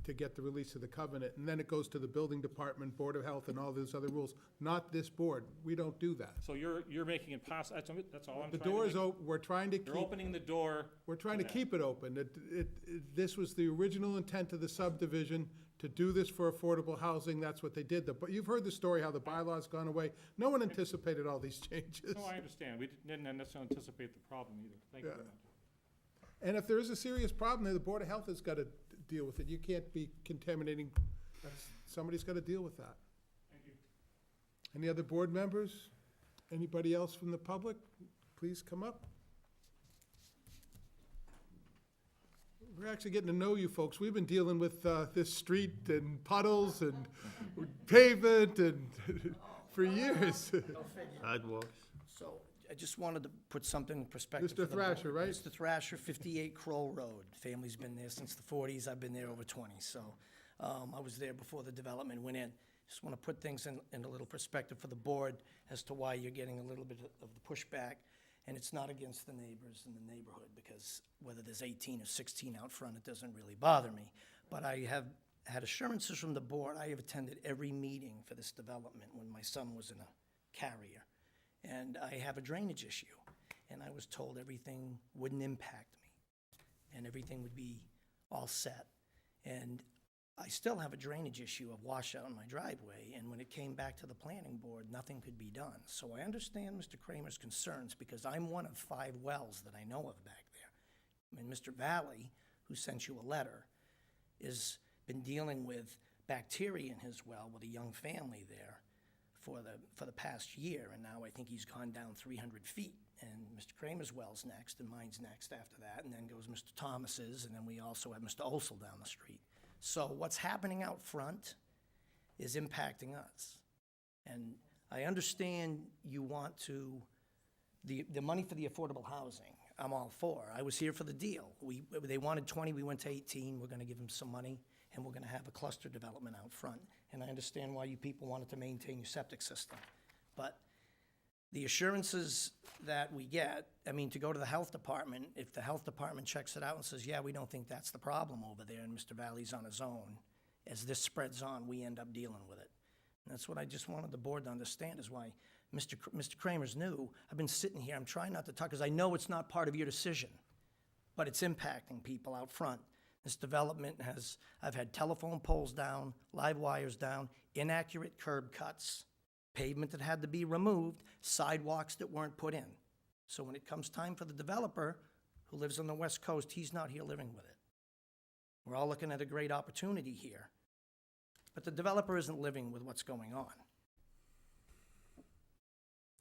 to get the release of the covenant, and then it goes to the building department, Board of Health, and all those other rules, not this board. We don't do that. So you're making it possible, that's all I'm trying to The door is make- open, we're trying to keep. You're opening the door. We're trying to that. keep it open. This was the original intent of the subdivision, to do this for affordable housing. That's what they did. But you've heard the story, how the bylaw's gone away. No one anticipated all these changes. No, I understand. We didn't necessarily anticipate the problem either. Thank you very Yeah. much. And if there is a serious problem there, the Board of Health has got to deal with it. You can't be contaminating somebody's got to deal with that. Thank you. Any other board members? Anybody else from the public? Please come up. We're actually getting to know you folks. We've been dealing with this street and puddles and pavement and for years. Sidewalks. So I just wanted to put something in perspective. Mr. for the board. Thrasher, right? Mr. Thrasher, 58 Kroll Road. Family's been there since the 40s. I've been there over 20. So I was there before the development went in. Just want to put things in a little perspective for the board as to why you're getting a little bit of the pushback. And it's not against the neighbors in the neighborhood, because whether there's 18 or 16 out front, it doesn't really bother me. But I have had assurances from the board. I have attended every meeting for this development when my son was in a carrier. And I have a drainage issue. And I was told everything wouldn't impact me, and everything would be all set. And I still have a drainage issue of washout in my driveway, and when it came back to the planning board, nothing could be done. So I understand Mr. Kramer's concerns, because I'm one of 5 wells that I know of back there. And Mr. Valley, who sent you a letter, has been dealing with bacteria in his well with a young family there for the past year, and now I think he's gone down 300 feet. And Mr. Kramer's well's next, and mine's next after that, and then goes Mr. Thomas's, and then we also have Mr. Osel down the street. So what's happening out front is impacting us. And I understand you want to, the money for the affordable housing, I'm all for. I was here for the deal. They wanted 20, we went to 18. We're gonna give them some money, and we're gonna have a cluster development out front. And I understand why you people wanted to maintain your septic system. But the assurances that we get, I mean, to go to the health department, if the health department checks it out and says, yeah, we don't think that's the problem over there, and Mr. Valley's on his own, as this spreads on, we end up dealing with it. And that's what I just wanted the board to understand, is why Mr. Kramer's new. I've been sitting here, I'm trying not to talk, because I know it's not part of your decision, but it's impacting people out front. This development I've had telephone poles down, live wires down, inaccurate curb cuts, pavement that had to be removed, sidewalks that weren't put in. So when it comes time for the developer who lives on the West Coast, he's not here living with it. We're all looking at a great opportunity here, but the developer isn't living with what's going on.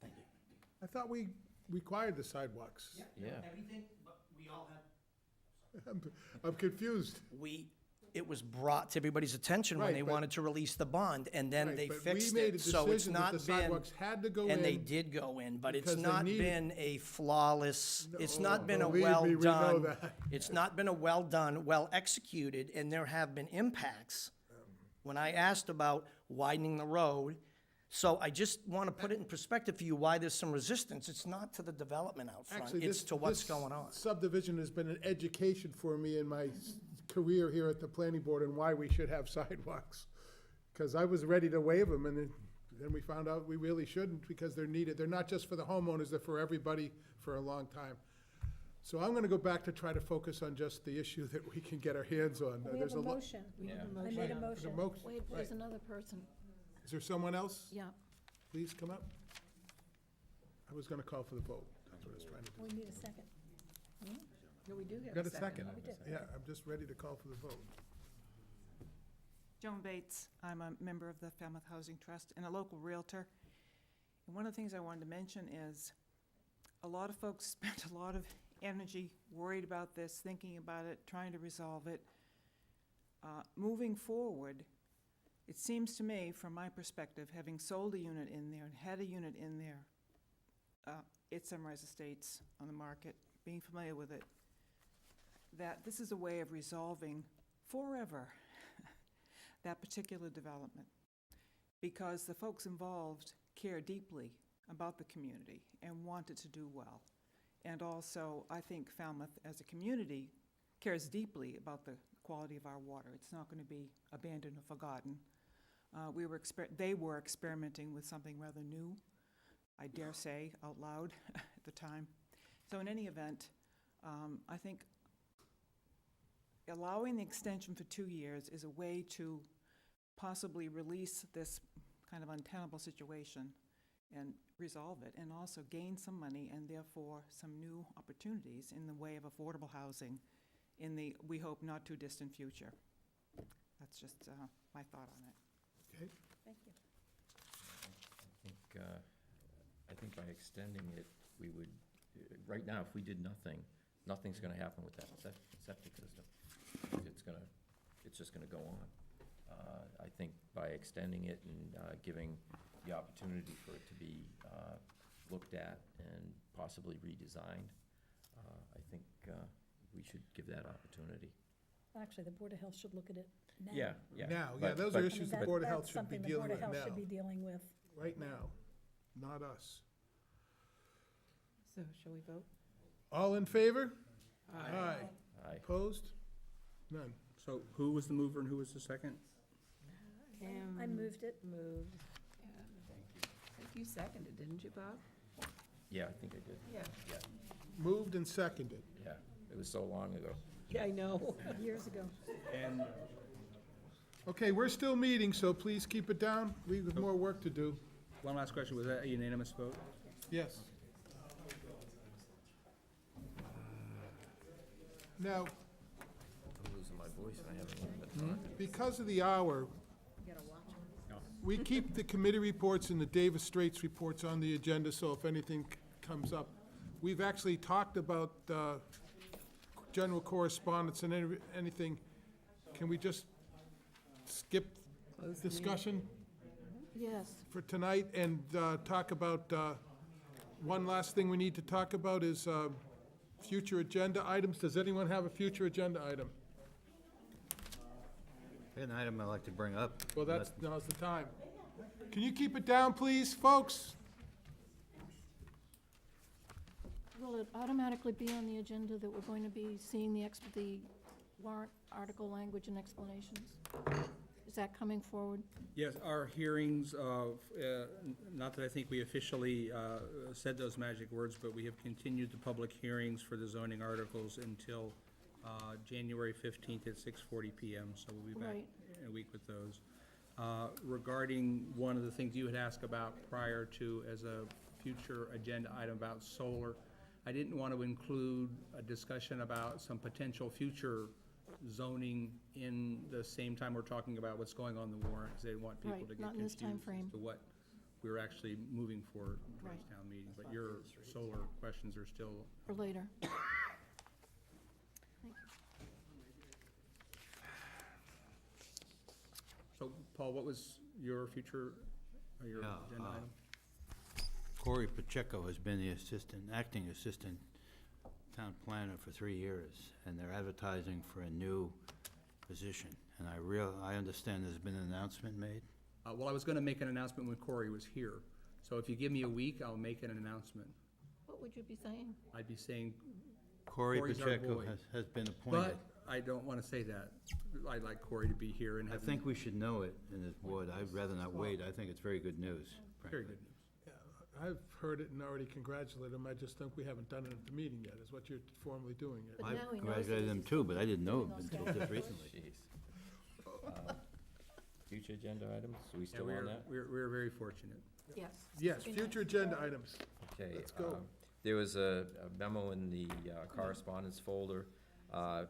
Thank you. I thought we required the sidewalks. Yeah. Everything, but we all had. I'm confused. It was brought to everybody's attention when Right, they but- wanted to release the bond, and then Right, they but fixed we made a it. So it's decision that not the been, sidewalks had to go and they in did go in, but it's because they not needed- been a flawless, it's No, not been a believe me, we know well-done, that. it's not been a well-done, well-executed, and there have been impacts. When I asked about widening the road, so I just want to put it in perspective for you why there's some resistance. It's not to the development out front, Actually, it's this- to what's this going on. Subdivision has been an education for me in my career here at the planning board, and why we should have sidewalks. Because I was ready to waive them, and then we found out we really shouldn't, because they're needed. They're not just for the homeowners, they're for everybody for a long time. So I'm gonna go back to try to focus on just the issue that we can get our hands on. We have There's a lot- motion. Yeah. I made a motion. Wait, Right. there's another person. Is there someone else? Yeah. Please come up. I was gonna call for the vote. That's what I was trying to do. We need a second. No, we do have Got a second? We did. Yeah, I'm just ready to call for the vote. Joan Bates, I'm a member of the Falmouth Housing Trust and a local realtor. And one of the things I wanted to mention is a lot of folks spent a lot of energy worried about this, thinking about it, trying to resolve it. Moving forward, it seems to me, from my perspective, having sold a unit in there and had a unit in there, at Sunrise Estates on the market, being familiar with it, that this is a way of resolving forever that particular development, because the folks involved care deeply about the community and want it to do well. And also, I think Falmouth as a community cares deeply about the quality of our water. It's not going to be abandoned or forgotten. They were experimenting with something rather new, I dare say out loud at the time. So in any event, I think allowing the extension for 2 years is a way to possibly release this kind of untenable situation and resolve it, and also gain some money and therefore some new opportunities in the way of affordable housing in the, we hope, not too distant future. That's just my thought on it. Okay. Thank you. I think by extending it, we would, right now, if we did nothing, nothing's gonna happen with that septic system. It's just gonna go on. I think by extending it and giving the opportunity for it to be looked at and possibly redesigned, I think we should give that opportunity. Actually, the Board of Health should look at it now. Yeah, yeah. Now, yeah, but- those but- are issues the That- Board of Health that's should be something the dealing Board with of Health now. should be dealing with. Right now, not us. So, shall we vote? All in favor? Aye. Opposed? None. So who was the mover and who was the second? I moved it. Moved. I think you seconded, didn't you, Bob? Yeah, I think I did. Yeah. Yeah, Moved and seconded. yeah. It was so long ago. Yeah, I know. Years ago. And Okay, we're still meeting, so please keep it down. We have more work to do. one last question, was that a unanimous vote? Yes. Now, I'm losing my voice and I haven't even been talking. because of the hour, You gotta watch them. we keep the committee reports and the Davis Straits reports on the agenda, so if anything comes up. We've actually talked about general correspondence and anything. Can we just skip discussion Yes. for tonight and talk about, one last thing we need to talk about is future agenda items. Does anyone have a future agenda item? An item I'd like to bring up. Well, now's the time. Can you keep it down, please, folks? Will it automatically be on the agenda that we're going to be seeing the warrant article language and explanations? Is that coming forward? Yes, our hearings of, not that I think we officially said those magic words, but we have continued the public hearings for the zoning articles until January 15th at 6:40 PM, so we'll be back Right. in a week with those. Regarding one of the things you had asked about prior to as a future agenda item about solar, I didn't want to include a discussion about some potential future zoning in the same time we're talking about what's going on in the warrant, because they want people Right, to get not in this confused timeframe. as to what we're actually moving for Right. next town meeting. But your solar questions are still, For later? so Paul, what was your future, or your Yeah, agenda item? Corey Pacheco has been the acting assistant town planner for 3 years, and they're advertising for a new position. And I understand there's been an announcement made. Well, I was gonna make an announcement when Corey was here, so if you give me a week, I'll make an announcement. What would you be saying? I'd be saying, Corey Corey's our Pacheco boy. has been appointed. but I don't wanna say that. I'd like Corey to be here and I have. think we should know it in this board. I'd rather not wait. I think it's very good news, Very frankly. good news. Yeah, I've heard it and already congratulated him. I just think we haven't done it at the meeting yet, is what you're formally doing it. But I now he knows congratulated that him he's- too, but I didn't know him knows until that. just recently. Jeez. Future agenda items, are we Yeah, still we're, on that? we're very fortunate. Yes. Yes, Be future nice. agenda items. Okay. Let's go. There was a memo in the correspondence folder. I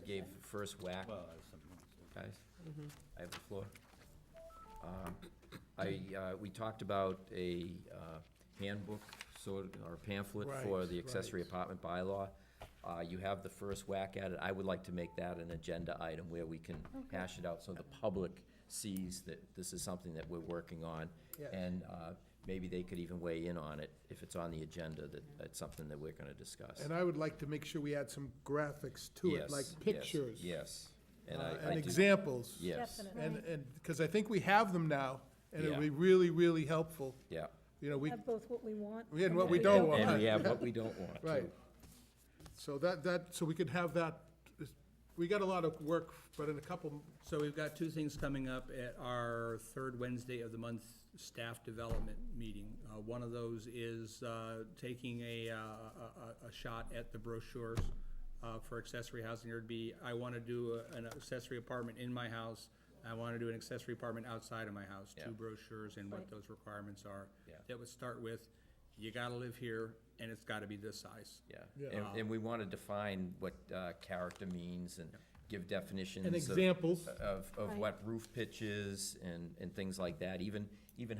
gave the first whack. Well, I have something else. Guys, I have the floor. We talked about a handbook, or pamphlet for Right, the accessory right. apartment bylaw. You have the first whack at it. I would like to make that an agenda item where we can hash it out so the public sees that this is something that we're working on. Yes. And maybe they could even weigh in on it if it's on the agenda, that that's something that we're gonna discuss. And I would like to make sure we add some graphics to it, Yes, like yes, pictures. Yes. And I And do- examples. Yes, Definitely. And, because I think we have them now, and it'll Yeah. be really, really helpful. yeah. You know, we, Have both what we want. and what we don't want. And we have what we don't want, too. Right. So so we could have that, we got a lot of work, but in a couple, So we've got two things coming up at our third Wednesday of the month staff development meeting. One of those is taking a shot at the brochures for accessory housing. There'd be, I want to do an accessory apartment in my house. I want to do an accessory apartment outside of my house. Yeah. Two brochures and what Right. those requirements are. Yeah. That would start with, you got to live here, and it's got to be this size. Yeah, Yeah. and we want to define what character means, and give definitions. And of- examples. Of Right. what roof pitch is and things like that, even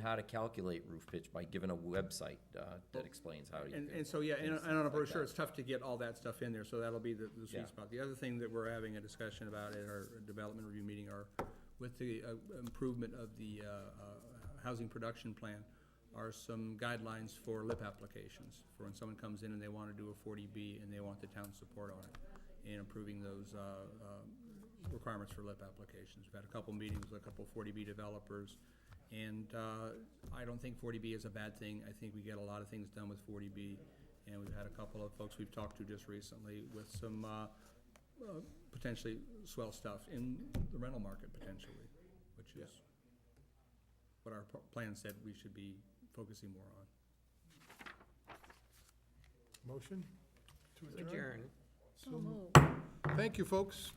how to calculate roof pitch by giving a website that explains how you. And so, yeah, and things on a like brochure, that. it's tough to get all that stuff in there, so that'll be the Yeah. sweet spot. The other thing that we're having a discussion about at our development review meeting are, with the improvement of the housing production plan, are some guidelines for LIP applications, for when someone comes in and they want to do a 40B and they want the town's support on it, and improving those requirements for LIP applications. We've had a couple meetings with a couple 40B developers, and I don't think 40B is a bad thing. I think we get a lot of things done with 40B, and we've had a couple of folks we've talked to just recently with some potentially swell stuff in the rental market potentially, which is what our plan said we should be focusing more on. Motion to adjourn? Adjourn. So moved. Thank you, folks.